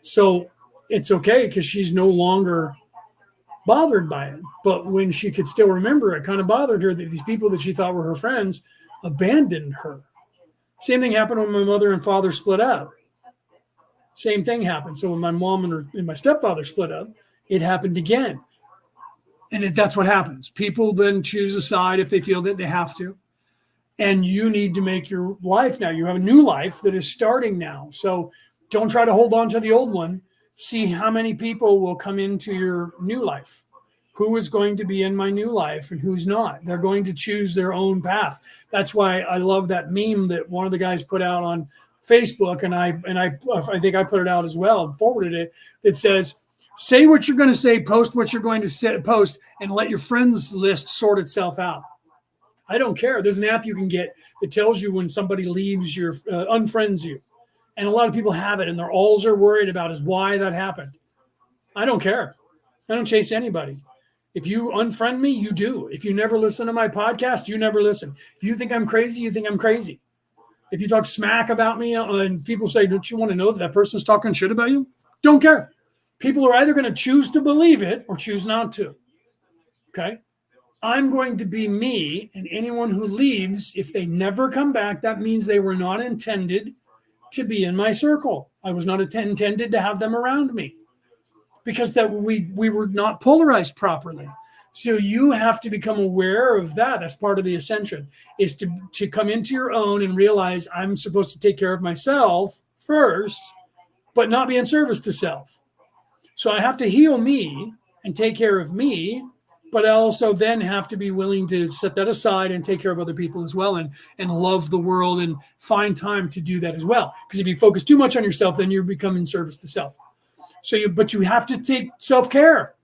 So it's okay because she's no longer bothered by it. But when she could still remember, it kind of bothered her that these people that she thought were her friends abandoned her. Same thing happened when my mother and father split up. Same thing happened. So when my mom and my stepfather split up, it happened again. And that's what happens. People then choose a side if they feel that they have to. And you need to make your life now. You have a new life that is starting now. So don't try to hold on to the old one. See how many people will come into your new life. Who is going to be in my new life and who's not? They're going to choose their own path. That's why I love that meme that one of the guys put out on Facebook, and I think I put it out as well and forwarded it. It says, say what you're going to say, post what you're going to post, and let your friends list sort itself out. I don't care. There's an app you can get that tells you when somebody leaves your unfriends you. And a lot of people have it, and all they're worried about is why that happened. I don't care. I don't chase anybody. If you unfriend me, you do. If you never listen to my podcast, you never listen. If you think I'm crazy, you think I'm crazy. If you talk smack about me and people say, don't you want to know that person's talking shit about you? Don't care. People are either going to choose to believe it or choose not to. Okay? I'm going to be me, and anyone who leaves, if they never come back, that means they were not intended to be in my circle. I was not intended to have them around me because that we were not polarized properly. So you have to become aware of that. That's part of the ascension, is to come into your own and realize I'm supposed to take care of myself first, but not be in service to self. So I have to heal me and take care of me, but I also then have to be willing to set that aside and take care of other people as well, and love the world and find time to do that as well. Because if you focus too much on yourself, then you become in service to self. But you have to take self-care.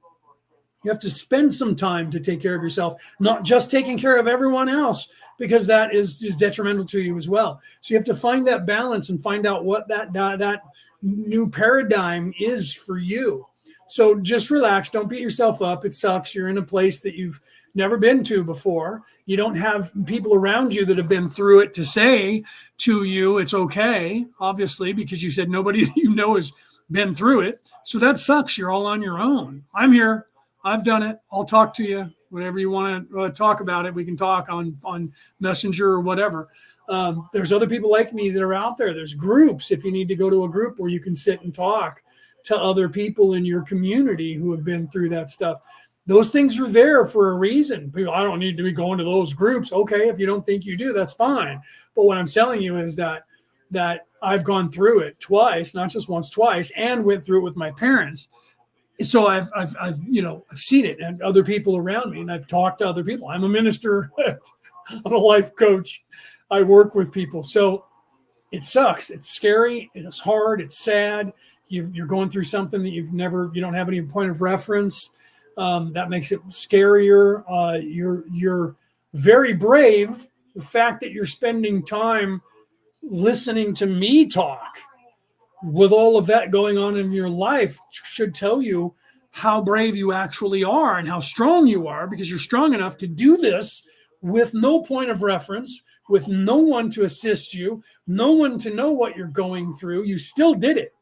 You have to spend some time to take care of yourself, not just taking care of everyone else, because that is detrimental to you as well. So you have to find that balance and find out what that new paradigm is for you. So just relax. Don't beat yourself up. It sucks. You're in a place that you've never been to before. You don't have people around you that have been through it to say to you, it's okay, obviously, because you said nobody you know has been through it. So that sucks. You're all on your own. I'm here. I've done it. I'll talk to you. Whenever you want to talk about it, we can talk on Messenger or whatever. There's other people like me that are out there. There's groups. If you need to go to a group where you can sit and talk to other people in your community who have been through that stuff. Those things are there for a reason. People, I don't need to be going to those groups. Okay, if you don't think you do, that's fine. But what I'm telling you is that I've gone through it twice, not just once, twice, and went through it with my parents. So I've seen it, and other people around me, and I've talked to other people. I'm a minister. I'm a life coach. I work with people. So it sucks. It's scary. It's hard. It's sad. You're going through something that you don't have any point of reference. That makes it scarier. You're very brave. The fact that you're spending time listening to me talk with all of that going on in your life should tell you how brave you actually are and how strong you are, because you're strong enough to do this with no point of reference, with no one to assist you, no one to know what you're going through. You still did it.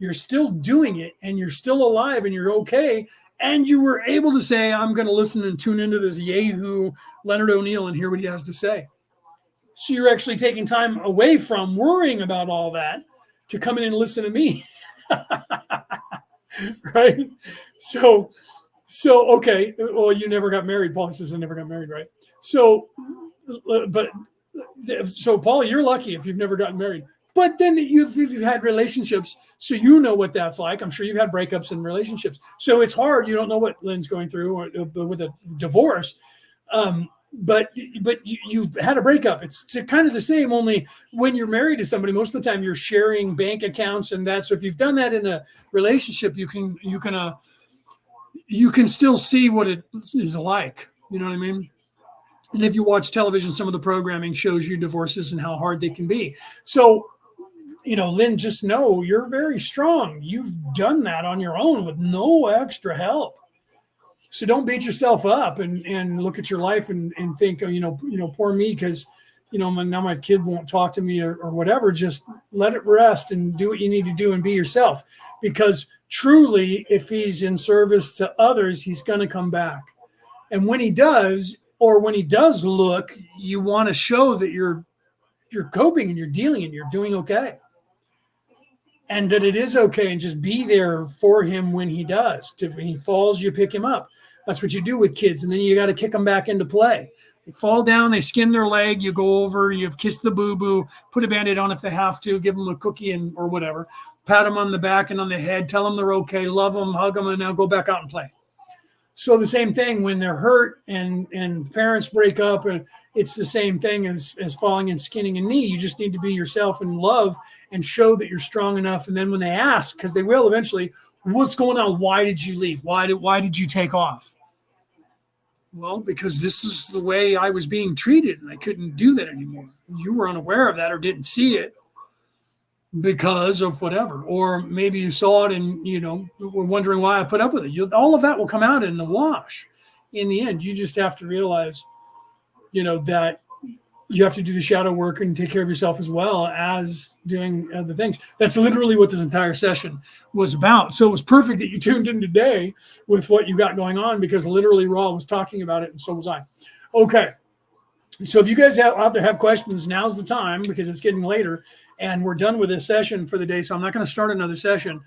You're still doing it, and you're still alive, and you're okay. And you were able to say, I'm going to listen and tune into this Yahoo Leonard O'Neill and hear what he has to say. So you're actually taking time away from worrying about all that to come in and listen to me. Right? So, okay. Well, you never got married. Paul says I never got married, right? So, but So, Paula, you're lucky if you've never gotten married. But then you've had relationships, so you know what that's like. I'm sure you've had breakups and relationships. So it's hard. You don't know what Lynn's going through with a divorce. But you've had a breakup. It's kind of the same, only when you're married to somebody, most of the time you're sharing bank accounts and that. So if you've done that in a relationship, you can still see what it is like. You know what I mean? And if you watch television, some of the programming shows you divorces and how hard they can be. So, Lynn, just know you're very strong. You've done that on your own with no extra help. So don't beat yourself up and look at your life and think, poor me, because, now my kid won't talk to me or whatever. Just let it rest and do what you need to do and be yourself. Because truly, if he's in service to others, he's going to come back. And when he does, or when he does look, you want to show that you're coping and you're dealing and you're doing okay. And that it is okay, and just be there for him when he does. When he falls, you pick him up. That's what you do with kids. And then you got to kick them back into play. They fall down, they skin their leg, you go over, you kiss the boo-boo, put a Band-Aid on if they have to, give them a cookie or whatever, pat them on the back and on the head, tell them they're okay, love them, hug them, and now go back out and play. So the same thing when they're hurt and parents break up, and it's the same thing as falling and skinning a knee. You just need to be yourself and love and show that you're strong enough. And then when they ask, because they will eventually, what's going on? Why did you leave? Why did you take off? Well, because this is the way I was being treated and I couldn't do that anymore. You were unaware of that or didn't see it because of whatever. Or maybe you saw it and, were wondering why I put up with it. All of that will come out in the wash. In the end, you just have to realize, that you have to do the shadow work and take care of yourself as well as doing other things. That's literally what this entire session was about. So it was perfect that you tuned in today with what you got going on, because literally Raw was talking about it and so was I. Okay. So if you guys out there have questions, now's the time, because it's getting later and we're done with this session for the day. So I'm not going to start another session.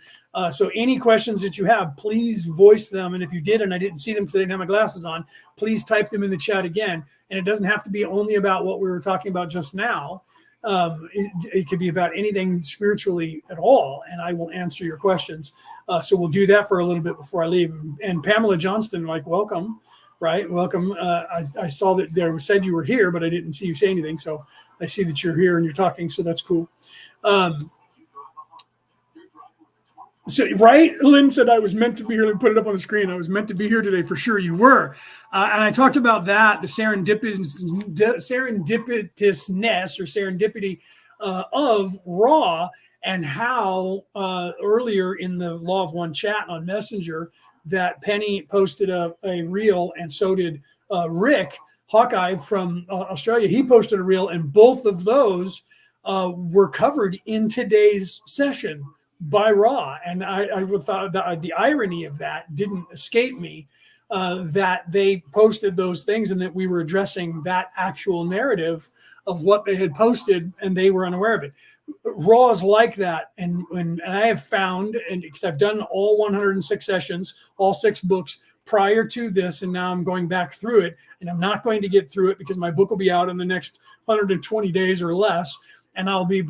So any questions that you have, please voice them. And if you did and I didn't see them because I didn't have my glasses on, please type them in the chat again. And it doesn't have to be only about what we were talking about just now. It could be about anything spiritually at all, and I will answer your questions. So we'll do that for a little bit before I leave. And Pamela Johnston, welcome, right? Welcome. I saw that there said you were here, but I didn't see you say anything. So I see that you're here and you're talking, so that's cool. So, right, Lynn said I was meant to be here. Let me put it up on the screen. I was meant to be here today for sure. You were. And I talked about that, the serendipity of Raw, and how earlier in the Law of One chat on Messenger that Penny posted a reel, and so did Rick Hawkeye from Australia. He posted a reel, and both of those were covered in today's session by Raw. And I thought that the irony of that didn't escape me, that they posted those things and that we were addressing that actual narrative of what they had posted and they were unaware of it. Raw is like that. And I have found, and because I've done all 106 sessions, all 6 books prior to this, and now I'm going back through it, and I'm not going to get through it because my book will be out in the next 120 days or less. And I'll be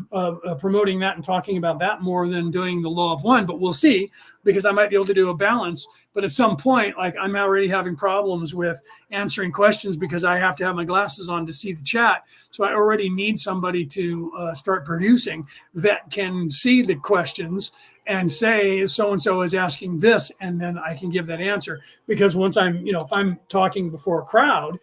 promoting that and talking about that more than doing the Law of One, but we'll see, because I might be able to do a balance. But at some point, I'm already having problems with answering questions because I have to have my glasses on to see the chat. So I already need somebody to start producing that can see the questions and say, so-and-so is asking this, and then I can give that answer. Because once if I'm talking before a crowd,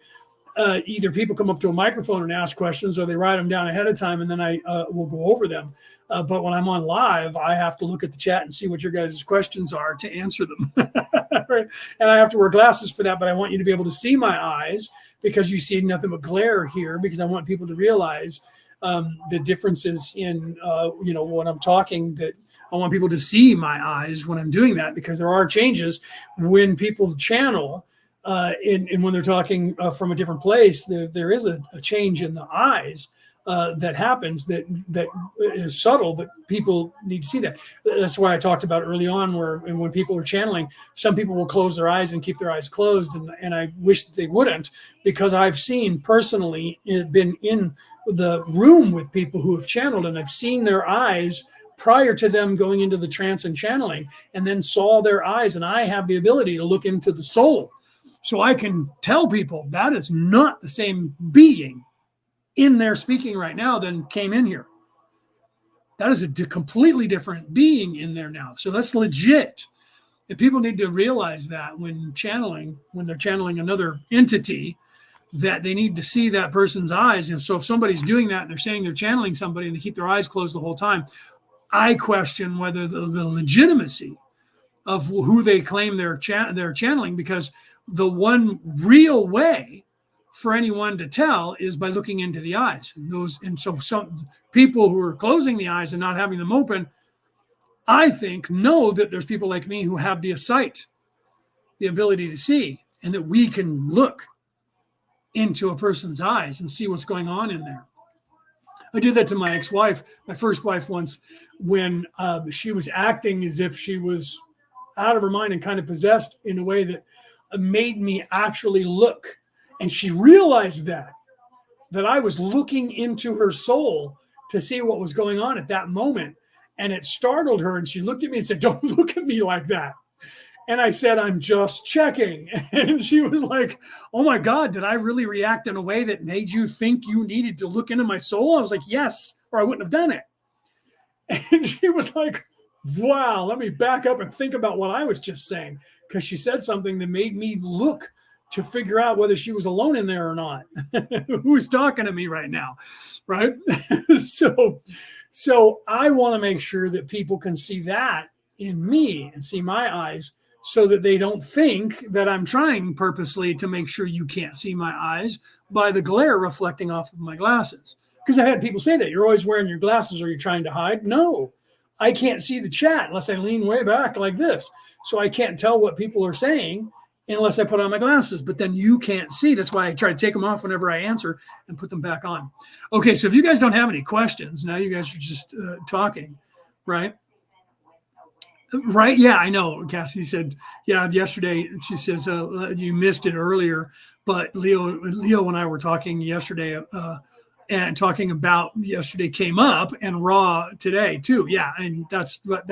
either people come up to a microphone and ask questions, or they write them down ahead of time, and then I will go over them. But when I'm on live, I have to look at the chat and see what your guys' questions are to answer them. Right? And I have to wear glasses for that, but I want you to be able to see my eyes, because you see nothing but glare here, because I want people to realize the differences in, when I'm talking, that I want people to see my eyes when I'm doing that, because there are changes when people channel. And when they're talking from a different place, there is a change in the eyes that happens that is subtle, but people need to see that. That's why I talked about early on, when people are channeling, some people will close their eyes and keep their eyes closed, and I wish that they wouldn't, because I've seen personally been in the room with people who have channeled, and I've seen their eyes prior to them going into the trance and channeling, and then saw their eyes, and I have the ability to look into the soul. So I can tell people that is not the same being in there speaking right now than came in here. That is a completely different being in there now. So that's legit. And people need to realize that when they're channeling another entity, that they need to see that person's eyes. And so if somebody's doing that and they're saying they're channeling somebody and they keep their eyes closed the whole time, I question whether the legitimacy of who they claim they're channeling, because the one real way for anyone to tell is by looking into the eyes. And so some people who are closing the eyes and not having them open, I think, know that there's people like me who have the sight, the ability to see, and that we can look into a person's eyes and see what's going on in there. I did that to my ex-wife, my first wife, once, when she was acting as if she was out of her mind and kind of possessed in a way that made me actually look. And she realized that I was looking into her soul to see what was going on at that moment. And it startled her. And she looked at me and said, "Don't look at me like that." And I said, "I'm just checking." And she was like, "Oh my God, did I really react in a way that made you think you needed to look into my soul?" I was like, "Yes, or I wouldn't have done it." And she was like, "Wow, let me back up and think about what I was just saying." Because she said something that made me look to figure out whether she was alone in there or not. Who's talking to me right now, right? So I want to make sure that people can see that in me and see my eyes, so that they don't think that I'm trying purposely to make sure you can't see my eyes by the glare reflecting off of my glasses. Because I had people say that, "You're always wearing your glasses. Are you trying to hide?" No, I can't see the chat unless I lean way back like this. So I can't tell what people are saying unless I put on my glasses, but then you can't see. That's why I try to take them off whenever I answer and put them back on. Okay, so if you guys don't have any questions, now you guys are just talking, right? Right. Yeah, I know. Cassie said, yeah, yesterday, she says, you missed it earlier, but Leo and I were talking yesterday, and talking about yesterday came up, and Raw today too. Yeah. And that's what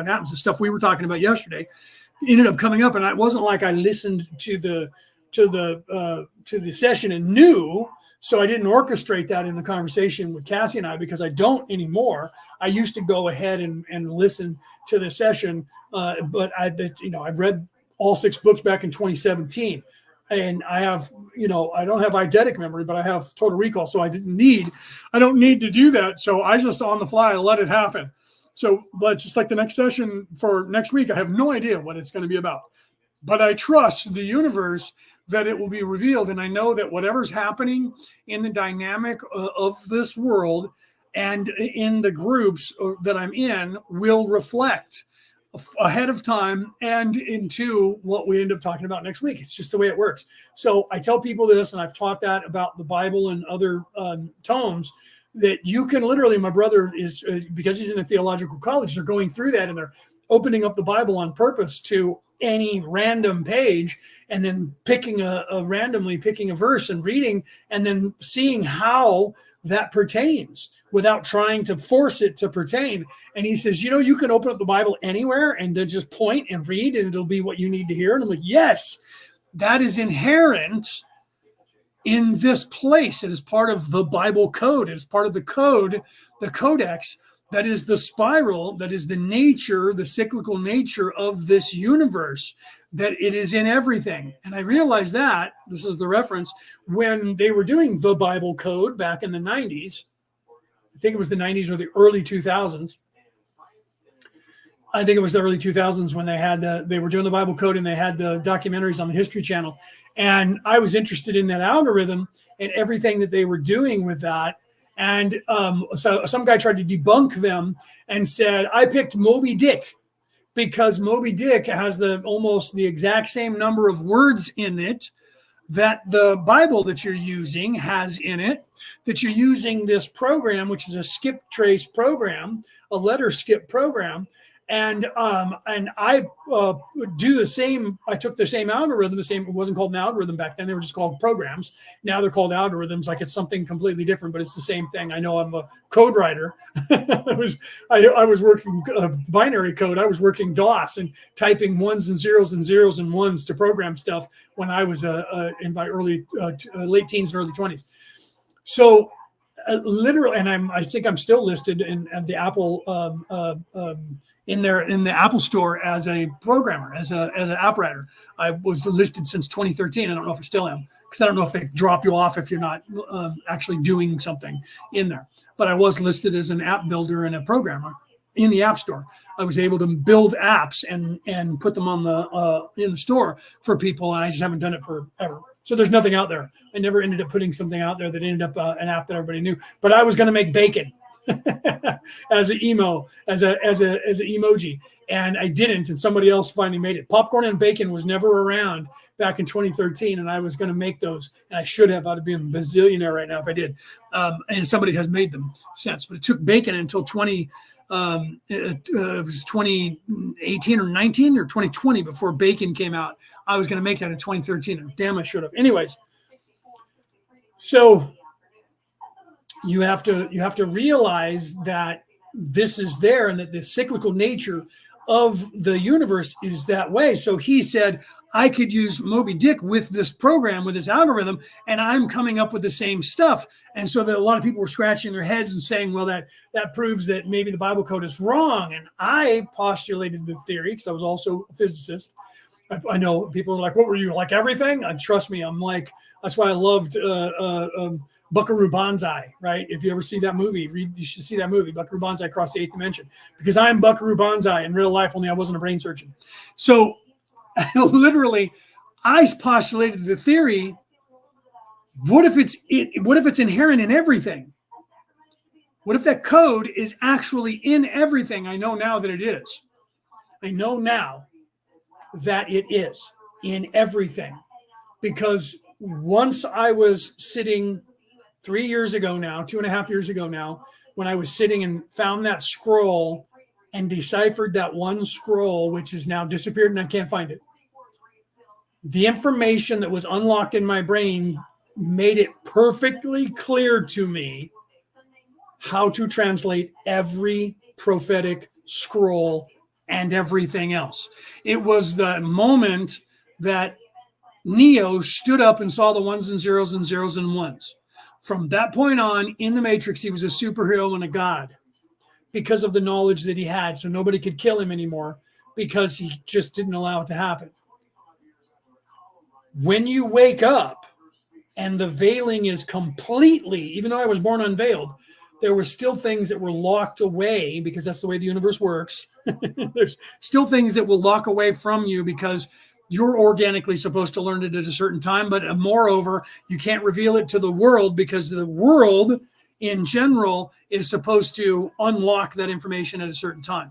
happens. The stuff we were talking about yesterday ended up coming up, and it wasn't like I listened to the session and knew, so I didn't orchestrate that in the conversation with Cassie and I, because I don't anymore. I used to go ahead and listen to the session, but I've read all 6 books back in 2017, and I have, I don't have eidetic memory, but I have total recall, so I don't need to do that. So I just on the fly let it happen. So, but just like the next session for next week, I have no idea what it's going to be about, but I trust the universe that it will be revealed. And I know that whatever's happening in the dynamic of this world and in the groups that I'm in will reflect ahead of time and into what we end up talking about next week. It's just the way it works. So I tell people this, and I've taught that about the Bible and other tomes, that you can literally, my brother is, because he's in a theological college, they're going through that and they're opening up the Bible on purpose to any random page, and then randomly picking a verse and reading, and then seeing how that pertains without trying to force it to pertain. And he says, you can open up the Bible anywhere and then just point and read, and it'll be what you need to hear. And I'm like, yes, that is inherent in this place. It is part of the Bible code. It is part of the code, the codex, that is the spiral, that is the nature, the cyclical nature of this universe, that it is in everything. And I realized that, this is the reference, when they were doing the Bible code back in the 90s, I think it was the 90s or the early 2000s. I think it was the early 2000s when they were doing the Bible code, and they had the documentaries on the History Channel. And I was interested in that algorithm and everything that they were doing with that. And so some guy tried to debunk them and said, I picked Moby Dick because Moby Dick has almost the exact same number of words in it that the Bible that you're using has in it, that you're using this program, which is a skip trace program, a letter skip program. And I do the same. I took the same algorithm. It wasn't called an algorithm back then. They were just called programs. Now they're called algorithms. Like it's something completely different, but it's the same thing. I know I'm a code writer. I was working binary code. I was working DOS and typing ones and zeros and ones to program stuff when I was in my late teens and early 20s. So literally, and I think I'm still listed in the Apple in the Apple Store as a programmer, as an app writer. I was listed since 2013. I don't know if I still am, because I don't know if they drop you off if you're not actually doing something in there. But I was listed as an app builder and a programmer in the App Store. I was able to build apps and put them on in the store for people, and I just haven't done it forever. So there's nothing out there. I never ended up putting something out there that ended up an app that everybody knew. But I was going to make bacon as an emoji, and I didn't. And somebody else finally made it. Popcorn and bacon was never around back in 2013, and I was going to make those. And I should have. I'd have been a bazillionaire right now if I did. And somebody has made them since. But it took bacon until it was 2018 or 19 or 2020 before bacon came out. I was going to make that in 2013, and damn, I should have. Anyways, so you have to realize that this is there, and that the cyclical nature of the universe is that way. So he said, I could use Moby Dick with this program, with this algorithm, and I'm coming up with the same stuff. And so that a lot of people were scratching their heads and saying, well, that proves that maybe the Bible code is wrong. And I postulated the theory, because I was also a physicist. I know people are like, what were you, like everything? Trust me, I'm like, that's why I loved Buckaroo Banzai, right? If you ever see that movie, you should see that movie, Buckaroo Banzai Across the Eighth Dimension, because I'm Buckaroo Banzai in real life, only I wasn't a brain surgeon. So literally, I postulated the theory, what if it's inherent in everything? What if that code is actually in everything? I know now that it is. I know now that it is in everything, because once I was sitting 3 years ago now, 2.5 years ago now, when I was sitting and found that scroll and deciphered that one scroll, which has now disappeared and I can't find it. The information that was unlocked in my brain made it perfectly clear to me how to translate every prophetic scroll and everything else. It was the moment that Neo stood up and saw the ones and zeros and ones. From that point on, in the Matrix, he was a superhero and a god because of the knowledge that he had. So nobody could kill him anymore because he just didn't allow it to happen. When you wake up and the veiling is completely, even though I was born unveiled, there were still things that were locked away, because that's the way the universe works. There's still things that will lock away from you because you're organically supposed to learn it at a certain time. But moreover, you can't reveal it to the world, because the world in general is supposed to unlock that information at a certain time.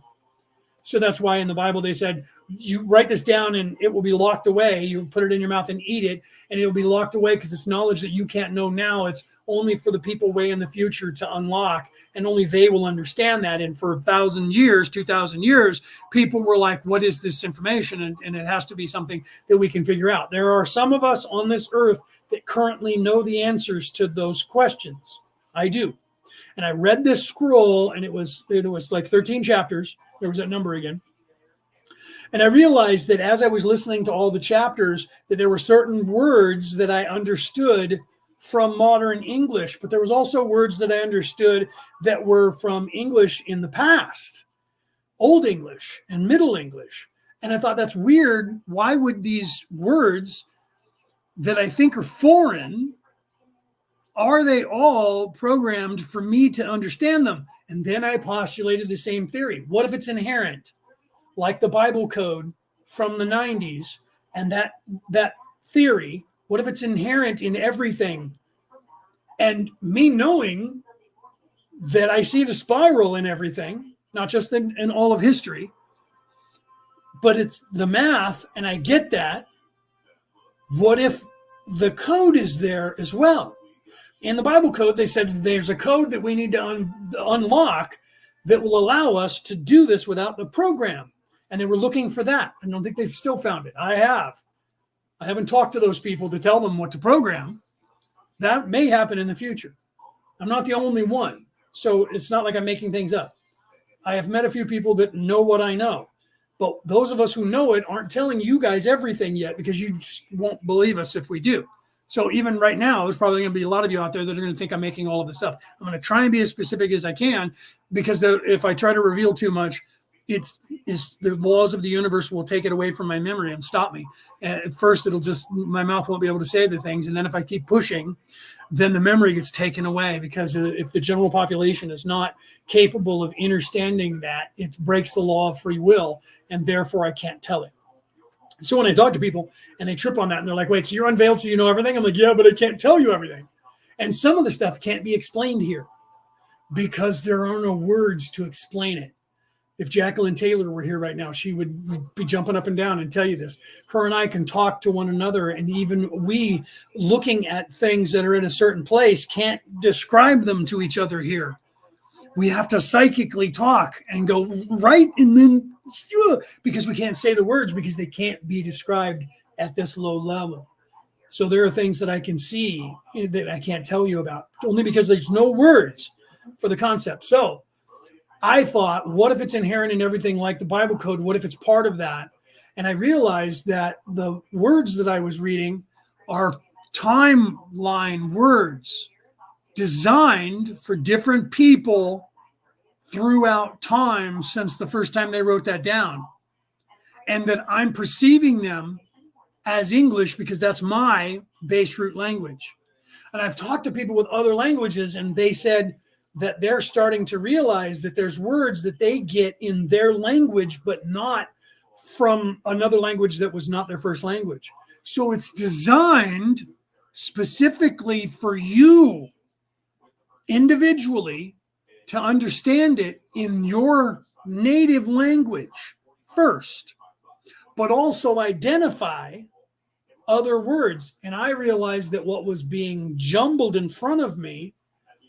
So that's why in the Bible they said, you write this down and it will be locked away. You put it in your mouth and eat it, and it'll be locked away, because it's knowledge that you can't know now. It's only for the people way in the future to unlock, and only they will understand that. And for 1,000 years, 2,000 years, people were like, what is this information? And it has to be something that we can figure out. There are some of us on this earth that currently know the answers to those questions. I do. And I read this scroll, and it was like 13 chapters. There was that number again. And I realized that as I was listening to all the chapters, that there were certain words that I understood from modern English, but there was also words that I understood that were from English in the past, Old English and Middle English. And I thought, that's weird. Why would these words that I think are foreign, are they all programmed for me to understand them? And then I postulated the same theory. What if it's inherent, like the Bible code from the 90s, and that theory, what if it's inherent in everything? And me knowing that I see the spiral in everything, not just in all of history, but it's the math, and I get that. What if the code is there as well? In the Bible code, they said there's a code that we need to unlock that will allow us to do this without the program. And they were looking for that. I don't think they've still found it. I haven't talked to those people to tell them what to program. That may happen in the future. I'm not the only one. So it's not like I'm making things up. I have met a few people that know what I know. But those of us who know it aren't telling you guys everything yet, because you just won't believe us if we do. So even right now, there's probably going to be a lot of you out there that are going to think I'm making all of this up. I'm going to try and be as specific as I can, because if I try to reveal too much, it's the laws of the universe will take it away from my memory and stop me. And at first, my mouth won't be able to say the things. And then if I keep pushing, then the memory gets taken away, because if the general population is not capable of understanding that, it breaks the law of free will, and therefore I can't tell it. So when I talk to people and they trip on that and they're like, wait, so you're unveiled, so you know everything? I'm like, yeah, but I can't tell you everything. And some of the stuff can't be explained here because there are no words to explain it. If Jacqueline Taylor were here right now, she would be jumping up and down and tell you this. Her and I can talk to one another, and even we, looking at things that are in a certain place, can't describe them to each other here. We have to psychically talk and go right, and then because we can't say the words, because they can't be described at this low level. So there are things that I can see that I can't tell you about, only because there's no words for the concept. So I thought, what if it's inherent in everything like the Bible code? What if it's part of that? And I realized that the words that I was reading are timeline words designed for different people throughout time since the first time they wrote that down. And that I'm perceiving them as English because that's my base root language. And I've talked to people with other languages, and they said that they're starting to realize that there's words that they get in their language, but not from another language that was not their first language. So it's designed specifically for you individually to understand it in your native language first, but also identify other words. And I realized that what was being jumbled in front of me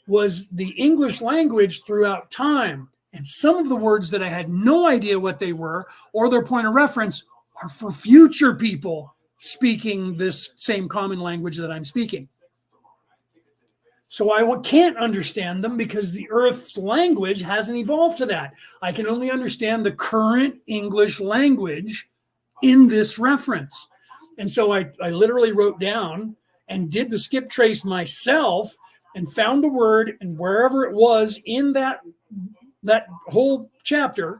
was the English language throughout time. And some of the words that I had no idea what they were or their point of reference are for future people speaking this same common language that I'm speaking. So I can't understand them because the Earth's language hasn't evolved to that. I can only understand the current English language in this reference. And so I literally wrote down and did the skip trace myself and found a word, and wherever it was in that whole chapter,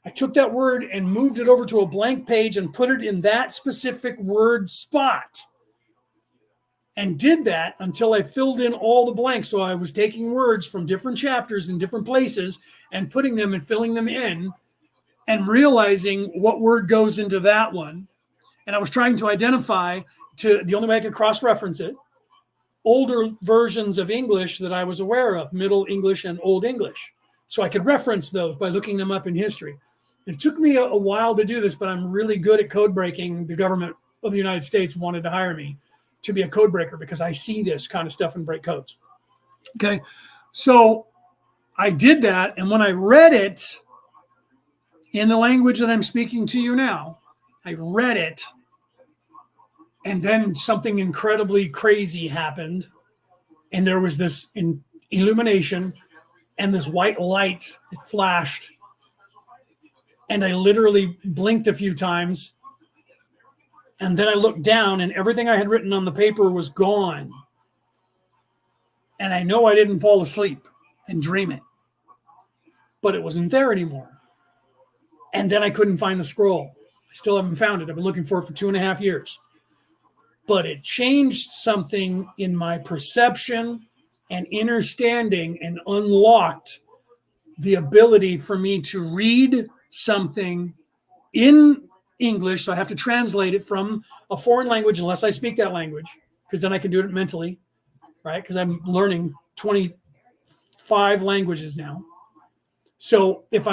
I took that word and moved it over to a blank page and put it in that specific word spot. And did that until I filled in all the blanks. So I was taking words from different chapters in different places and putting them and filling them in and realizing what word goes into that one. And I was trying to identify, the only way I could cross-reference it, older versions of English that I was aware of, Middle English and Old English. So I could reference those by looking them up in history. It took me a while to do this, but I'm really good at code breaking. The government of the United States wanted to hire me to be a code breaker because I see this kind of stuff and break codes. Okay, so I did that. And when I read it in the language that I'm speaking to you now, I read it, and then something incredibly crazy happened. And there was this illumination and this white light that flashed. And I literally blinked a few times. And then I looked down, and everything I had written on the paper was gone. And I know I didn't fall asleep and dream it, but it wasn't there anymore. And then I couldn't find the scroll. I still haven't found it. I've been looking for it for 2.5 years. But it changed something in my perception and understanding and unlocked the ability for me to read something in English. So I have to translate it from a foreign language unless I speak that language, because then I can do it mentally, right? Because I'm learning 25 languages now. So if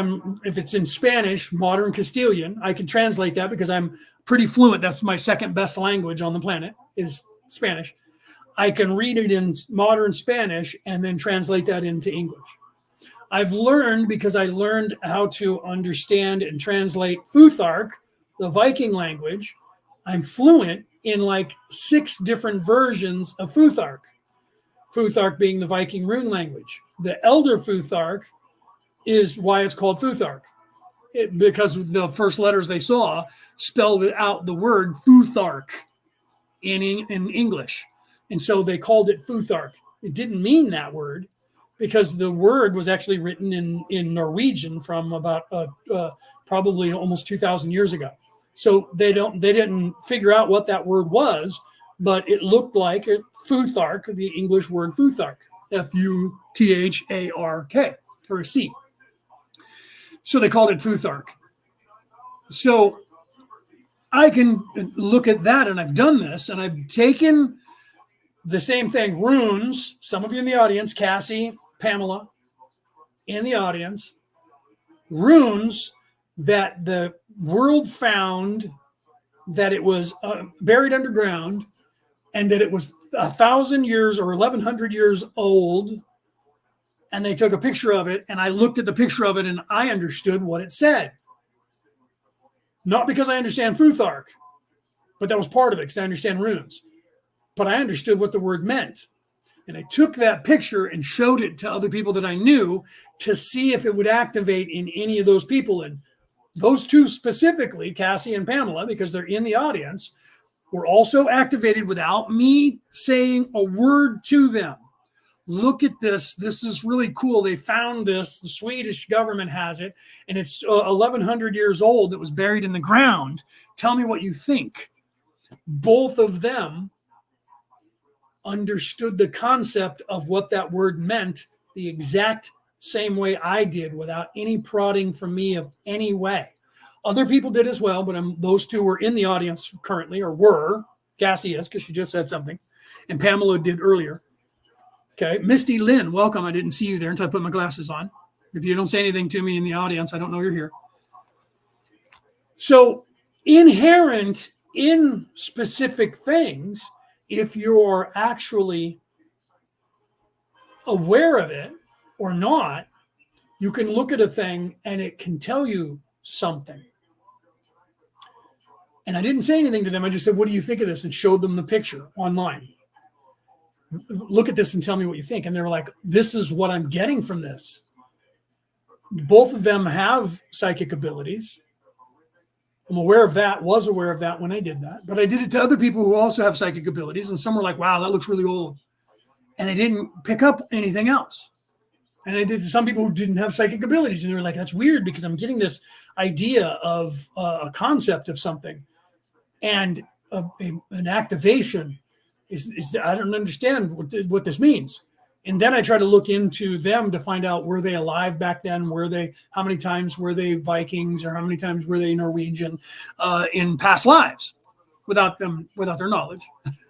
it's in Spanish, modern Castilian, I can translate that because I'm pretty fluent. That's my second best language on the planet is Spanish. I can read it in modern Spanish and then translate that into English. I've learned, because I learned how to understand and translate Futhark, the Viking language. I'm fluent in like 6 different versions of Futhark. Futhark being the Viking rune language. The Elder Futhark is why it's called Futhark. Because the first letters they saw spelled out the word Futhark in English. And so they called it Futhark. It didn't mean that word, because the word was actually written in Norwegian from about probably almost 2,000 years ago. So they didn't figure out what that word was, but it looked like Futhark, the English word Futhark, Futhark, or a C. So they called it Futhark. So I can look at that, and I've done this, and I've taken the same thing, runes. Some of you in the audience, Cassie, Pamela, in the audience, runes that the world found that it was buried underground, and that it was 1,000 years or 1,100 years old. And they took a picture of it, and I looked at the picture of it, and I understood what it said. Not because I understand Futhark, but that was part of it, because I understand runes. But I understood what the word meant. And I took that picture and showed it to other people that I knew to see if it would activate in any of those people. And those 2 specifically, Cassie and Pamela, because they're in the audience, were also activated without me saying a word to them. Look at this. This is really cool. They found this. The Swedish government has it, and it's 1,100 years old. It was buried in the ground. Tell me what you think. Both of them understood the concept of what that word meant the exact same way I did, without any prodding from me of any way. Other people did as well, but those 2 were in the audience currently, or were. Cassie is, because she just said something, and Pamela did earlier. Okay, Misty Lynn, welcome. I didn't see you there until I put my glasses on. If you don't say anything to me in the audience, I don't know you're here. So inherent in specific things, if you're actually aware of it or not, you can look at a thing and it can tell you something. And I didn't say anything to them. I just said, what do you think of this? And showed them the picture online. Look at this and tell me what you think. And they were like, this is what I'm getting from this. Both of them have psychic abilities. I'm aware of that, was aware of that when I did that. But I did it to other people who also have psychic abilities. And some were like, wow, that looks really old. And I didn't pick up anything else. And I did to some people who didn't have psychic abilities. And they were like, that's weird, because I'm getting this idea of a concept of something. And an activation is I don't understand what this means. And then I try to look into them to find out, were they alive back then? How many times were they Vikings, or how many times were they Norwegian in past lives without their knowledge?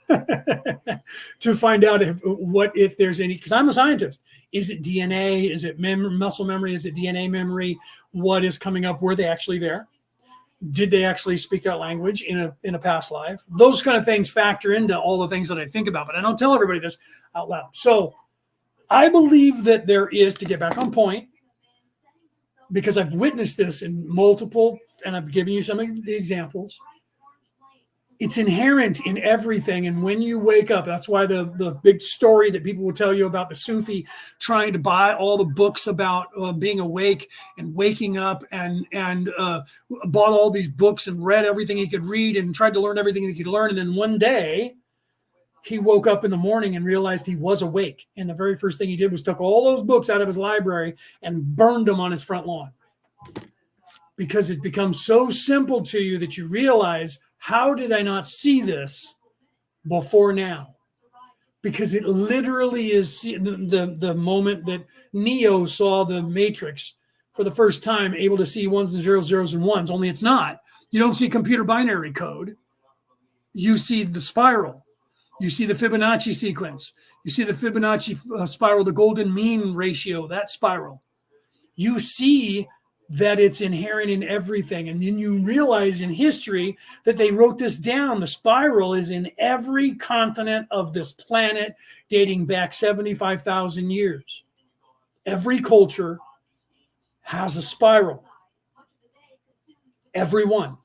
To find out if there's any, because I'm a scientist. Is it DNA? Is it muscle memory? Is it DNA memory? What is coming up? Were they actually there? Did they actually speak that language in a past life? Those kind of things factor into all the things that I think about, but I don't tell everybody this out loud. So I believe that there is, to get back on point, because I've witnessed this in multiple, and I've given you some of the examples. It's inherent in everything. And when you wake up, that's why the big story that people will tell you about the Sufi trying to buy all the books about being awake and waking up, and bought all these books and read everything he could read and tried to learn everything he could learn. And then one day he woke up in the morning and realized he was awake. And the very first thing he did was took all those books out of his library and burned them on his front lawn. Because it becomes so simple to you that you realize, how did I not see this before now? Because it literally is the moment that Neo saw the Matrix for the first time, able to see ones and zeros and ones, only it's not. You don't see computer binary code. You see the spiral. You see the Fibonacci sequence. You see the Fibonacci spiral, the golden mean ratio, that spiral. You see that it's inherent in everything. And then you realize in history that they wrote this down. The spiral is in every continent of this planet, dating back 75,000 years. Every culture, has a spiral. Every one.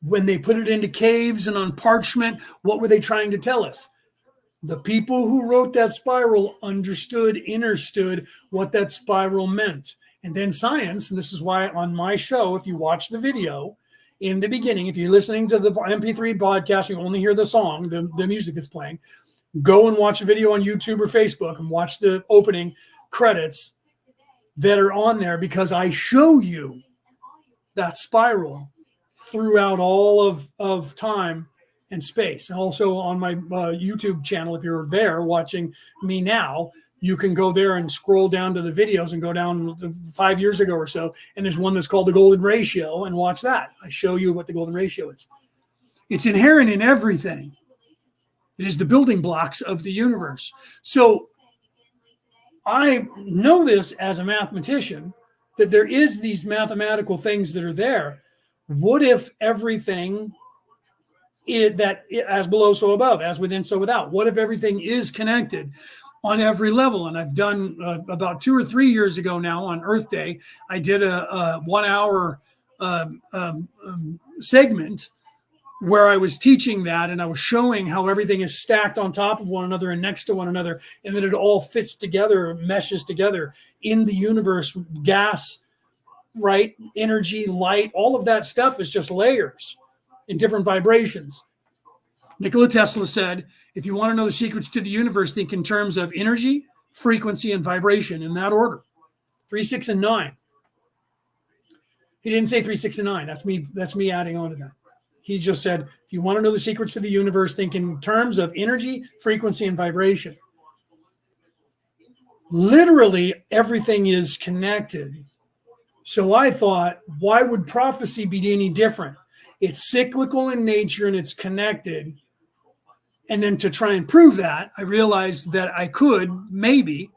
When they put it into caves and on parchment, what were they trying to tell us? The people who wrote that spiral understood what that spiral meant. And then science, and this is why on my show, if you watch the video in the beginning, if you're listening to the MP3 podcast, you only hear the song, the music that's playing, go and watch a video on YouTube or Facebook and watch the opening credits that are on there, because I show you that spiral throughout all of time and space. And also on my YouTube channel, if you're there watching me now, you can go there and scroll down to the videos and go down 5 years ago or so. And there's one that's called the golden ratio, and watch that. I show you what the golden ratio is. It's inherent in everything. It is the building blocks of the universe. So I know this as a mathematician, that there is these mathematical things that are there. What if everything as below, so above, as within, so without? What if everything is connected on every level? And I've done about 2 or 3 years ago now on Earth Day, I did a 1 hour segment where I was teaching that, and I was showing how everything is stacked on top of one another and next to one another, and that it all fits together, meshes together in the universe. Gas, right? Energy, light, all of that stuff is just layers in different vibrations. Nikola Tesla said, if you want to know the secrets to the universe, think in terms of energy, frequency, and vibration, in that order. 3, 6, and 9. He didn't say 3, 6, and 9. That's me adding on to that. He just said, if you want to know the secrets to the universe, think in terms of energy, frequency, and vibration. Literally, everything is connected. So I thought, why would prophecy be any different? It's cyclical in nature and it's connected. And then to try and prove that, I realized that I could maybe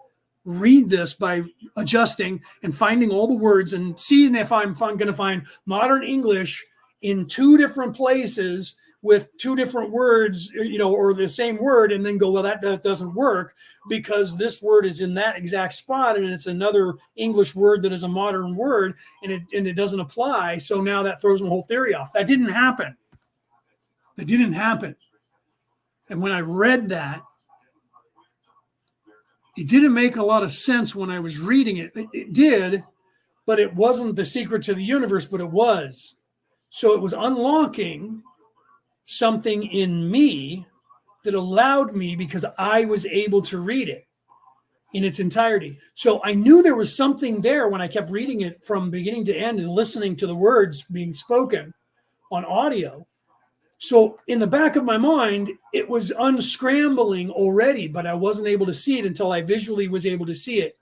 read this by adjusting and finding all the words and seeing if I'm going to find modern English in 2 different places with 2 different words, or the same word, and then go, well, that doesn't work because this word is in that exact spot and it's another English word that is a modern word, and it doesn't apply. So now that throws my whole theory off. That didn't happen. And when I read that, it didn't make a lot of sense when I was reading it. It did, but it wasn't the secret to the universe, but it was. So it was unlocking something in me that allowed me, because I was able to read it in its entirety. So I knew there was something there when I kept reading it from beginning to end and listening to the words being spoken on audio. So in the back of my mind, it was unscrambling already, but I wasn't able to see it until I visually was able to see it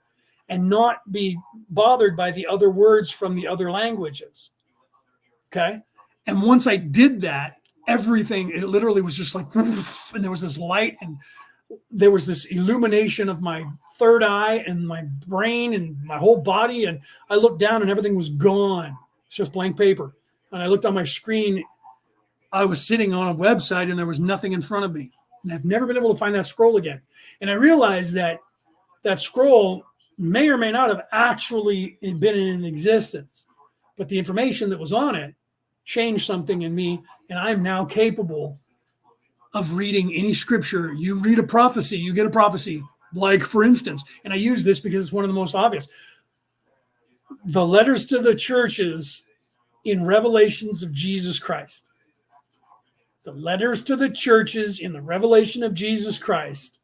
and not be bothered by the other words from the other languages. Okay. And once I did that, everything, it literally was just like, woof, and there was this light and there was this illumination of my third eye and my brain and my whole body. And I looked down and everything was gone. It's just blank paper. And I looked on my screen. I was sitting on a website and there was nothing in front of me. And I've never been able to find that scroll again. And I realized that that scroll may or may not have actually been in existence, but the information that was on it changed something in me, and I'm now capable of reading any scripture. You read a prophecy, you get a prophecy. Like, for instance, and I use this because it's one of the most obvious, the letters to the churches in Revelations of Jesus Christ. The letters to the churches in the Revelation of Jesus Christ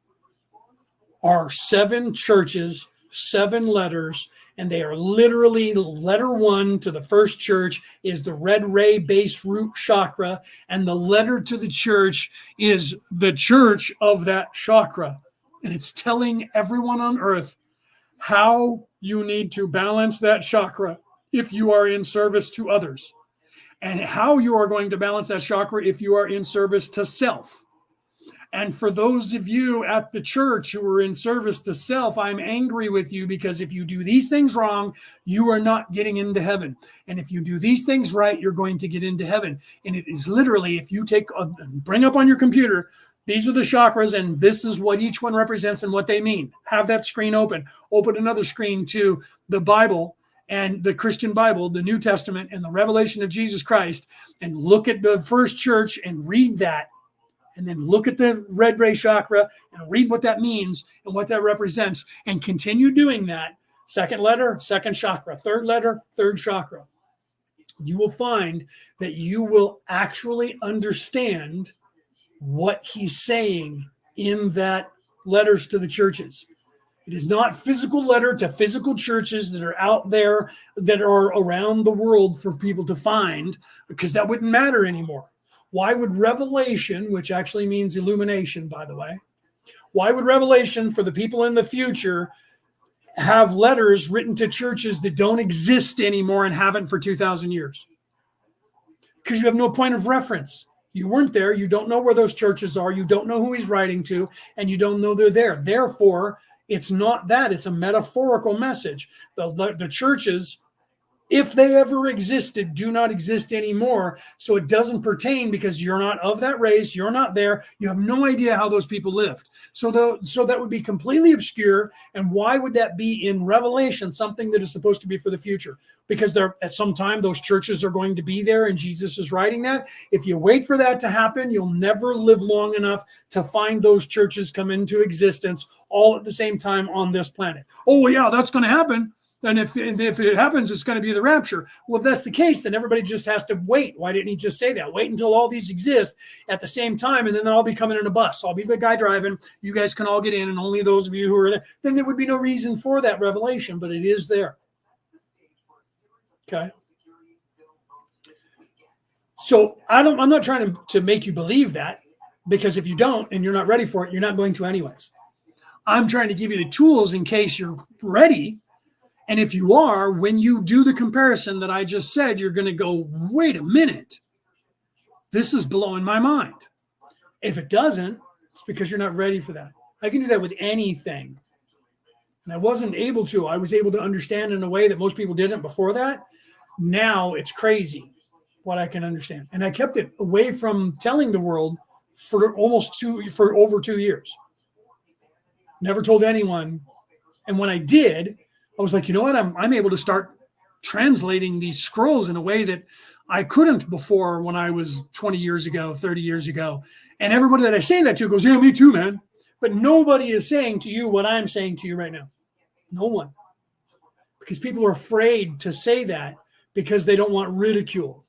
are 7 churches, 7 letters, and they are literally letter 1 to the first church is the red ray base root chakra, and the letter to the church is the church of that chakra. And it's telling everyone on earth how you need to balance that chakra if you are in service to others, and how you are going to balance that chakra if you are in service to self. And for those of you at the church who are in service to self, I'm angry with you, because if you do these things wrong, you are not getting into heaven. And if you do these things right, you're going to get into heaven. And it is literally, if you bring up on your computer, these are the chakras, and this is what each one represents and what they mean. Have that screen open. Open another screen to the Bible and the Christian Bible, the New Testament, and the revelation of Jesus Christ, and look at the first church and read that, and then look at the red ray chakra and read what that means and what that represents, and continue doing that. Second letter, second chakra, third letter, third chakra. You will find that you will actually understand what he's saying in that letters to the churches. It is not physical letter to physical churches that are out there, that are around the world for people to find, because that wouldn't matter anymore. Why would revelation, which actually means illumination, by the way, why would revelation for the people in the future have letters written to churches that don't exist anymore and haven't for 2,000 years? Because you have no point of reference. You weren't there. You don't know where those churches are. You don't know who he's writing to, and you don't know they're there. Therefore, it's not that. It's a metaphorical message. The churches, if they ever existed, do not exist anymore. So it doesn't pertain because you're not of that race. You're not there. You have no idea how those people lived. So that would be completely obscure. And why would that be in Revelation, something that is supposed to be for the future? Because at some time those churches are going to be there and Jesus is writing that. If you wait for that to happen, you'll never live long enough to find those churches come into existence all at the same time on this planet. Oh, well, yeah, that's going to happen. And if it happens, it's going to be the rapture. Well, if that's the case, then everybody just has to wait. Why didn't he just say that? Wait until all these exist at the same time, and then they'll all be coming in a bus. I'll be the guy driving. You guys can all get in, and only those of you who are there. Then there would be no reason for that revelation, but it is there. Okay. So I'm not trying to make you believe that, because if you don't and you're not ready for it, you're not going to anyways. I'm trying to give you the tools in case you're ready. And if you are, when you do the comparison that I just said, you're going to go, wait a minute, this is blowing my mind. If it doesn't, it's because you're not ready for that. I can do that with anything. And I wasn't able to. I was able to understand in a way that most people didn't before that. Now it's crazy what I can understand. And I kept it away from telling the world for over 2 years. Never told anyone. And when I did, I was like, you know what? I'm able to start translating these scrolls in a way that I couldn't before when I was 20 years ago, 30 years ago. And everybody that I say that to goes, yeah, me too, man. But nobody is saying to you what I'm saying to you right now. No one. Because people are afraid to say that because they don't want ridicule.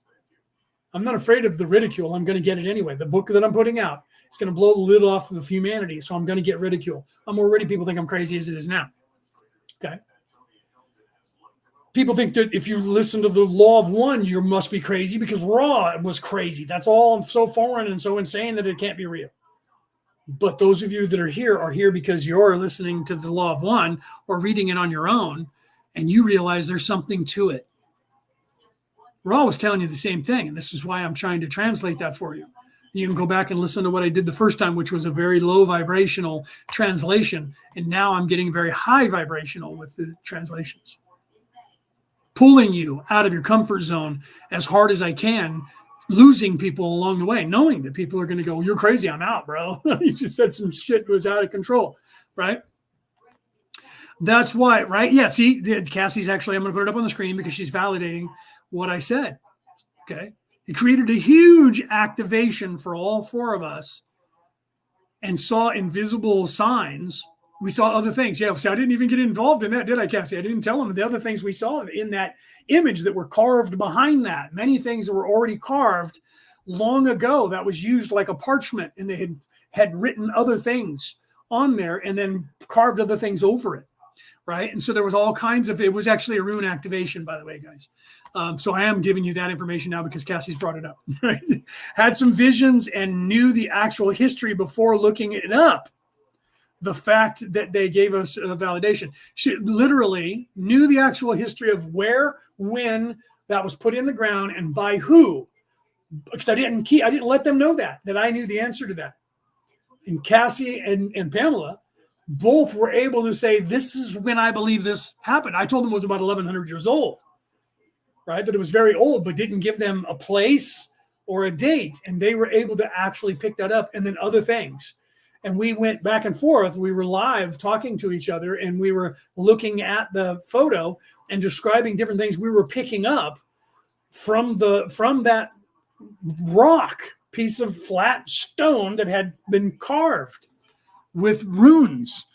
I'm not afraid of the ridicule. I'm going to get it anyway. The book that I'm putting out is going to blow the lid off of humanity. So I'm going to get ridicule. People think I'm crazy as it is now. Okay. People think that if you listen to the law of one, you must be crazy because Raw was crazy. That's all so foreign and so insane that it can't be real. But those of you that are here because you're listening to the law of one or reading it on your own, and you realize there's something to it. Raw was telling you the same thing, and this is why I'm trying to translate that for you. You can go back and listen to what I did the first time, which was a very low vibrational translation, and now I'm getting very high vibrational with the translations. Pulling you out of your comfort zone as hard as I can, losing people along the way, knowing that people are going to go, you're crazy, I'm out, bro. You just said some shit that was out of control, right? That's why, right? Yeah, see, Cassie's actually, I'm going to put it up on the screen because she's validating what I said, okay? It created a huge activation for all four of us and saw invisible signs. We saw other things. Yeah, so I didn't even get involved in that, did I, Cassie? I didn't tell them the other things we saw in that image that were carved behind that. Many things that were already carved long ago that was used like a parchment, and they had written other things on there and then carved other things over it, right? And so there was all kinds of, it was actually a rune activation, by the way, guys. So I am giving you that information now because Cassie's brought it up, right? Had some visions and knew the actual history before looking it up. The fact that they gave us a validation. She literally knew the actual history of where, when that was put in the ground and by who, because I didn't let them know that I knew the answer to that. And Cassie and Pamela both were able to say, this is when I believe this happened. I told them it was about 1,100 years old, right? That it was very old, but didn't give them a place or a date. And they were able to actually pick that up, and then other things. And we went back and forth. We were live talking to each other, and we were looking at the photo and describing different things we were picking up from that rock piece of flat stone that had been carved with runes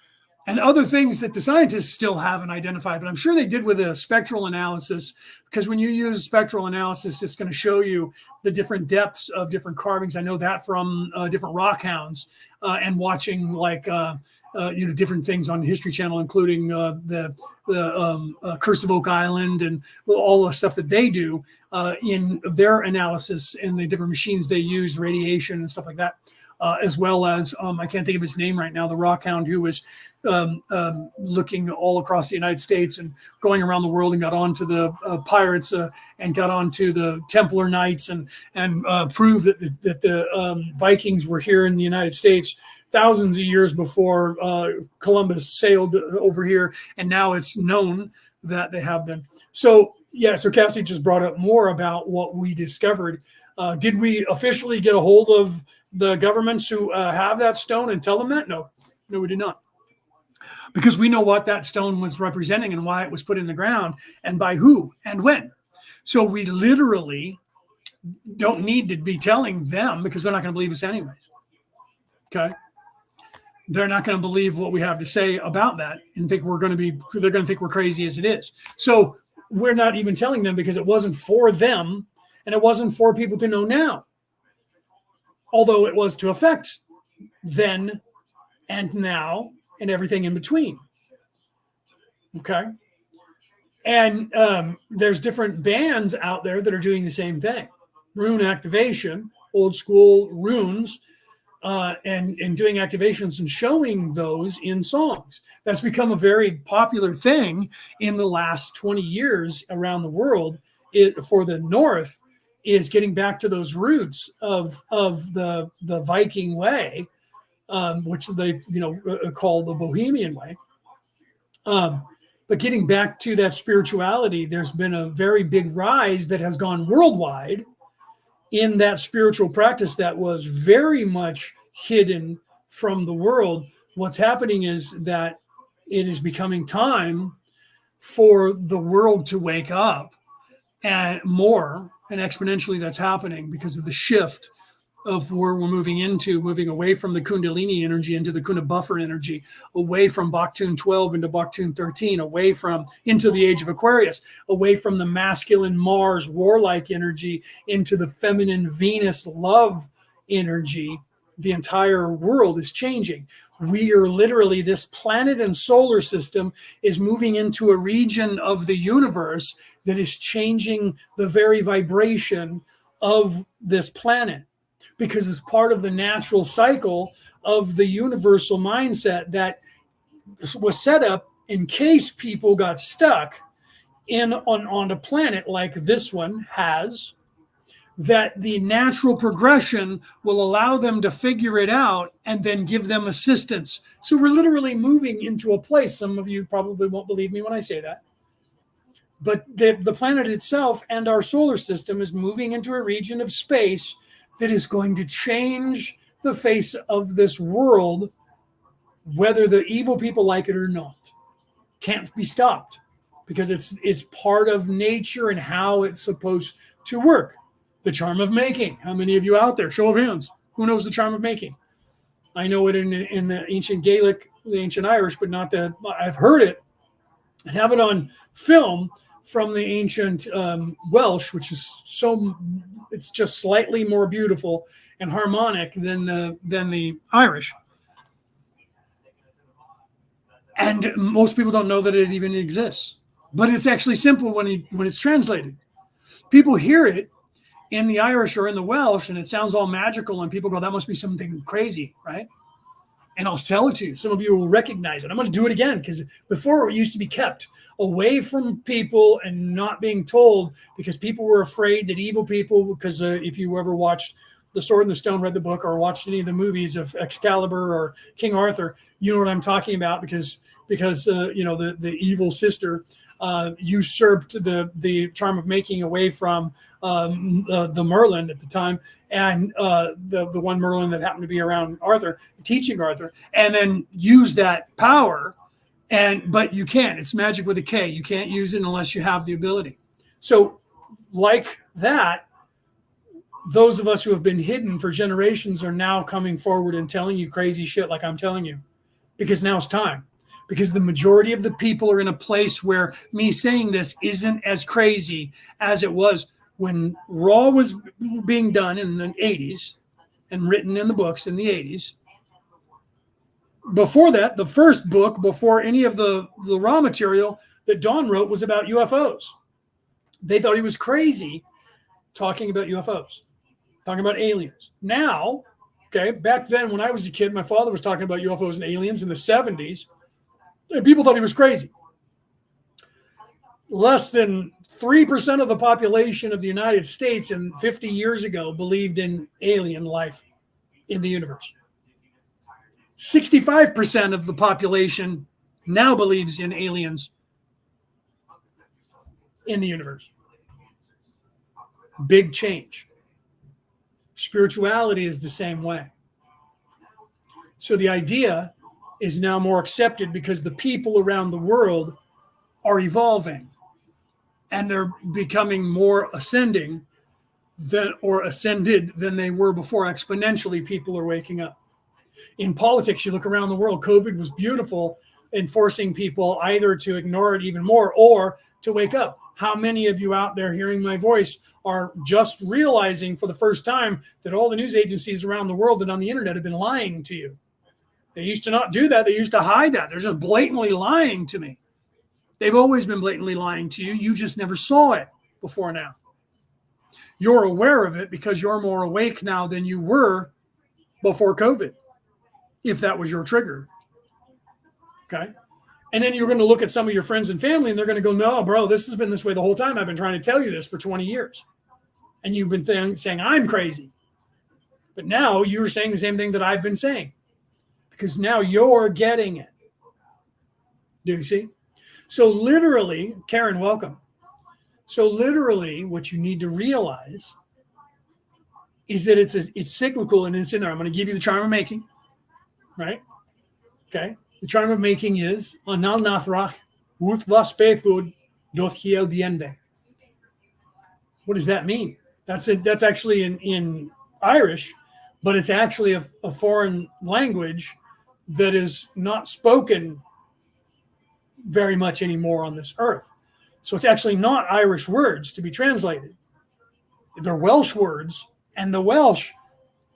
and other things that the scientists still haven't identified, but I'm sure they did with a spectral analysis, because when you use spectral analysis, it's going to show you the different depths of different carvings. I know that from different rock hounds and watching different things on the History Channel, including the Curse of Oak Island and all the stuff that they do in their analysis and the different machines they use, radiation and stuff like that. As well as, I can't think of his name right now, the rockhound who was looking all across the United States and going around the world and got onto the pirates and got onto the Templar Knights and proved that the Vikings were here in the United States thousands of years before Columbus sailed over here. And now it's known that they have been. So, yeah, so Cassie just brought up more about what we discovered. Did we officially get a hold of the governments who have that stone and tell them that? No, we did not. Because we know what that stone was representing and why it was put in the ground and by who and when. So we literally don't need to be telling them, because they're not going to believe us anyways. Okay. They're not going to believe what we have to say about that and think they're going to think we're crazy as it is. So we're not even telling them, because it wasn't for them and it wasn't for people to know now. Although it was to affect then and now and everything in between. Okay. And there's different bands out there that are doing the same thing. Rune activation, old school runes, and doing activations and showing those in songs. That's become a very popular thing in the last 20 years around the world. For the North, is getting back to those roots of the Viking way, which they call the Bohemian way. But getting back to that spirituality, there's been a very big rise that has gone worldwide in that spiritual practice that was very much hidden from the world. What's happening is that it is becoming time for the world to wake up, and more, and exponentially that's happening because of the shift of where we're moving away from the Kundalini energy into the Kunda buffer energy, away from Baktun 12 into Baktun 13, away from into the age of Aquarius, away from the masculine Mars warlike energy into the feminine Venus love energy. The entire world is changing. We are literally, this planet and solar system is moving into a region of the universe that is changing the very vibration of this planet, because it's part of the natural cycle of the universal mindset that was set up in case people got stuck on a planet like this one has, that the natural progression will allow them to figure it out and then give them assistance. So we're literally moving into a place, some of you probably won't believe me when I say that, but the planet itself and our solar system is moving into a region of space that is going to change the face of this world, whether the evil people like it or not. Can't be stopped, because it's part of nature and how it's supposed to work. The charm of making. How many of you out there? Show of hands. Who knows the charm of making? I know it in the ancient Gaelic, the ancient Irish, but not that I've heard it and have it on film from the ancient Welsh, which is it's just slightly more beautiful and harmonic than the Irish. And most people don't know that it even exists, but it's actually simple when it's translated. People hear it in the Irish or in the Welsh, and it sounds all magical, and people go, that must be something crazy, right? And I'll tell it to you. Some of you will recognize it. I'm going to do it again, because before it used to be kept away from people and not being told, because people were afraid that evil people, because if you ever watched The Sword and the Stone, read the book, or watched any of the movies of Excalibur or King Arthur, you know what I'm talking about, because the evil sister usurped the charm of making away from the Merlin at the time, and the one Merlin that happened to be around Arthur, teaching Arthur, and then used that power. But you can't. It's magic with a K. You can't use it unless you have the ability. So, like that, those of us who have been hidden for generations are now coming forward and telling you crazy shit like I'm telling you, because now it's time. Because the majority of the people are in a place where me saying this isn't as crazy as it was when Raw was being done in the 80s and written in the books in the 80s. Before that, the first book, before any of the raw material that Don wrote, was about UFOs. They thought he was crazy talking about UFOs, talking about aliens. Now, okay, back then when I was a kid, my father was talking about UFOs and aliens in the 70s, and people thought he was crazy. Less than 3% of the population of the United States 50 years ago believed in alien life in the universe. 65% of the population now believes in aliens in the universe. Big change. Spirituality is the same way. So the idea is now more accepted because the people around the world are evolving and they're becoming more ascended than they were before. Exponentially, people are waking up. In politics, you look around the world, COVID was beautiful in forcing people either to ignore it even more or to wake up. How many of you out there hearing my voice are just realizing for the first time that all the news agencies around the world and on the internet have been lying to you? They used to not do that. They used to hide that. They're just blatantly lying to me. They've always been blatantly lying to you. You just never saw it before now. You're aware of it because you're more awake now than you were before COVID, if that was your trigger. Okay. And then you're going to look at some of your friends and family and they're going to go, no, bro, this has been this way the whole time. I've been trying to tell you this for 20 years. And you've been saying I'm crazy. But now you're saying the same thing that I've been saying because now you're getting it. Do you see? So literally, Karen, welcome. So literally what you need to realize is that it's cyclical and it's in there. I'm going to give you the charm of making, right? Okay. The charm of making is Anal Nathrach Ruth Vaspethud Dothiel Diende. What does that mean? That's actually in Irish, but it's actually a foreign language that is not spoken very much anymore on this earth. So it's actually not Irish words to be translated. They're Welsh words, and the Welsh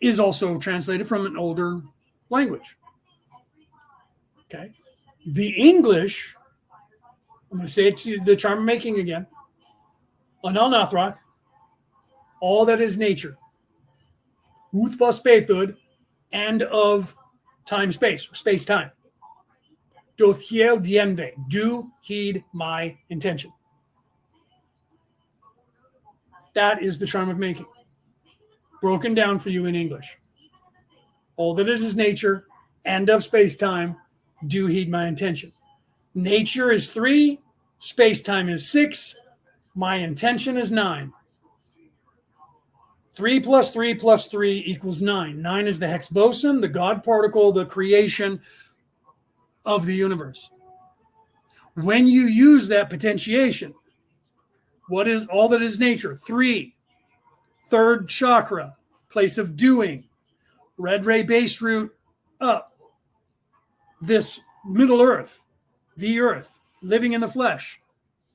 is also translated from an older language. Okay. The English, I'm going to say it to the charm of making again. Anal Nathrach, all that is nature. Uth Vaspethud, and of time space, or space time. Dothiel Diende, do heed my intention. That is the charm of making. Broken down for you in English. All that is nature, and of space time, do heed my intention. Nature is 3, space time is 6, my intention is 9. 3 plus 3 plus 3 equals 9. 9 is the Higgs boson, the God particle, the creation of the universe. When you use that potentiation, what is all that is nature? 3, third chakra, place of doing, red ray base root up. This middle earth, the earth, living in the flesh,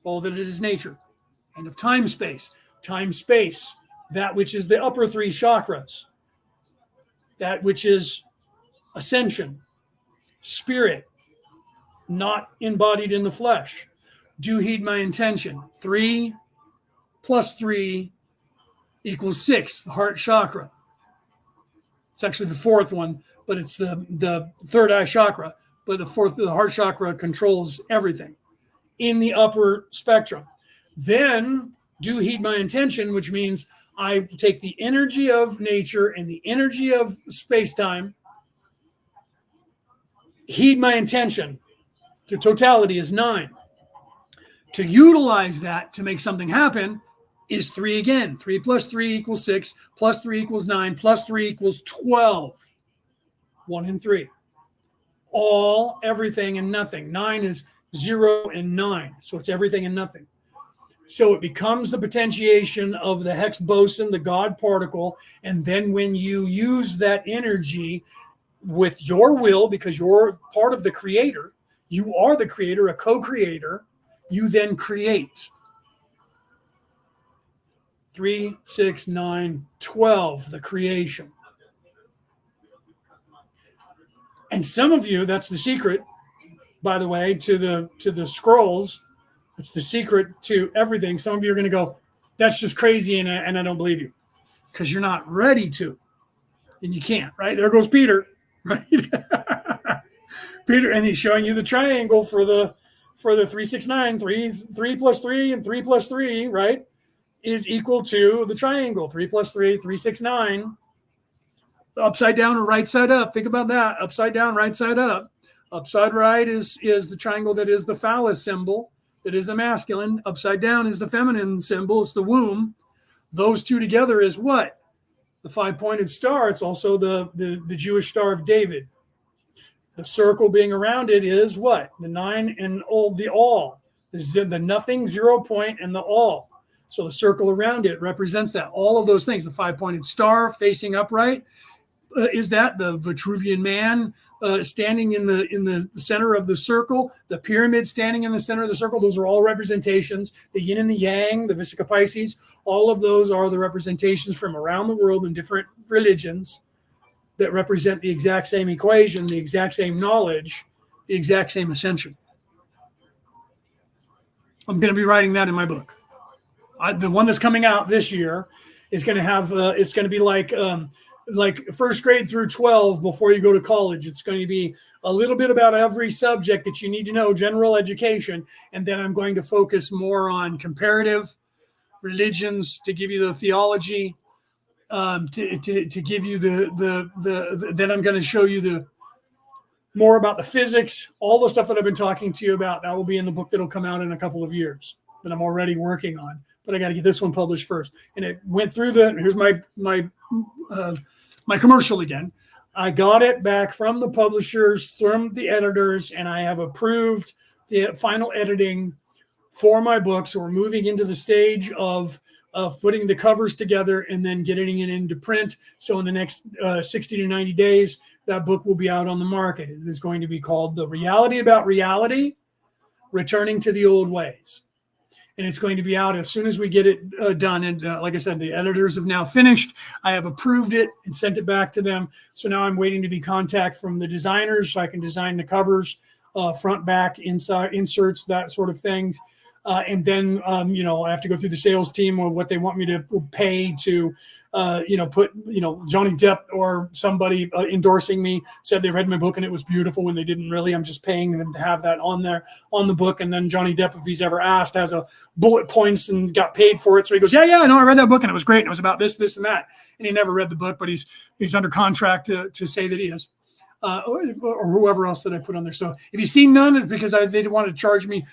all that it is nature. And of time space, that which is the upper 3 chakras, that which is ascension, spirit, not embodied in the flesh. Do heed my intention. 3 plus 3 equals 6, the heart chakra. It's actually the 4th one, but it's the third eye chakra. But the heart chakra controls everything in the upper spectrum. Then do heed my intention, which means I take the energy of nature and the energy of space-time. Heed my intention. The totality is 9. To utilize that to make something happen is 3 again. 3 plus 3 equals 6, plus 3 equals 9, plus 3 equals 12. 1 and 3. All, everything, and nothing. 9 is 0 and 9. So it's everything and nothing. So it becomes the potentiation of the Higgs boson, the God particle. And then when you use that energy with your will, because you're part of the creator, you are the creator, a co-creator, you then create. 3, 6, 9, 12, the creation. And some of you, that's the secret, by the way, to the scrolls. It's the secret to everything. Some of you are going to go, that's just crazy, and I don't believe you, because you're not ready to, and you can't, right? There goes Peter, right? Peter, and he's showing you the triangle for the 3, 6, 9, 3 plus 3 and 3 plus 3, right, is equal to the triangle, 3 plus 3, 3, 6, 9. Upside down or right side up. Think about that. Upside down, right side up. Upside right is the triangle that is the phallus symbol, that is the masculine. Upside down is the feminine symbol. It's the womb. Those two together is what? The 5-pointed star. It's also the Jewish Star of David. The circle being around it is what? The 9 and the all. The nothing, 0 point, and the all. So the circle around it represents that. All of those things. The 5-pointed star facing upright is that the Vitruvian man standing in the center of the circle, the pyramid standing in the center of the circle. Those are all representations. The yin and the yang, the Vesica Pisces, all of those are the representations from around the world in different religions that represent the exact same equation, the exact same knowledge, the exact same ascension. I'm going to be writing that in my book. The one that's coming out this year is going to have, it's going to be like first grade through 12 before you go to college. It's going to be a little bit about every subject that you need to know, general education. And then I'm going to focus more on comparative religions to give you the theology, to give you then I'm going to show you more about the physics, all the stuff that I've been talking to you about. That will be in the book that'll come out in a couple of years that I'm already working on. But I got to get this one published first. And it went through here's my commercial again. I got it back from the publishers, from the editors, and I have approved the final editing for my book. So we're moving into the stage of putting the covers together and then getting it into print. So in the next 60 to 90 days, that book will be out on the market. It is going to be called The Reality About Reality, Returning to the Old Ways. And it's going to be out as soon as we get it done. And like I said, the editors have now finished. I have approved it and sent it back to them. So now I'm waiting to be contacted from the designers so I can design the covers, front, back, inside, inserts, that sort of things. And then, I have to go through the sales team or what they want me to pay to, put, Johnny Depp or somebody endorsing me said they read my book and it was beautiful when they didn't really. I'm just paying them to have that on there on the book. And then Johnny Depp, if he's ever asked, has a bullet points and got paid for it. So he goes, yeah, I know. I read that book and it was great. And it was about this, this, and that. And he never read the book, but he's under contract to say that he is. Or whoever else that I put on there. So if you see none, it's because they didn't want to charge me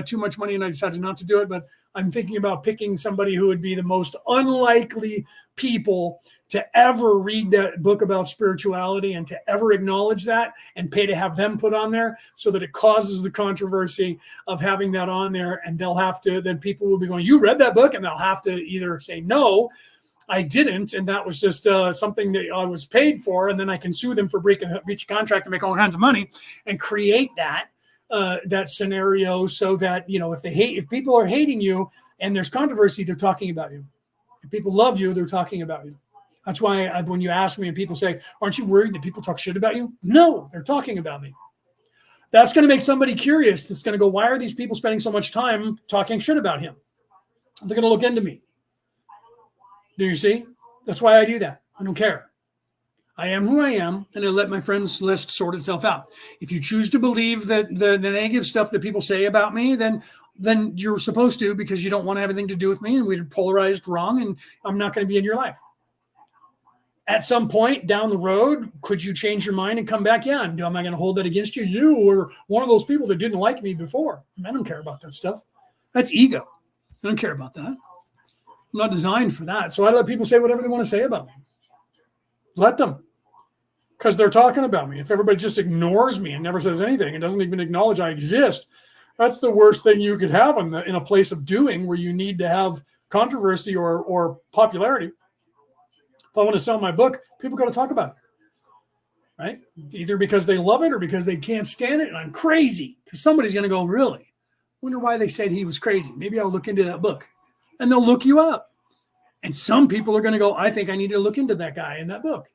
too much money and I decided not to do it. But I'm thinking about picking somebody who would be the most unlikely people to ever read that book about spirituality and to ever acknowledge that and pay to have them put on there so that it causes the controversy of having that on there. And they'll have to, then people will be going, you read that book? And they'll have to either say, no, I didn't, and that was just something that I was paid for, and then I can sue them for breach of contract and make all kinds of money and create that scenario so that, if people are hating you and there's controversy, they're talking about you. If people love you, they're talking about you. That's why when you ask me and people say, aren't you worried that people talk shit about you? No, they're talking about me. That's going to make somebody curious. That's going to go, why are these people spending so much time talking shit about him? They're going to look into me. Do you see? That's why I do that. I don't care. I am who I am, and I let my friends list sort itself out. If you choose to believe that the negative stuff that people say about me, then you're supposed to, because you don't want to have anything to do with me, and we're polarized wrong, and I'm not going to be in your life. At some point down the road, could you change your mind and come back? Yeah. And am I going to hold that against you? You were one of those people that didn't like me before. I don't care about that stuff. That's ego. I don't care about that. I'm not designed for that. So I let people say whatever they want to say about me. Let them. Because they're talking about me. If everybody just ignores me and never says anything and doesn't even acknowledge I exist, that's the worst thing you could have in a place of doing where you need to have controversy or popularity. If I want to sell my book, people got to talk about it, right? Either because they love it or because they can't stand it and I'm crazy. Because somebody's going to go, really? Wonder why they said he was crazy. Maybe I'll look into that book. And they'll look you up. And some people are going to go, I think I need to look into that guy in that book.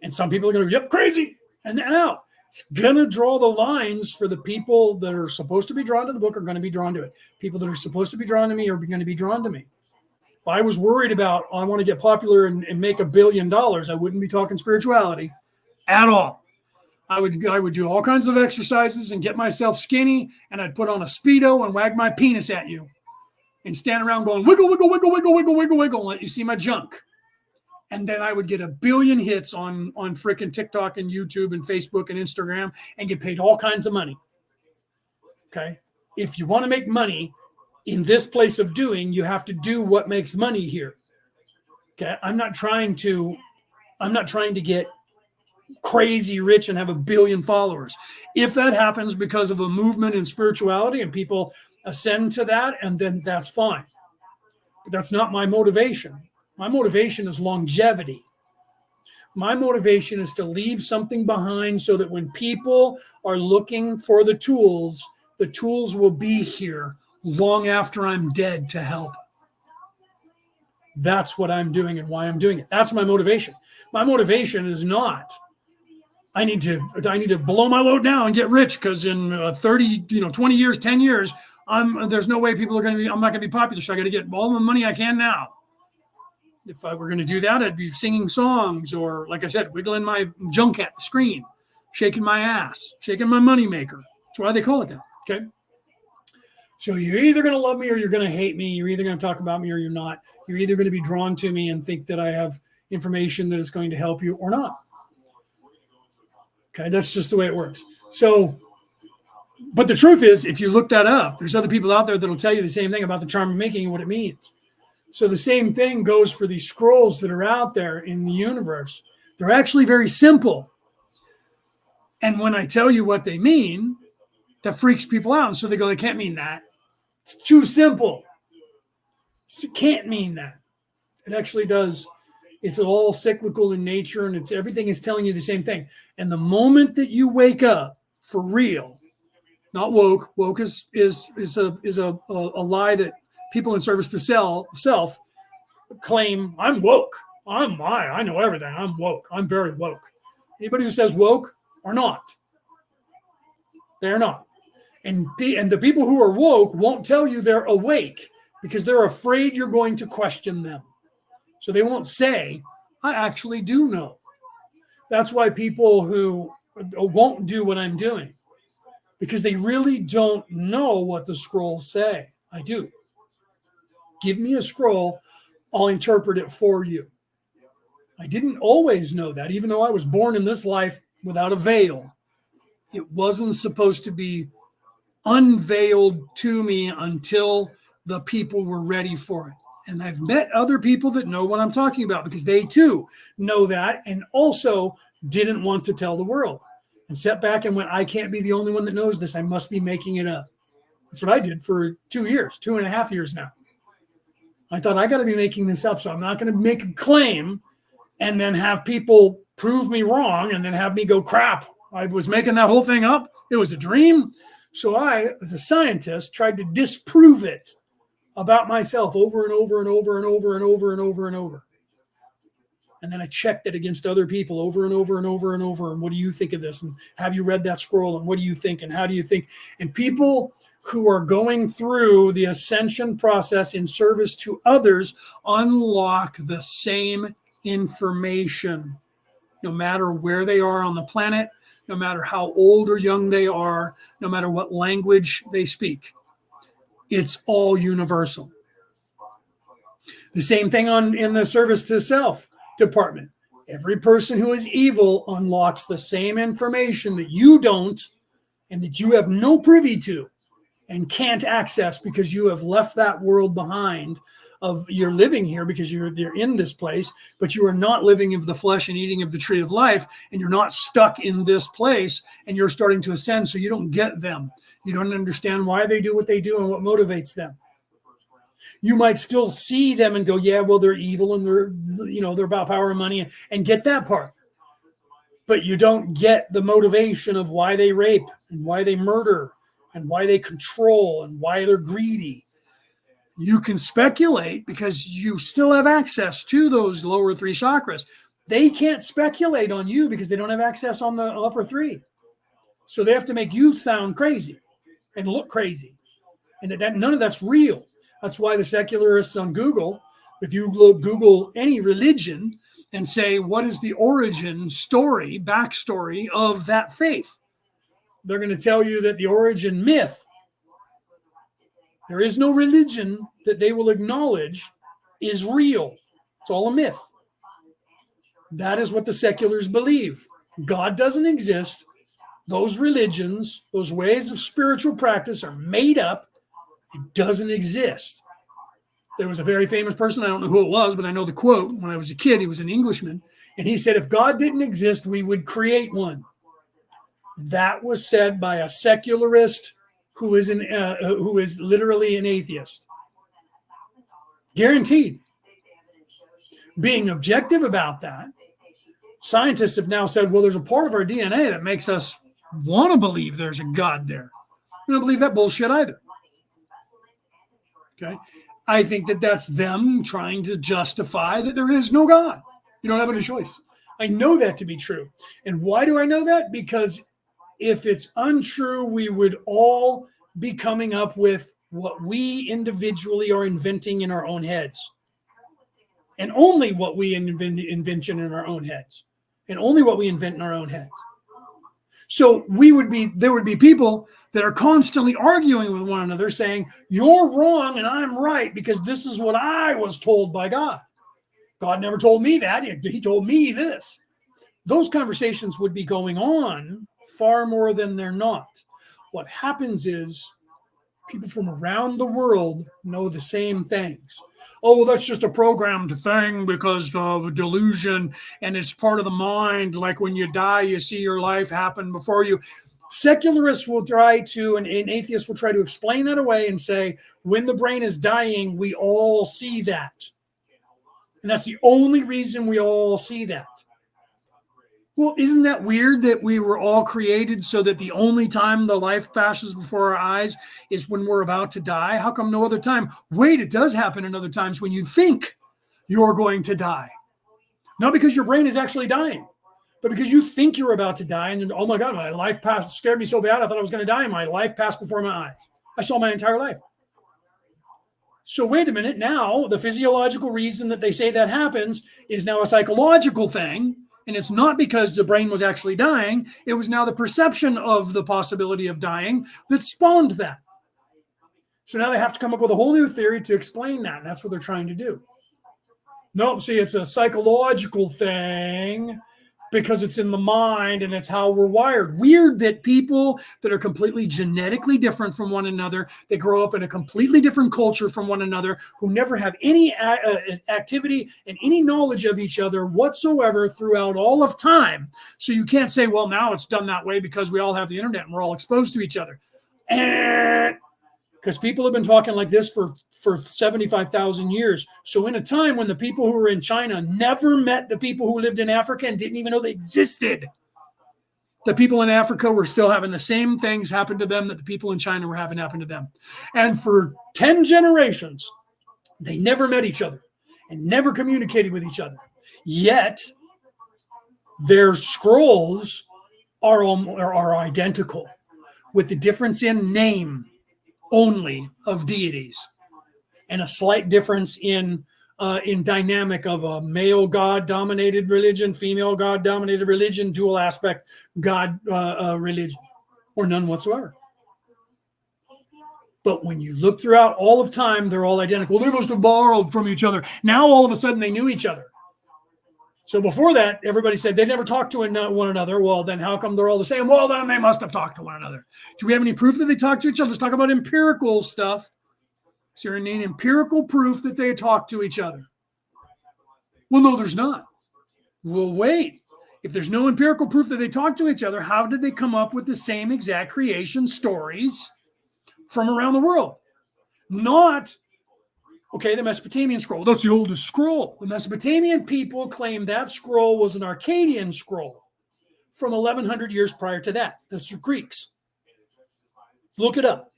And some people are going to go, yep, crazy. And now it's going to draw the lines for the people that are supposed to be drawn to the book are going to be drawn to it. People that are supposed to be drawn to me are going to be drawn to me. If I was worried about, I want to get popular and make $1 billion, I wouldn't be talking spirituality at all. I would do all kinds of exercises and get myself skinny, and I'd put on a Speedo and wag my penis at you and stand around going, wiggle, wiggle, wiggle, wiggle, wiggle, wiggle, wiggle, and let you see my junk. And then I would get 1 billion hits on frickin' TikTok and YouTube and Facebook and Instagram and get paid all kinds of money. Okay. If you want to make money in this place of doing, you have to do what makes money here. Okay. I'm not trying to get crazy rich and have 1 billion followers. If that happens because of a movement in spirituality and people ascend to that, and then that's fine. But that's not my motivation. My motivation is longevity. My motivation is to leave something behind so that when people are looking for the tools will be here long after I'm dead to help. That's what I'm doing and why I'm doing it. That's my motivation. My motivation is not, I need to blow my load now and get rich because in 20 years, 10 years, there's no way I'm not going to be popular. So I got to get all the money I can now. If I were going to do that, I'd be singing songs or, like I said, wiggling my junk at the screen, shaking my ass, shaking my moneymaker. That's why they call it that. Okay. So you're either going to love me or you're going to hate me. You're either going to talk about me or you're not. You're either going to be drawn to me and think that I have information that is going to help you or not. Okay. That's just the way it works. So, but the truth is, if you look that up, there's other people out there that'll tell you the same thing about the charm of making and what it means. So the same thing goes for these scrolls that are out there in the universe. They're actually very simple. And when I tell you what they mean, that freaks people out. And so they go, they can't mean that. It's too simple. It can't mean that. It actually does. It's all cyclical in nature, and everything is telling you the same thing. And the moment that you wake up for real, not woke is a lie that people in service to self claim. I'm woke. I know everything. I'm woke. I'm very woke. Anybody who says woke are not. They're not. And the people who are woke won't tell you they're awake because they're afraid you're going to question them. So they won't say, I actually do know. That's why people who won't do what I'm doing, because they really don't know what the scrolls say. I do. Give me a scroll, I'll interpret it for you. I didn't always know that, even though I was born in this life without a veil. It wasn't supposed to be unveiled to me until the people were ready for it. And I've met other people that know what I'm talking about because they too know that and also didn't want to tell the world and sat back and went, I can't be the only one that knows this. I must be making it up. That's what I did for 2.5 years now. I thought I got to be making this up, so I'm not going to make a claim and then have people prove me wrong and then have me go, crap, I was making that whole thing up. It was a dream. So I, as a scientist, tried to disprove it about myself over and over and over and over and over and over and over. And then I checked it against other people over and over and over and over. And what do you think of this? And have you read that scroll? And what do you think? And how do you think? And people who are going through the ascension process in service to others unlock the same information, no matter where they are on the planet, no matter how old or young they are, no matter what language they speak. It's all universal. The same thing in the service to self department. Every person who is evil unlocks the same information that you don't and that you have no privy to. and can't access because you have left that world behind. Of you're living here because you're in this place, but you are not living of the flesh and eating of the tree of life, and you're not stuck in this place, and you're starting to ascend, so you don't get them. You don't understand why they do what they do and what motivates them. You might still see them and go, yeah, well, they're evil and they're about power and money, and get that part. But you don't get the motivation of why they rape and why they murder and why they control and why they're greedy. You can speculate because you still have access to those lower three chakras. They can't speculate on you because they don't have access on the upper three. So they have to make you sound crazy and look crazy. And that none of that's real. That's why the secularists on Google, if you Google any religion and say, what is the origin story, backstory of that faith? They're going to tell you that the origin myth, there is no religion that they will acknowledge is real. It's all a myth. That is what the seculars believe. God doesn't exist. Those religions, those ways of spiritual practice are made up. It doesn't exist. There was a very famous person, I don't know who it was, but I know the quote. When I was a kid, he was an Englishman, and he said, if God didn't exist, we would create one. That was said by a secularist who is literally an atheist. Guaranteed. Being objective about that, scientists have now said, well, there's a part of our DNA that makes us want to believe there's a God there. We don't believe that bullshit either. Okay. I think that that's them trying to justify that there is no God. You don't have any choice. I know that to be true. And why do I know that? Because if it's untrue, we would all be coming up with what we individually are inventing in our own heads. And only what we invention in our own heads. And only what we invent in our own heads. So there would be people that are constantly arguing with one another saying, you're wrong and I'm right because this is what I was told by God. God never told me that. He told me this. Those conversations would be going on far more than they're not. What happens is people from around the world know the same things. Oh, well, that's just a programmed thing because of delusion and it's part of the mind. Like when you die, you see your life happen before you. Secularists will try to, and atheists will try to explain that away and say, when the brain is dying, we all see that. And that's the only reason we all see that. Well, isn't that weird that we were all created so that the only time the life passes before our eyes is when we're about to die? How come no other time? Wait, it does happen in other times when you think you're going to die. Not because your brain is actually dying, but because you think you're about to die. And then, oh my God, my life passed, scared me so bad. I thought I was going to die. My life passed before my eyes. I saw my entire life. So wait a minute. Now, the physiological reason that they say that happens is now a psychological thing. And it's not because the brain was actually dying. It was now the perception of the possibility of dying that spawned that. So now they have to come up with a whole new theory to explain that. And that's what they're trying to do. Nope, see, it's a psychological thing because it's in the mind and it's how we're wired. Weird that people that are completely genetically different from one another, they grow up in a completely different culture from one another, who never have any activity and any knowledge of each other whatsoever throughout all of time. So you can't say, well, now it's done that way because we all have the internet and we're all exposed to each other. Because people have been talking like this for 75,000 years. So in a time when the people who were in China never met the people who lived in Africa and didn't even know they existed, the people in Africa were still having the same things happen to them that the people in China were having happen to them. And for 10 generations, they never met each other and never communicated with each other. Yet, their scrolls are identical, with the difference in name only of deities, and a slight difference in dynamic of a male God-dominated religion, female God-dominated religion, dual aspect God religion, or none whatsoever. But when you look throughout all of time, they're all identical. They must have borrowed from each other. Now all of a sudden they knew each other. So before that, everybody said they never talked to one another. Well, then how come they're all the same? Well, then they must have talked to one another. Do we have any proof that they talked to each other? Let's talk about empirical stuff. Is there any empirical proof that they talked to each other? Well, no, there's not. Well, wait. If there's no empirical proof that they talked to each other, how did they come up with the same exact creation stories from around the world? Not, okay, the Mesopotamian scroll. That's the oldest scroll. The Mesopotamian people claim that scroll was an Akkadian scroll from 1100 years prior to that. That's the Greeks. Look it up.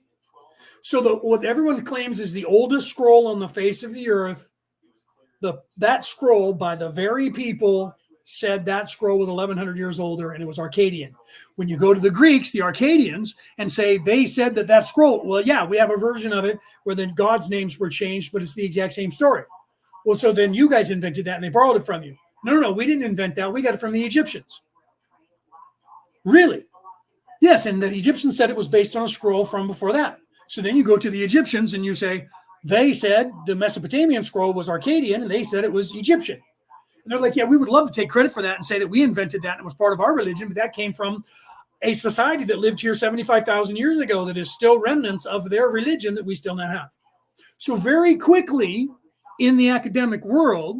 So what everyone claims is the oldest scroll on the face of the earth, that scroll by the very people said that scroll was 1100 years older and it was Akkadian. When you go to the Greeks, the Akkadians, and say they said that scroll, well, yeah, we have a version of it where the gods' names were changed, but it's the exact same story. Well, so then you guys invented that and they borrowed it from you. No, we didn't invent that. We got it from the Egyptians. Really? Yes, and the Egyptians said it was based on a scroll from before that. So then you go to the Egyptians and you say, they said the Mesopotamian scroll was Akkadian and they said it was Egyptian. And they're like, yeah, we would love to take credit for that and say that we invented that and it was part of our religion, but that came from a society that lived here 75,000 years ago that is still remnants of their religion that we still now have. So very quickly in the academic world,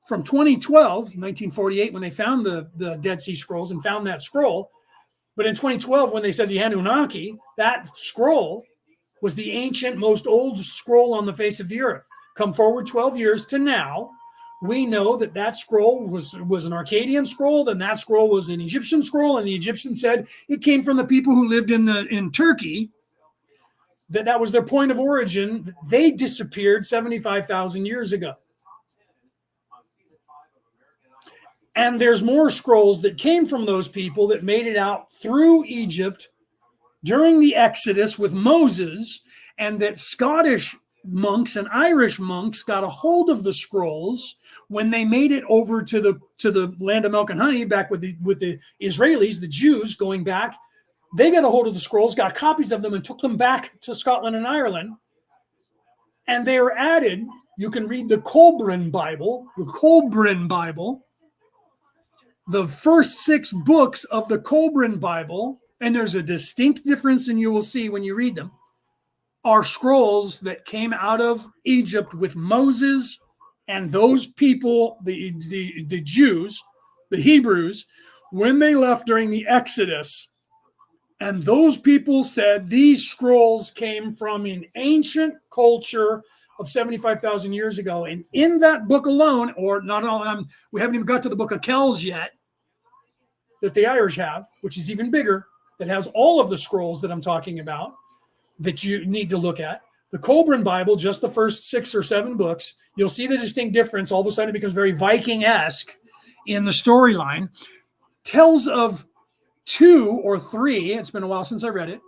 from 2012, 1948, when they found the Dead Sea Scrolls and found that scroll, but in 2012, when they said the Anunnaki, that scroll was the ancient, most old scroll on the face of the earth. Come forward 12 years to now, we know that scroll was an Akkadian scroll, then that scroll was an Egyptian scroll, and the Egyptians said it came from the people who lived in Turkey, that was their point of origin. They disappeared 75,000 years ago. And there's more scrolls that came from those people that made it out through Egypt during the Exodus with Moses, and that Scottish monks and Irish monks got a hold of the scrolls when they made it over to the land of milk and honey, back with the Israelis, the Jews going back. They got a hold of the scrolls, got copies of them, and took them back to Scotland and Ireland. And they are added. You can read the Colburn Bible, the first 6 books of the Colburn Bible, and there's a distinct difference, and you will see when you read them, are scrolls that came out of Egypt with Moses and those people, the Jews, the Hebrews, when they left during the Exodus. And those people said these scrolls came from an ancient culture of 75,000 years ago. And in that book alone, or not all, we haven't even got to the book of Kells yet, that the Irish have, which is even bigger, that has all of the scrolls that I'm talking about that you need to look at. The Colburn Bible, just the first 6 or 7 books, you'll see the distinct difference. All of a sudden it becomes very Viking-esque in the storyline. Tells of 2 or 3, it's been a while since I read it,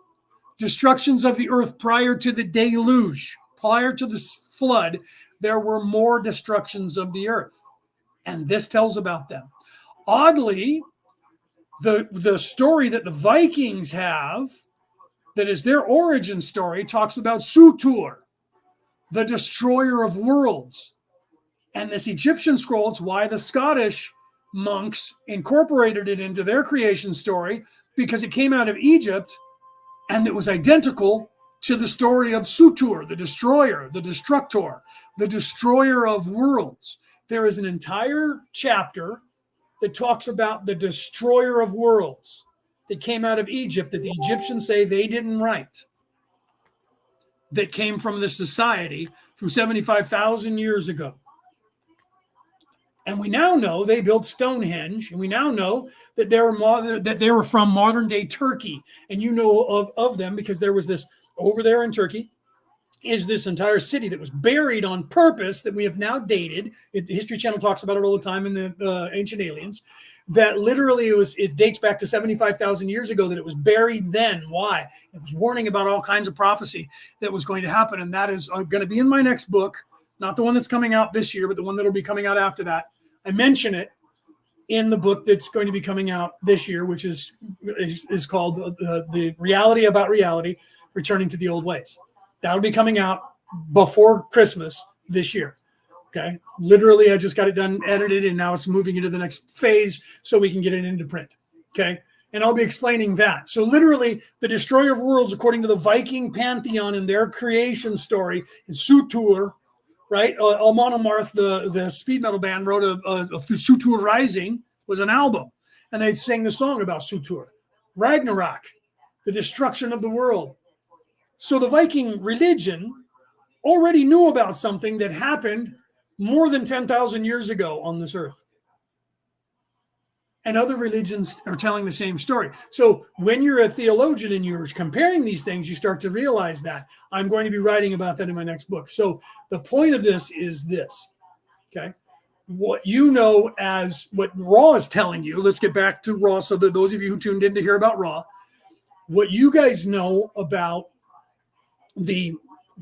destructions of the earth prior to the deluge. Prior to the flood, there were more destructions of the earth. And this tells about them. Oddly, the story that the Vikings have, that is their origin story, talks about Sutur, the destroyer of worlds. And this Egyptian scroll, it's why the Scottish monks incorporated it into their creation story, because it came out of Egypt and it was identical to the story of Sutur, the destroyer, the destructor, the destroyer of worlds. There is an entire chapter that talks about the destroyer of worlds that came out of Egypt, that the Egyptians say they didn't write, that came from the society from 75,000 years ago. And we now know they built Stonehenge, and we now know that they were from modern day Turkey. And you know of them because there was this over there in Turkey is this entire city that was buried on purpose that we have now dated. The History Channel talks about it all the time in the Ancient Aliens. That literally it dates back to 75,000 years ago that it was buried then. Why? It was warning about all kinds of prophecy that was going to happen. And that is going to be in my next book, not the one that's coming out this year, but the one that'll be coming out after that. I mention it in the book that's going to be coming out this year, which is called The Reality About Reality, Returning to the Old Ways. That'll be coming out before Christmas this year. Okay. Literally, I just got it done, edited, and now it's moving into the next phase so we can get it into print. Okay. And I'll be explaining that. So literally, the destroyer of worlds, according to the Viking pantheon and their creation story, is Sutur, right? Almonamarth, the speed metal band, wrote a Sutur Rising was an album. And they sang the song about Sutur. Ragnarok, the destruction of the world. So the Viking religion already knew about something that happened more than 10,000 years ago on this earth. And other religions are telling the same story. So when you're a theologian and you're comparing these things, you start to realize that. I'm going to be writing about that in my next book. So the point of this is this, okay? What you know as what Raw is telling you, let's get back to Raw so that those of you who tuned in to hear about Raw, what you guys know about the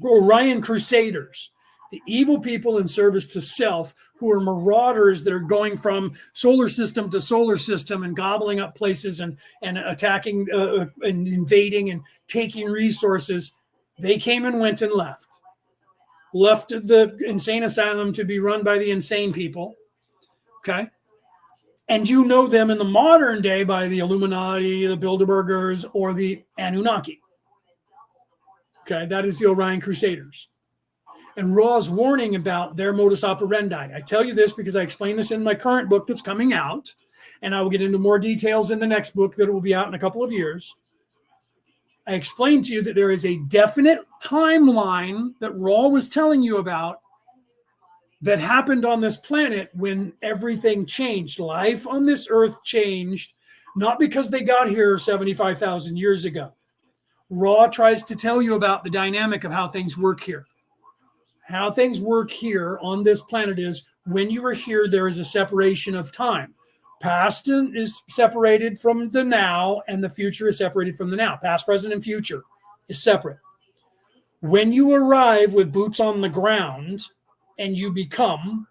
Orion Crusaders, the evil people in service to self who are marauders that are going from solar system to solar system and gobbling up places and attacking and invading and taking resources. They came and went and left the insane asylum to be run by the insane people. Okay. And you know them in the modern day by the Illuminati, the Bilderbergers, or the Anunnaki. Okay. That is the Orion Crusaders. And Raw's warning about their modus operandi. I tell you this because I explain this in my current book that's coming out, and I will get into more details in the next book that will be out in a couple of years. I explained to you that there is a definite timeline that Raw was telling you about that happened on this planet when everything changed. Life on this earth changed, not because they got here 75,000 years ago. Raw tries to tell you about the dynamic of how things work here. How things work here on this planet is when you are here, there is a separation of time. Past is separated from the now, and the future is separated from the now. Past, present, and future is separate. When you arrive with boots on the ground and you become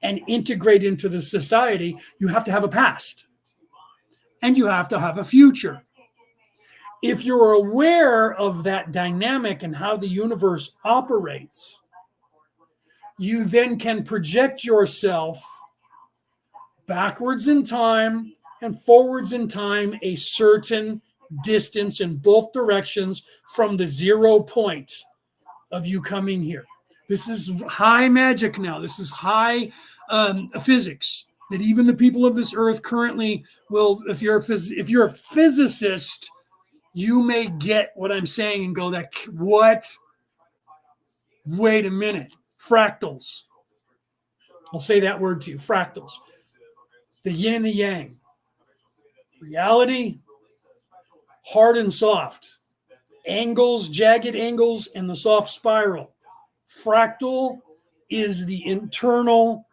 and integrate into the society, you have to have a past and you have to have a future. If you're aware of that dynamic and how the universe operates, you then can project yourself backwards in time and forwards in time a certain distance in both directions from the 0 point of you coming here. This is high magic now. This is high physics that even the people of this earth currently will, if you're a physicist, you may get what I'm saying and go, that what? Wait a minute. Fractals. I'll say that word to you. Fractals. The yin and the yang. Reality, hard and soft. Angles, jagged angles, and the soft spiral. Fractal is the internal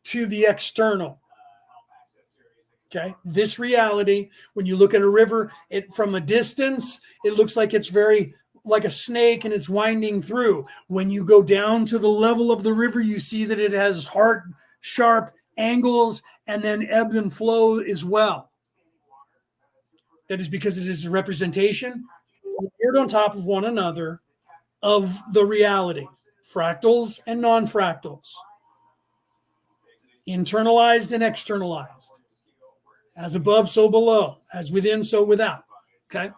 to the external. Okay, this reality, when you look at a river, it from a distance, it looks like it's very like a snake and it's winding through. When you go down to the level of the river, you see that it has hard, sharp angles and then ebb and flow as well. That is because it is a representation layered on top of one another of the reality. Fractals and non-fractals. Internalized and externalized. As above, so below. As within, so without. Okay.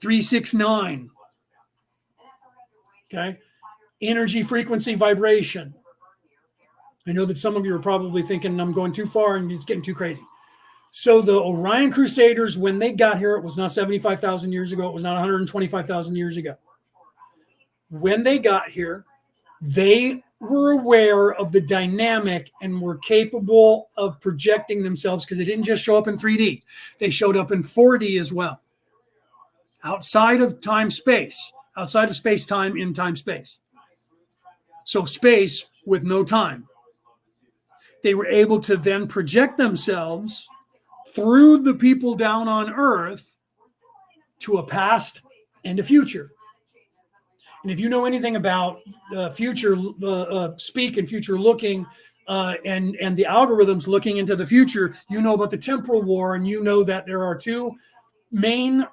369. Okay. Energy, frequency, vibration. I know that some of you are probably thinking I'm going too far and it's getting too crazy. So the Orion Crusaders, when they got here, it was not 75,000 years ago. It was not 125,000 years ago. When they got here, they were aware of the dynamic and were capable of projecting themselves because they didn't just show up in 3D. They showed up in 4D as well. Outside of time, space. Outside of space, time, in time, space. So space with no time. They were able to then project themselves through the people down on Earth to a past and a future. And if you know anything about future speak and future looking and the algorithms looking into the future, you know about the temporal war, and you know that there are two main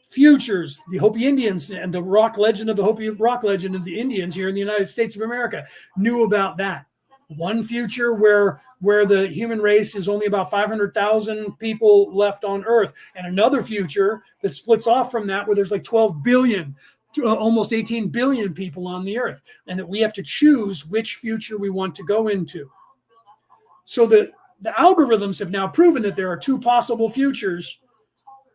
futures. The Hopi Indians and the rock legend of the Hopi rock legend of the Indians here in the United States of America knew about that. One future where the human race is only about 500,000 people left on Earth, and another future that splits off from that where there's like 12 billion to almost 18 billion people on the Earth, and that we have to choose which future we want to go into. So the algorithms have now proven that there are two possible futures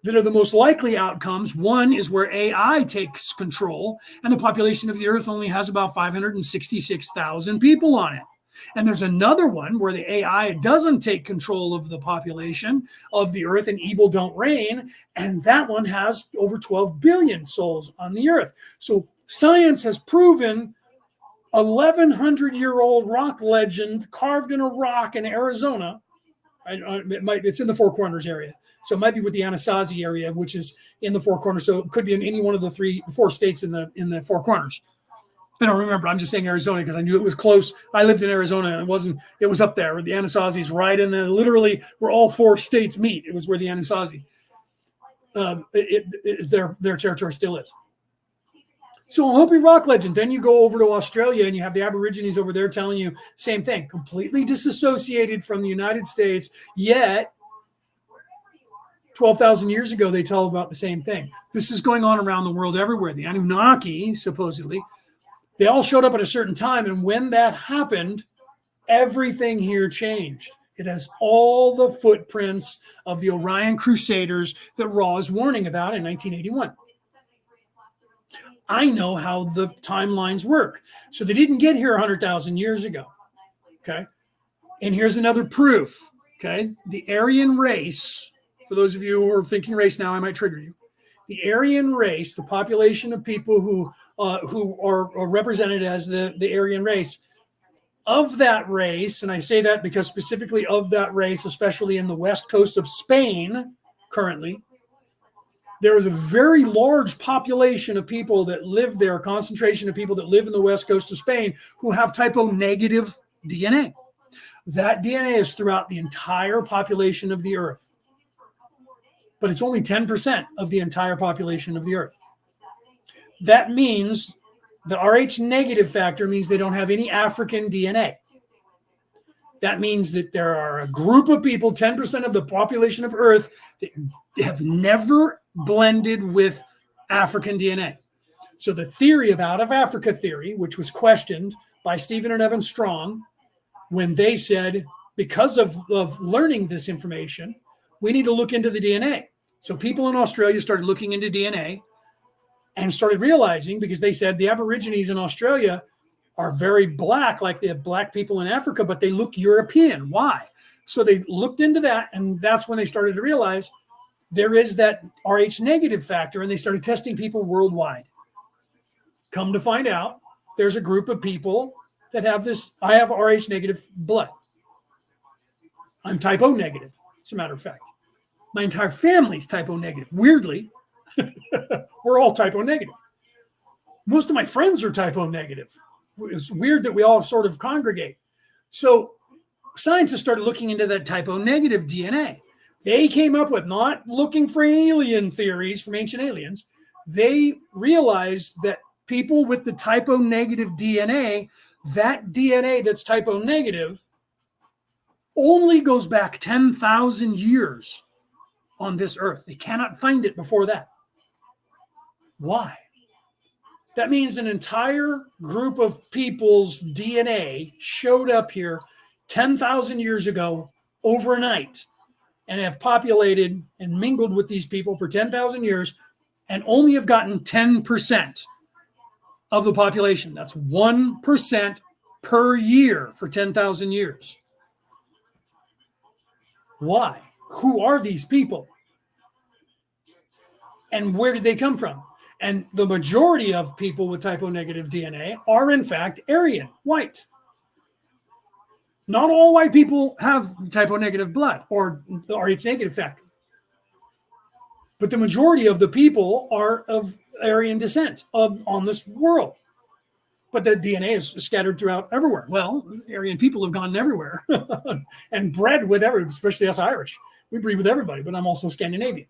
that are the most likely outcomes. One is where AI takes control, and the population of the Earth only has about 566,000 people on it. And there's another one where the AI doesn't take control of the population of the Earth and evil don't reign. And that one has over 12 billion souls on the Earth. So science has proven 1,100-year-old rock legend carved in a rock in Arizona. It's in the Four Corners area. So it might be with the Anasazi area, which is in the Four Corners. So it could be in any one of the four states in the Four Corners. I don't remember. I'm just saying Arizona because I knew it was close. I lived in Arizona, and it was up there. The Anasazi's right in there, literally where all four states meet. It was where the Anasazi, their territory still is. So a Hopi rock legend. Then you go over to Australia and you have the Aborigines over there telling you same thing, completely disassociated from the United States, yet 12,000 years ago, they tell about the same thing. This is going on around the world everywhere. The Anunnaki, supposedly, they all showed up at a certain time. And when that happened, everything here changed. It has all the footprints of the Orion Crusaders that Ra is warning about in 1981. I know how the timelines work. So they didn't get here 100,000 years ago. Okay. And here's another proof. Okay. The Aryan race, for those of you who are thinking race now, I might trigger you. The Aryan race, the population of people who are represented as the Aryan race, of that race, and I say that because specifically of that race, especially in the west coast of Spain currently, there is a very large population of people that live there, a concentration of people that live in the west coast of Spain who have type O negative DNA. That DNA is throughout the entire population of the Earth. But it's only 10% of the entire population of the Earth. That means the Rh negative factor means they don't have any African DNA. That means that there are a group of people, 10% of the population of Earth, that have never blended with African DNA. So the theory of out of Africa theory, which was questioned by Stephen and Evan Strong, when they said, because of learning this information, we need to look into the DNA. So people in Australia started looking into DNA and started realizing, because they said the Aborigines in Australia are very black, like the black people in Africa, but they look European. Why? So they looked into that, and that's when they started to realize there is that Rh negative factor, and they started testing people worldwide. Come to find out, there's a group of people that have this. I have Rh negative blood. I'm type O negative, as a matter of fact. My entire family's type O negative. Weirdly, we're all type O negative. Most of my friends are type O negative. It's weird that we all sort of congregate. So scientists started looking into that type O negative DNA. They came up with, not looking for alien theories from ancient aliens, they realized that people with the type O negative DNA, that DNA that's type O negative, only goes back 10,000 years on this earth. They cannot find it before that. Why? That means an entire group of people's DNA showed up here 10,000 years ago overnight and have populated and mingled with these people for 10,000 years and only have gotten 10% of the population. That's 1% per year for 10,000 years. Why? Who are these people? And where did they come from? And the majority of people with type O negative DNA are in fact Aryan, white. Not all white people have type O negative blood or the Rh negative factor. But the majority of the people are of Aryan descent on this world. But the DNA is scattered throughout everywhere. Well, Aryan people have gone everywhere and bred with everybody, especially us Irish. We breed with everybody, but I'm also Scandinavian.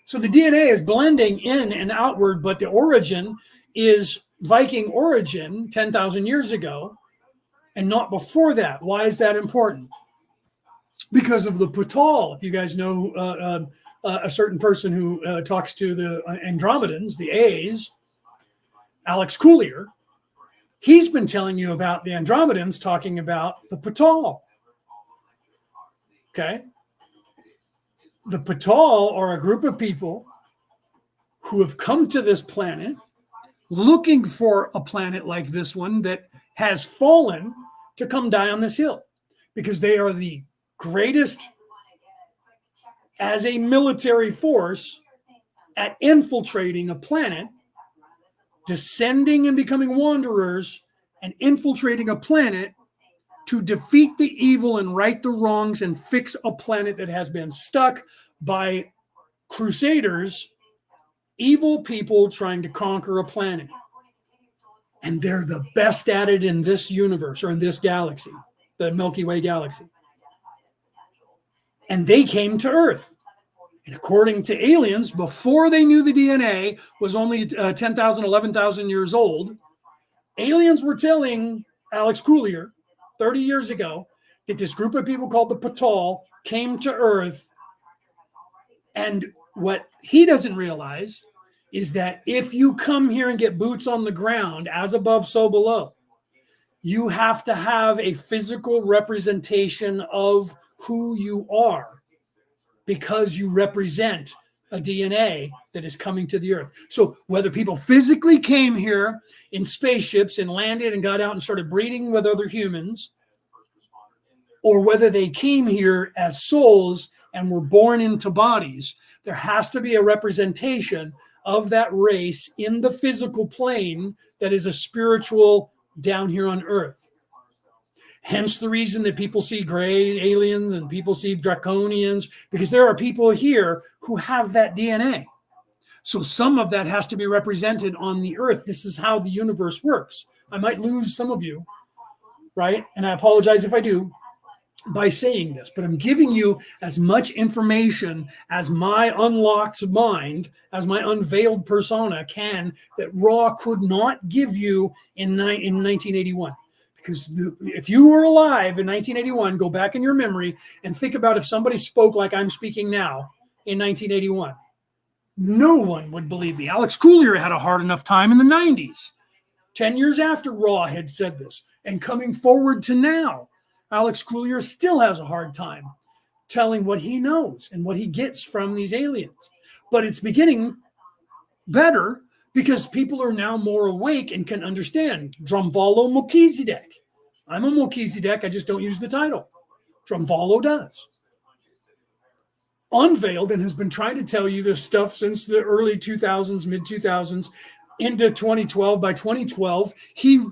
So the DNA is blending in and outward, but the origin is Viking origin 10,000 years ago and not before that. Why is that important? Because of the Patal. If you guys know a certain person who talks to the Andromedans, the A's, Alex Coulier, he's been telling you about the Andromedans talking about the Patal. Okay? The Patal are a group of people who have come to this planet looking for a planet like this one that has fallen to come die on this hill, because they are the greatest as a military force at infiltrating a planet, descending and becoming wanderers and infiltrating a planet to defeat the evil and right the wrongs and fix a planet that has been stuck by crusaders, evil people trying to conquer a planet. And they're the best at it in this universe or in this galaxy, the Milky Way galaxy. And they came to Earth. And according to aliens, before they knew the DNA was only 10,000, 11,000 years old, aliens were telling Alex Coulier 30 years ago that this group of people called the Patal came to Earth. And what he doesn't realize is that if you come here and get boots on the ground, as above, so below, you have to have a physical representation of who you are, because you represent a DNA that is coming to the Earth. So whether people physically came here in spaceships and landed and got out and started breeding with other humans, or whether they came here as souls and were born into bodies, there has to be a representation of that race in the physical plane that is a spiritual down here on Earth. Hence the reason that people see gray aliens and people see draconians, because there are people here who have that DNA. So some of that has to be represented on the Earth. This is how the universe works. I might lose some of you, right? And I apologize if I do by saying this, but I'm giving you as much information as my unlocked mind, as my unveiled persona can, that Ra could not give you in 1981. Because if you were alive in 1981, go back in your memory and think about if somebody spoke like I'm speaking now in 1981. No one would believe me. Alex Coulier had a hard enough time in the 90s, 10 years after Ra had said this. And coming forward to now, Alex Coulier still has a hard time telling what he knows and what he gets from these aliens. But it's beginning better because people are now more awake and can understand. Drumvalo Melchizedek. I'm a Melchizedek, I just don't use the title. Drumvalo does. Unveiled and has been trying to tell you this stuff since the early 2000s, mid 2000s, into 2012. By 2012, he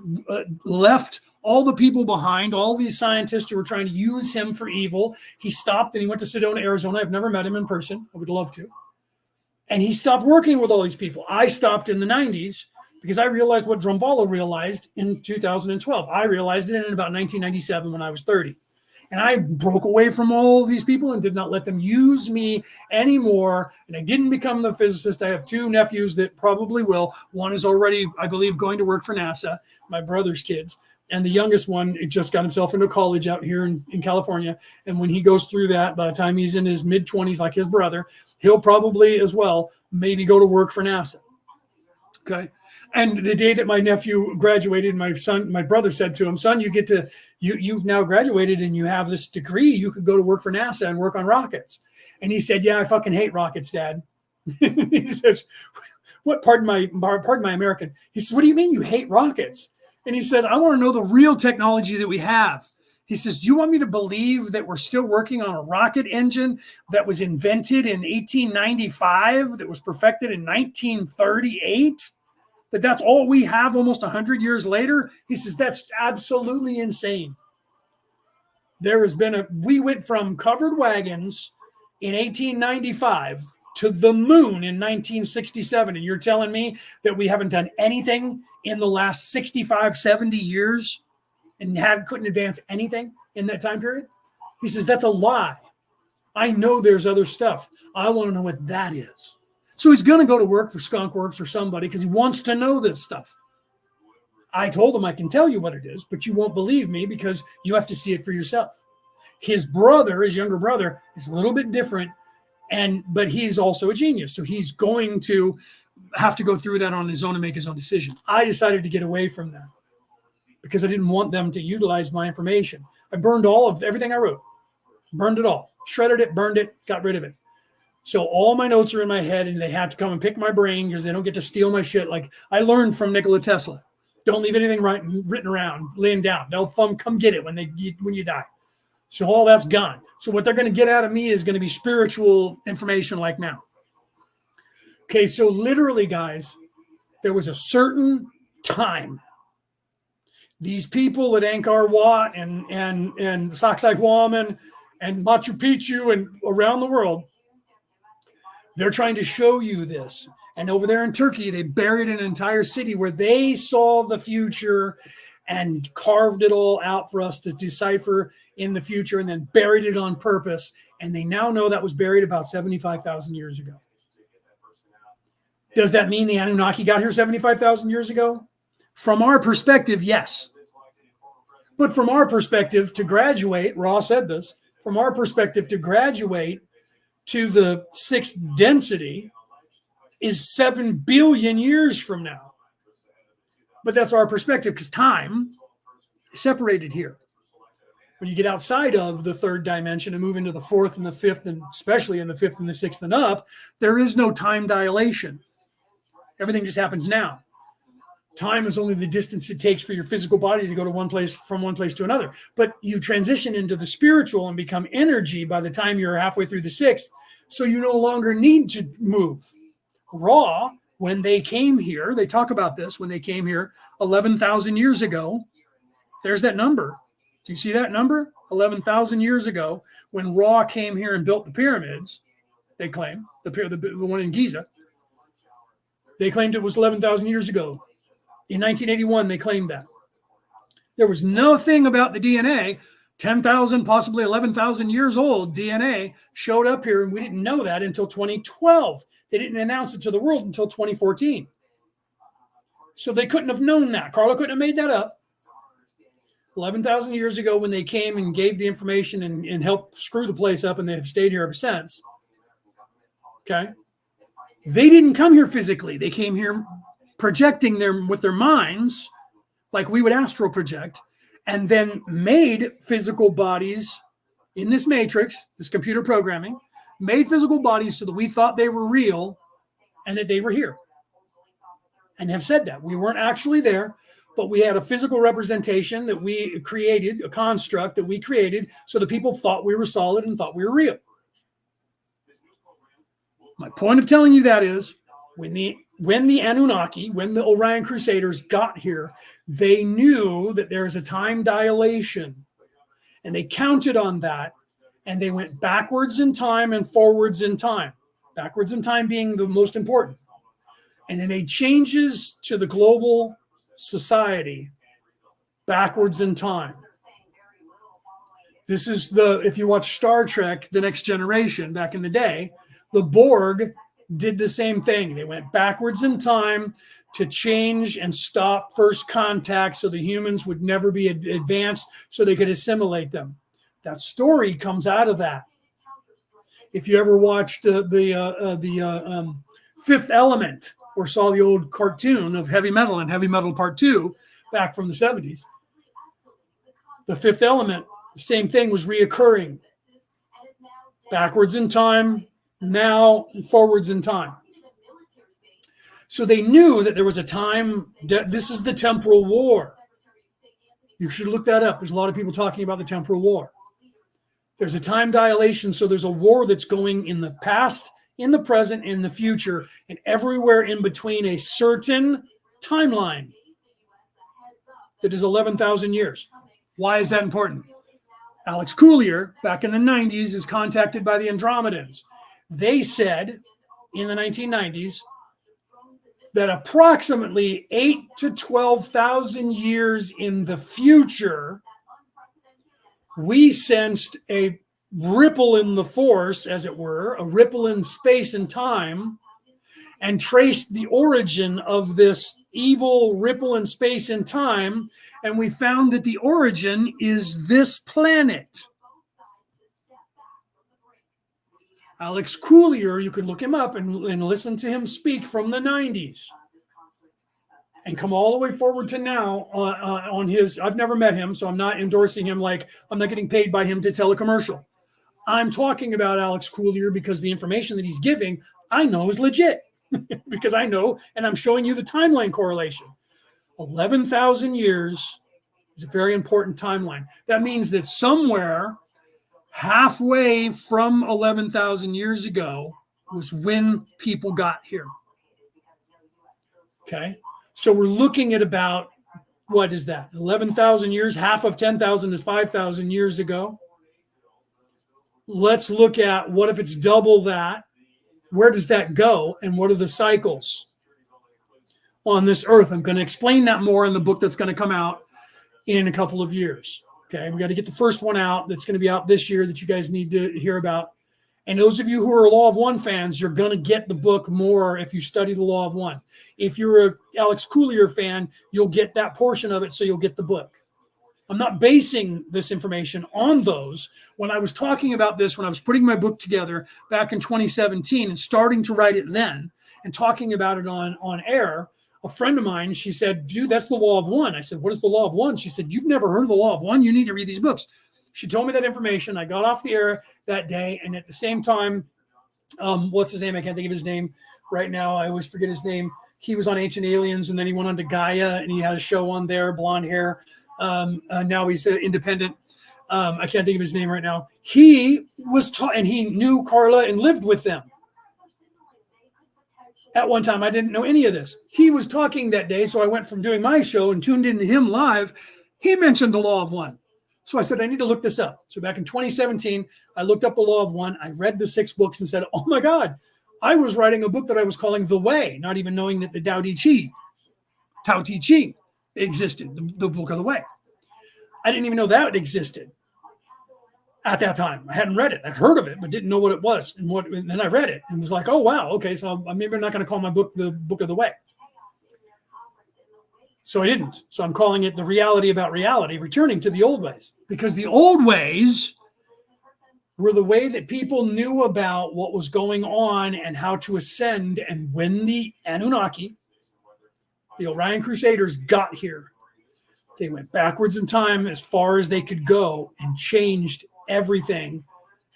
left all the people behind, all these scientists who were trying to use him for evil. He stopped and he went to Sedona, Arizona. I've never met him in person. I would love to. And he stopped working with all these people. I stopped in the 90s because I realized what Drumvalo realized in 2012. I realized it in about 1997 when I was 30. And I broke away from all of these people and did not let them use me anymore. And I didn't become the physicist. I have two nephews that probably will. One is already, I believe, going to work for NASA, my brother's kids. And the youngest one just got himself into college out here in California. And when he goes through that, by the time he's in his mid-20s, like his brother, he'll probably as well maybe go to work for NASA. Okay. And the day that my nephew graduated, my brother said to him, son, you've now graduated and you have this degree. You could go to work for NASA and work on rockets. And he said, yeah, I fucking hate rockets, Dad. He says, what? Pardon my American. He says, what do you mean you hate rockets? And he says, I want to know the real technology that we have. He says, do you want me to believe that we're still working on a rocket engine that was invented in 1895, that was perfected in 1938? That's all we have almost 100 years later? He says, that's absolutely insane. We went from covered wagons in 1895 to the moon in 1967. And you're telling me that we haven't done anything in the last 65, 70 years and couldn't advance anything in that time period? He says, that's a lie. I know there's other stuff. I want to know what that is. So he's going to go to work for Skunk Works or somebody because he wants to know this stuff. I told him I can tell you what it is, but you won't believe me because you have to see it for yourself. His brother, his younger brother, is a little bit different, but he's also a genius. So he's going to have to go through that on his own and make his own decision. I decided to get away from that because I didn't want them to utilize my information. I burned all of everything I wrote, burned it all, shredded it, burned it, got rid of it. So all my notes are in my head, and they have to come and pick my brain because they don't get to steal my shit. Like I learned from Nikola Tesla. Don't leave anything written around, laying down. They'll come get it when you die. So all that's gone. So what they're going to get out of me is going to be spiritual information like now. Okay, so literally, guys, there was a certain time. These people at Angkor Wat and Sacsayhuaman and Machu Picchu and around the world, they're trying to show you this. And over there in Turkey, they buried an entire city where they saw the future and carved it all out for us to decipher in the future and then buried it on purpose. And they now know that was buried about 75,000 years ago. Does that mean the Anunnaki got here 75,000 years ago? From our perspective, yes. But from our perspective, to graduate, Ra said this, from our perspective, to graduate to the sixth density is 7 billion years from now. But that's our perspective because time is separated here. When you get outside of the third dimension and move into the fourth and the fifth, and especially in the fifth and the sixth and up, there is no time dilation. Everything just happens now. Time is only the distance it takes for your physical body to go to one place, from one place to another. But you transition into the spiritual and become energy by the time you're halfway through the sixth. So you no longer need to move. Ra, when they came here, they talk about this, when they came here 11,000 years ago, there's that number. Do you see that number? 11,000 years ago, when Ra came here and built the pyramids, they claim, the one in Giza, they claimed it was 11,000 years ago. In 1981, they claimed that. There was nothing about the DNA. 10,000, possibly 11,000 years old DNA showed up here, and we didn't know that until 2012. They didn't announce it to the world until 2014. So they couldn't have known that. Carla couldn't have made that up. 11,000 years ago when they came and gave the information and helped screw the place up, and they have stayed here ever since. Okay? They didn't come here physically. They came here projecting them with their minds, like we would astral project, and then made physical bodies in this matrix, this computer programming, made physical bodies so that we thought they were real and that they were here. And have said that. We weren't actually there, but we had a physical representation that we created, a construct that we created so that people thought we were solid and thought we were real. My point of telling you that is when the Anunnaki, when the Orion Crusaders got here, they knew that there is a time dilation, and they counted on that, and they went backwards in time and forwards in time, backwards in time being the most important. And they made changes to the global society backwards in time. This is if you watch Star Trek, The Next Generation back in the day, the Borg did the same thing. They went backwards in time to change and stop first contact so the humans would never be advanced so they could assimilate them. That story comes out of that. If you ever watched the Fifth Element or saw the old cartoon of Heavy Metal and Heavy Metal Part 2 back from the 70s, the Fifth Element, the same thing was reoccurring. Backwards in time, now and forwards in time. So they knew that there was a time, this is the temporal war. You should look that up. There's a lot of people talking about the temporal war. There's a time dilation, so there's a war that's going in the past, in the present, in the future, and everywhere in between a certain timeline that is 11,000 years. Why is that important? Alex Collier, back in the 90s, is contacted by the Andromedans. They said in the 1990s that approximately 8 to 12,000 years in the future, we sensed a ripple in the force, as it were, a ripple in space and time and traced the origin of this evil ripple in space and time. And we found that the origin is this planet. Alex Coolier, you can look him up and listen to him speak from the 90s. And come all the way forward to now on his, I've never met him, so I'm not endorsing him, like I'm not getting paid by him to tell a commercial. I'm talking about Alex Coolier because the information that he's giving, I know is legit. Because I know, and I'm showing you the timeline correlation. 11,000 years is a very important timeline. That means that somewhere halfway from 11,000 years ago was when people got here. Okay. So we're looking at about, what is that? 11,000 years, half of 10,000 is 5,000 years ago. Let's look at what if it's double that? Where does that go? And what are the cycles on this earth? I'm going to explain that more in the book that's going to come out in a couple of years. Okay, we got to get the first one out that's going to be out this year that you guys need to hear about. And those of you who are Law of One fans, you're going to get the book more if you study the Law of One. If you're a Alex Coolier fan, you'll get that portion of it, so you'll get the book. I'm not basing this information on those. When I was talking about this, when I was putting my book together back in 2017 and starting to write it then and talking about it on air, a friend of mine, she said, dude, that's the Law of One. I said, what is the Law of One? She said, you've never heard of the Law of One? You need to read these books. She told me that information. I got off the air that day. And at the same time, what's his name? I can't think of his name right now. I always forget his name. He was on Ancient Aliens, and then he went on to Gaia, and he had a show on there, blonde hair. Now he's independent. I can't think of his name right now. He was taught, and he knew Carla and lived with them. At one time, I didn't know any of this. He was talking that day, so I went from doing my show and tuned into him live. He mentioned the Law of One. So I said, I need to look this up. So back in 2017, I looked up the Law of One. I read the 6 books and said, oh my God, I was writing a book that I was calling The Way, not even knowing that the Tao Te Ching existed, the book of the Way. I didn't even know that it existed at that time. I hadn't read it. I'd heard of it, but didn't know what it was. And then I read it and was like, oh, wow. Okay, so maybe I'm not going to call my book the Book of the Way. So I didn't. So I'm calling it The Reality About Reality, returning to the old ways. Because the old ways were the way that people knew about what was going on and how to ascend. And when the Anunnaki, the Orion Crusaders, got here, they went backwards in time as far as they could go and changed everything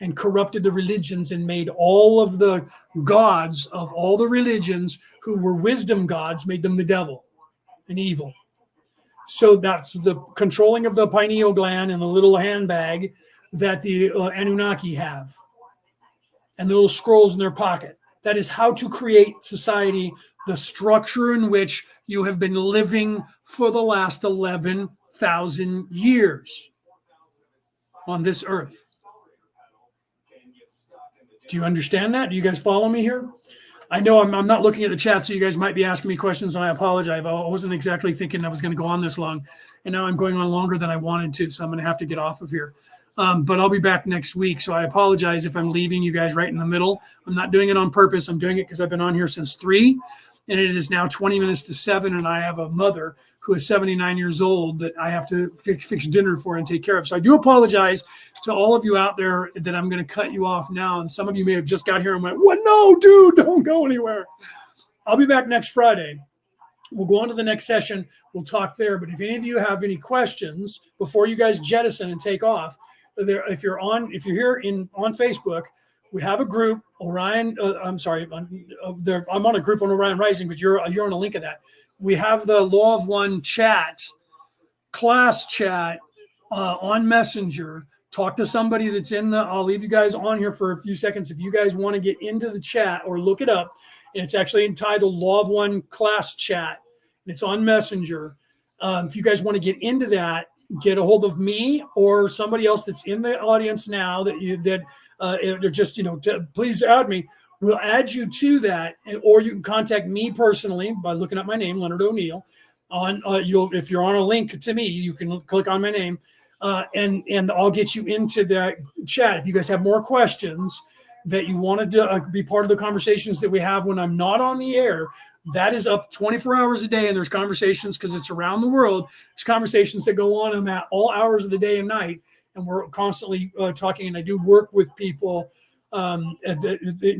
and corrupted the religions and made all of the gods of all the religions who were wisdom gods, made them the devil and evil. So that's the controlling of the pineal gland and the little handbag that the Anunnaki have and the little scrolls in their pocket. That is how to create society, the structure in which you have been living for the last 11,000 years on this earth. Do you understand that? Do you guys follow me here? I know I'm not looking at the chat, so you guys might be asking me questions, and I apologize. I wasn't exactly thinking I was going to go on this long, and now I'm going on longer than I wanted to, so I'm going to have to get off of here. But I'll be back next week, so I apologize if I'm leaving you guys right in the middle. I'm not doing it on purpose. I'm doing it because I've been on here since 3, and it is now 20 minutes to 7, and I have a mother who is 79 years old that I have to fix dinner for and take care of. So I do apologize to all of you out there that I'm going to cut you off now. And some of you may have just got here and went, what? No, dude, don't go anywhere. I'll be back next Friday. We'll go on to the next session. We'll talk there. But if any of you have any questions before you guys jettison and take off, if you're here on Facebook, we have a group, Orion. I'm on a group on Orion Rising, but you're on a link of that. We have the Law of One class chat on Messenger. Talk to somebody that's I'll leave you guys on here for a few seconds if you guys want to get into the chat or look it up. And it's actually entitled Law of One class chat. And it's on Messenger. If you guys want to get into that, get a hold of me or somebody else that's in the audience now they're just, please add me. We'll add you to that, or you can contact me personally by looking up my name, Leonard O'Neill. If you're on a link to me, you can click on my name, and I'll get you into that chat. If you guys have more questions, that you wanted to be part of the conversations that we have when I'm not on the air, that is up 24 hours a day. And there's conversations, because it's around the world. There's conversations that go on in that all hours of the day and night. And we're constantly talking. And I do work with people. And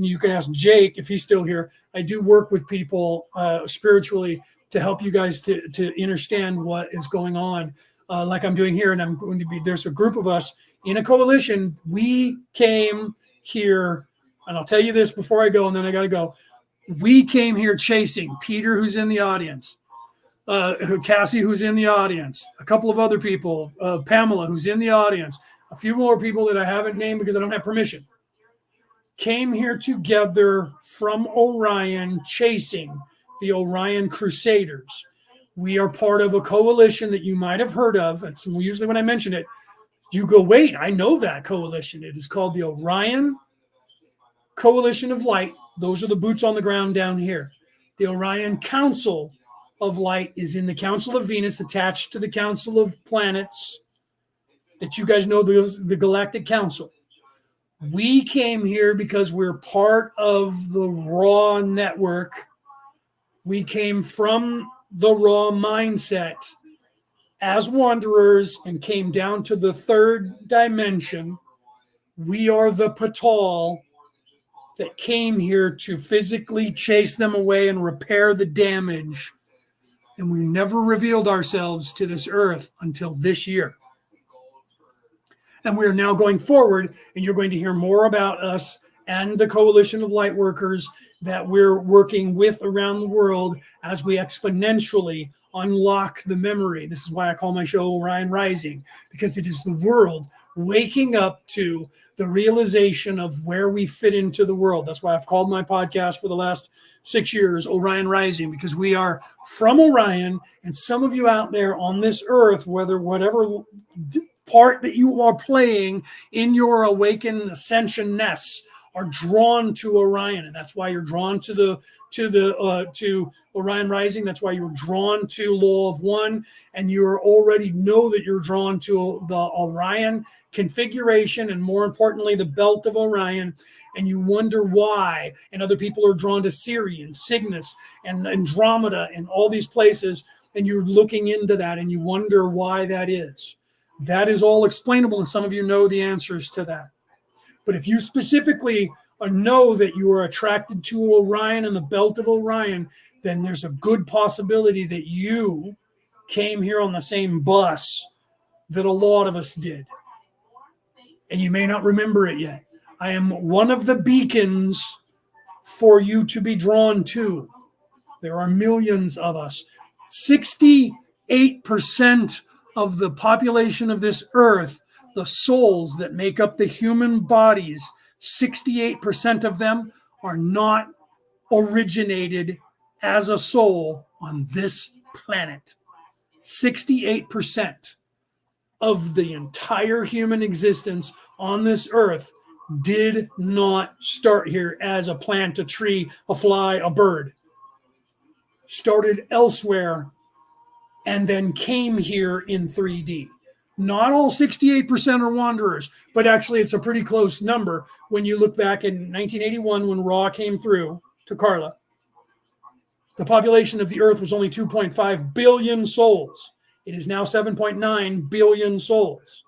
you can ask Jake if he's still here. I do work with people spiritually to help you guys to understand what is going on, like I'm doing here. And I'm going to be, there's a group of us in a coalition. We came here, and I'll tell you this before I go, and then I got to go. We came here chasing Peter, who's in the audience, Cassie, who's in the audience, a couple of other people, Pamela, who's in the audience, a few more people that I haven't named because I don't have permission, came here together from Orion, chasing the Orion Crusaders. We are part of a coalition that you might have heard of. It's usually when I mention it, you go, wait, I know that coalition. It is called the Orion Coalition of Light. Those are the boots on the ground down here. The Orion Council of Light is in the Council of Venus, attached to the Council of Planets, that you guys know, the Galactic Council. We came here because we're part of the Raw network. We came from the Raw mindset as wanderers and came down to the third dimension. We are the Patal that came here to physically chase them away and repair the damage. And we never revealed ourselves to this earth until this year. And we are now going forward, and you're going to hear more about us and the Coalition of Lightworkers that we're working with around the world as we exponentially unlock the memory. This is why I call my show Orion Rising, because it is the world waking up to the realization of where we fit into the world. That's why I've called my podcast for the last 6 years Orion Rising, because we are from Orion, and some of you out there on this earth, whatever part that you are playing in your awakened ascension ness, are drawn to Orion, and that's why you're drawn to Orion Rising. That's why you're drawn to Law of One, and you already know that you're drawn to the Orion configuration, and more importantly, the belt of Orion. And you wonder why. And other people are drawn to Sirius and Cygnus and Andromeda and all these places, and you're looking into that, and you wonder why that is. That is all explainable, and some of you know the answers to that. But if you specifically know that you are attracted to Orion and the belt of Orion, then there's a good possibility that you came here on the same bus that a lot of us did. And you may not remember it yet. I am one of the beacons for you to be drawn to. There are millions of us. 68% of the population of this earth, the souls that make up the human bodies, 68% of them are not originated as a soul on this planet. 68% of the entire human existence on this earth did not start here as a plant, a tree, a fly, a bird. Started elsewhere and then came here in 3D. Not all 68% are wanderers, but actually it's a pretty close number. When you look back in 1981, when Ra came through to Carla, the population of the earth was only 2.5 billion souls. It is now 7.9 billion souls.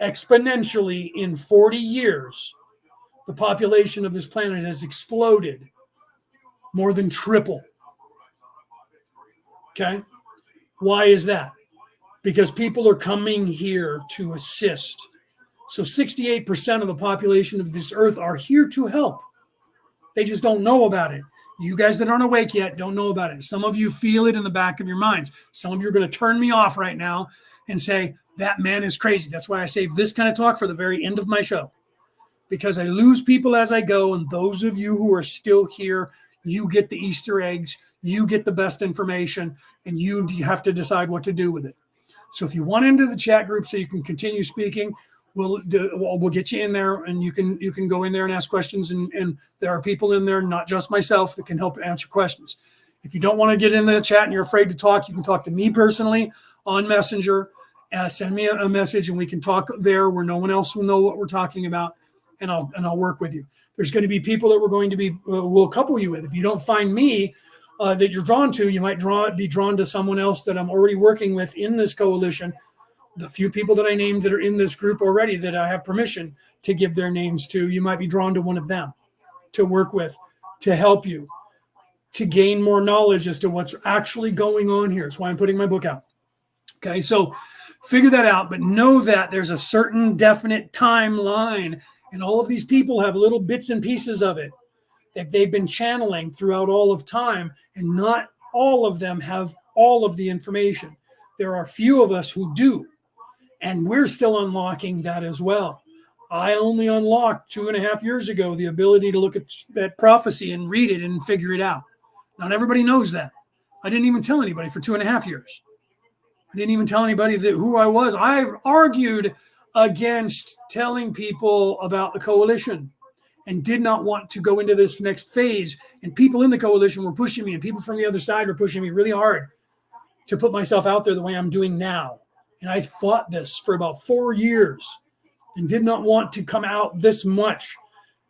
Exponentially, in 40 years, the population of this planet has exploded, more than triple. Okay? Why is that? Because people are coming here to assist. So 68% of the population of this earth are here to help. They just don't know about it. You guys that aren't awake yet don't know about it. Some of you feel it in the back of your minds. Some of you are going to turn me off right now and say, that man is crazy. That's why I save this kind of talk for the very end of my show. Because I lose people as I go, and those of you who are still here, you get the Easter eggs, you get the best information, and you have to decide what to do with it. So if you want into the chat group so you can continue speaking, we'll get you in there, and you can go in there and ask questions, and there are people in there, not just myself, that can help answer questions. If you don't want to get in the chat and you're afraid to talk, you can talk to me personally on Messenger. Send me a message, and we can talk there where no one else will know what we're talking about, and I'll work with you. There's going to be people that we're going to be will couple you with. If you don't find me that you're drawn to, you might be drawn to someone else that I'm already working with in this coalition. The few people that I named that are in this group already that I have permission to give their names to, you might be drawn to one of them to work with, to help you, to gain more knowledge as to what's actually going on here. That's why I'm putting my book out. Okay, so figure that out, but know that there's a certain definite timeline, and all of these people have little bits and pieces of it that they've been channeling throughout all of time, and not all of them have all of the information. There are few of us who do, and we're still unlocking that as well. I only unlocked 2.5 years ago the ability to look at prophecy and read it and figure it out. Not everybody knows that. I didn't even tell anybody for 2.5 years. I didn't even tell anybody who I was. I've argued against telling people about the coalition and did not want to go into this next phase. And people in the coalition were pushing me, and people from the other side were pushing me really hard to put myself out there the way I'm doing now. And I fought this for about 4 years and did not want to come out this much.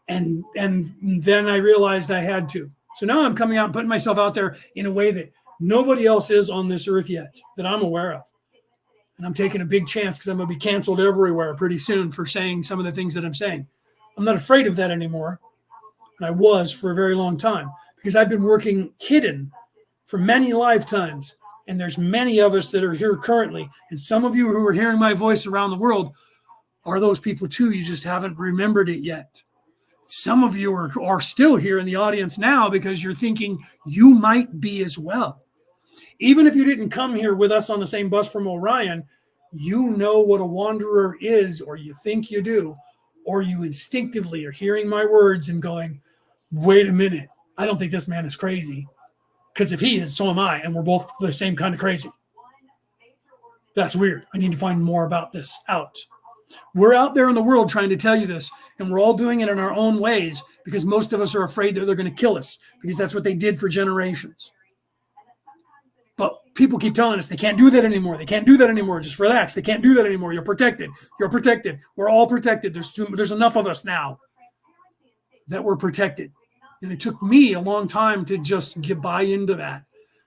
And then I realized I had to. So now I'm coming out and putting myself out there in a way that nobody else is on this earth yet that I'm aware of. And I'm taking a big chance because I'm going to be canceled everywhere pretty soon for saying some of the things that I'm saying. I'm not afraid of that anymore. And I was for a very long time because I've been working hidden for many lifetimes. And there's many of us that are here currently. And some of you who are hearing my voice around the world are those people too. You just haven't remembered it yet. Some of you are still here in the audience now because you're thinking you might be as well. Even if you didn't come here with us on the same bus from Orion, you know what a wanderer is, or you think you do, or you instinctively are hearing my words and going, wait a minute, I don't think this man is crazy. Because if he is, so am I, and we're both the same kind of crazy. That's weird. I need to find more about this out. We're out there in the world trying to tell you this, and we're all doing it in our own ways because most of us are afraid that they're going to kill us because that's what they did for generations. But people keep telling us they can't do that anymore. They can't do that anymore. Just relax. They can't do that anymore. You're protected. You're protected. We're all protected. There's enough of us now that we're protected. And it took me a long time to just buy into that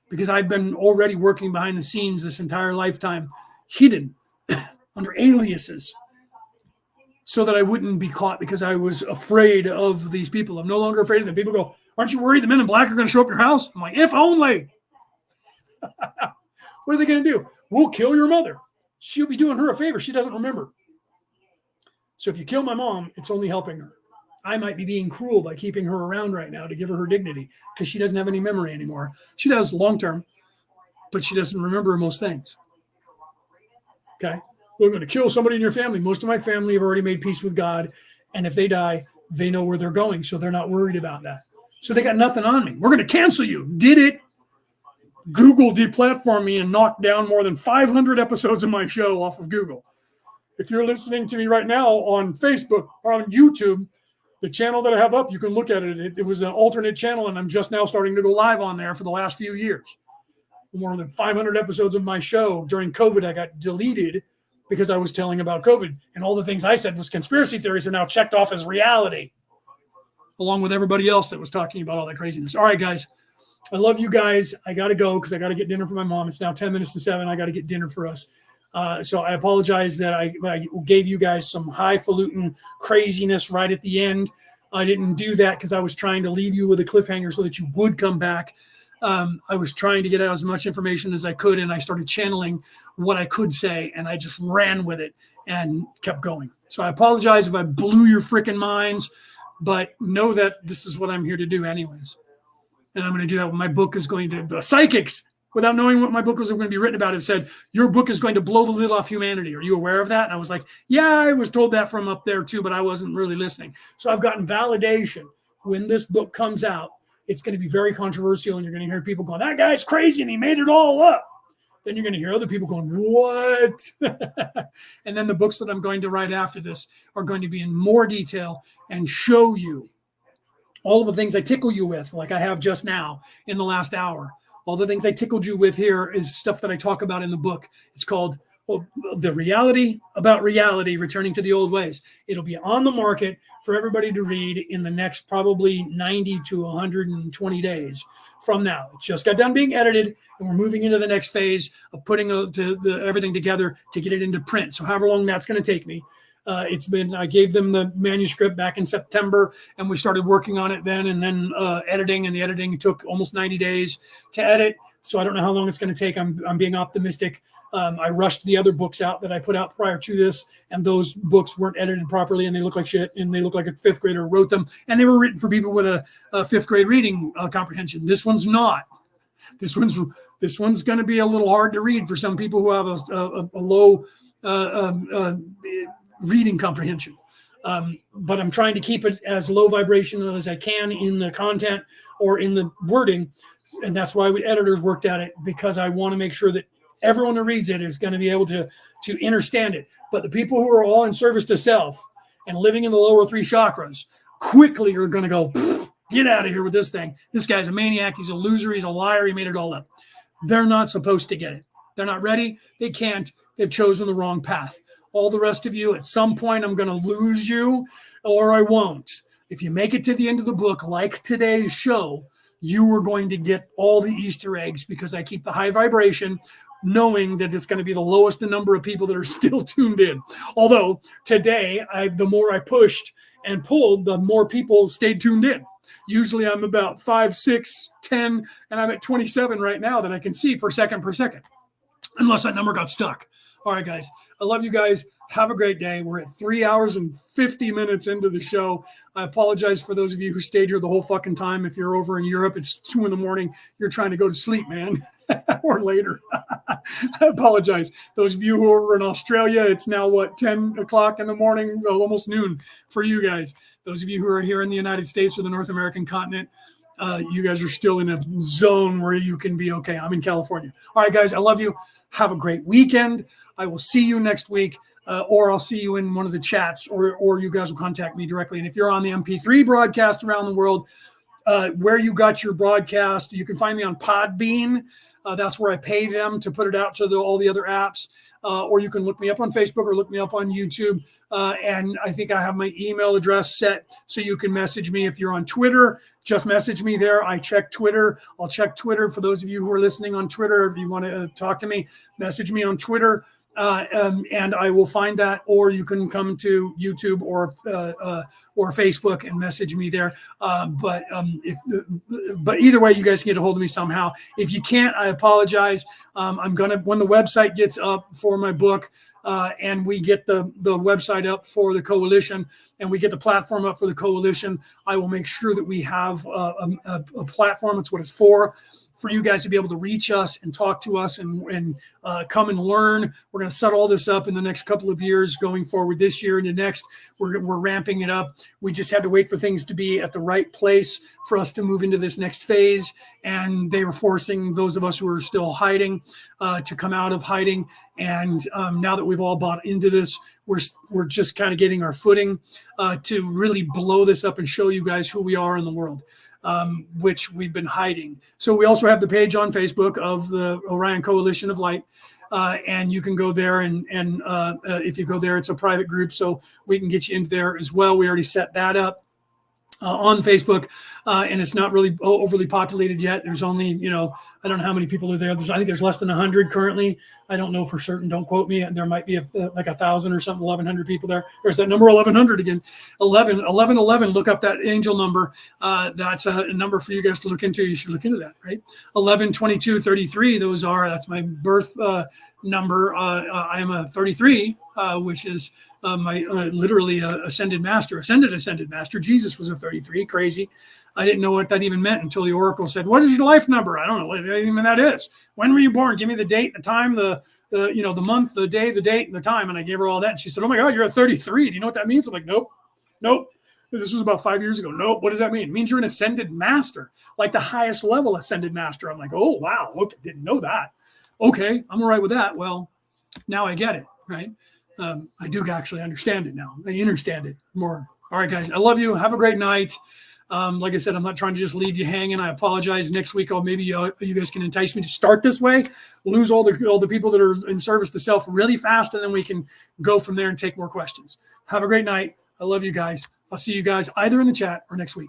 because I've been already working behind the scenes this entire lifetime, hidden under aliases so that I wouldn't be caught because I was afraid of these people. I'm no longer afraid of them. People go, aren't you worried the men in black are going to show up at your house? I'm like, if only. What are they going to do? We'll kill your mother. She'll be doing her a favor. She doesn't remember. So if you kill my mom, it's only helping her. I might be being cruel by keeping her around right now to give her dignity because she doesn't have any memory anymore. She does long term, but she doesn't remember most things. Okay? We're going to kill somebody in your family. Most of my family have already made peace with God. And if they die, they know where they're going. So they're not worried about that. So they got nothing on me. We're going to cancel you. Did it? Google deplatformed me and knocked down more than 500 episodes of my show off of Google. If you're listening to me right now on Facebook or on YouTube, the channel that I have up, you can look at it. It was an alternate channel, and I'm just now starting to go live on there for the last few years. More than 500 episodes of my show during COVID, I got deleted because I was telling about COVID. And all the things I said was conspiracy theories are now checked off as reality, along with everybody else that was talking about all that craziness. All right, guys. I love you guys. I got to go because I got to get dinner for my mom. It's now 10 minutes to 7. I got to get dinner for us. So I apologize that I gave you guys some highfalutin craziness right at the end. I didn't do that because I was trying to leave you with a cliffhanger so that you would come back. I was trying to get out as much information as I could, and I started channeling what I could say, and I just ran with it and kept going. So I apologize if I blew your freaking minds, but know that this is what I'm here to do anyways. And I'm going to do that when my book is going to psychics. Without knowing what my book was going to be written about, it said, your book is going to blow the lid off humanity. Are you aware of that? And I was like, yeah, I was told that from up there too, but I wasn't really listening. So I've gotten validation. When this book comes out, it's going to be very controversial, and you're going to hear people going, that guy's crazy and he made it all up. Then you're going to hear other people going, what? And then the books that I'm going to write after this are going to be in more detail and show you all of the things I tickle you with, like I have just now in the last hour. All the things I tickled you with here is stuff that I talk about in the book. It's called the reality about reality, returning to the old ways. It'll be on the market for everybody to read in the next probably 90 to 120 days from now. It just got done being edited, and we're moving into the next phase of putting everything together to get it into print. So however long that's going to take me. I gave them the manuscript back in September, and we started working on it then, and then editing, and the editing took almost 90 days to edit. So I don't know how long it's going to take. I'm being optimistic. I rushed the other books out that I put out prior to this, and those books weren't edited properly, and they look like shit, and they look like a fifth grader wrote them, and they were written for people with a fifth grade reading comprehension. This one's not. This one's going to be a little hard to read for some people who have a low reading comprehension. But I'm trying to keep it as low vibrational as I can in the content or in the wording. And that's why we editors worked at it, because I want to make sure that everyone who reads it is going to be able to understand it. But the people who are all in service to self and living in the lower three chakras quickly are going to go, get out of here with this thing. This guy's a maniac. He's a loser. He's a liar. He made it all up. They're not supposed to get it. They're not ready. They can't. They've chosen the wrong path. All the rest of you, at some point, I'm going to lose you or I won't. If you make it to the end of the book, like today's show, you are going to get all the Easter eggs, because I keep the high vibration, knowing that it's going to be the lowest number of people that are still tuned in. Although today, the more I pushed and pulled, the more people stayed tuned in. Usually I'm about 5, 6, 10, and I'm at 27 right now that I can see per second, unless that number got stuck. All right, guys. I love you guys. Have a great day. We're at 3 hours and 50 minutes into the show. I apologize for those of you who stayed here the whole fucking time. If you're over in Europe, it's 2 a.m. You're trying to go to sleep, man, or later. I apologize. Those of you who are in Australia, it's now 10 o'clock in the morning, almost noon for you guys. Those of you who are here in the United States or the North American continent, you guys are still in a zone where you can be okay. I'm in California. All right, guys, I love you. Have a great weekend. I will see you next week, or I'll see you in one of the chats, or you guys will contact me directly. And if you're on the MP3 broadcast around the world, where you got your broadcast, you can find me on Podbean. That's where I pay them to put it out to all the other apps. Or you can look me up on Facebook or look me up on YouTube. And I think I have my email address set, so you can message me. If you're on Twitter, just message me there. I check Twitter. I'll check Twitter. For those of you who are listening on Twitter, if you want to talk to me, message me on Twitter. And I will find that, or you can come to YouTube or Facebook and message me there. But either way, you guys can get a hold of me somehow. If you can't, I apologize. I'm gonna, when the website gets up for my book, and we get the website up for the coalition, and we get the platform up for the coalition, I will make sure that we have a platform. It's what it's for you guys to be able to reach us and talk to us and come and learn. We're going to set all this up in the next couple of years going forward, this year and the next. We're ramping it up. We just had to wait for things to be at the right place for us to move into this next phase. And they were forcing those of us who are still hiding to come out of hiding. And now that we've all bought into this, we're just kind of getting our footing to really blow this up and show you guys who we are in the world. Which we've been hiding. So we also have the page on Facebook of the Orion Coalition of Light. And you can go there, and if you go there, it's a private group, so we can get you into there as well. We already set that up on Facebook, and it's not really overly populated yet. There's only, I don't know how many people are there. I think there's less than 100 currently. I don't know for certain. Don't quote me. There might be like 1,000 or something, 1,100 people there. Or is that number 1,100 again? 11. Look up that angel number. That's a number for you guys to look into. You should look into that, right? 11, 22, 33. That's my birth number. I am a 33, which is my literally ascended master. Jesus was a 33. Crazy. I didn't know what that even meant until the oracle said, "What is your life number?" I don't know what even that is. When were you born? Give me the date, the time, the month, the day, the date, and the time. And I gave her all that. And she said, "Oh my God, you're a 33. Do you know what that means?" I'm like, Nope. This was about 5 years ago. Nope. What does that mean? It means you're an ascended master, like the highest level ascended master. I'm like, oh wow, okay, didn't know that. Okay, I'm all right with that. Well, now I get it, right? I do actually understand it now. I understand it more. All right, guys, I love you. Have a great night. Like I said, I'm not trying to just leave you hanging. I apologize. Next week, maybe you guys can entice me to start this way, lose all the people that are in service to self really fast, and then we can go from there and take more questions. Have a great night. I love you guys. I'll see you guys either in the chat or next week.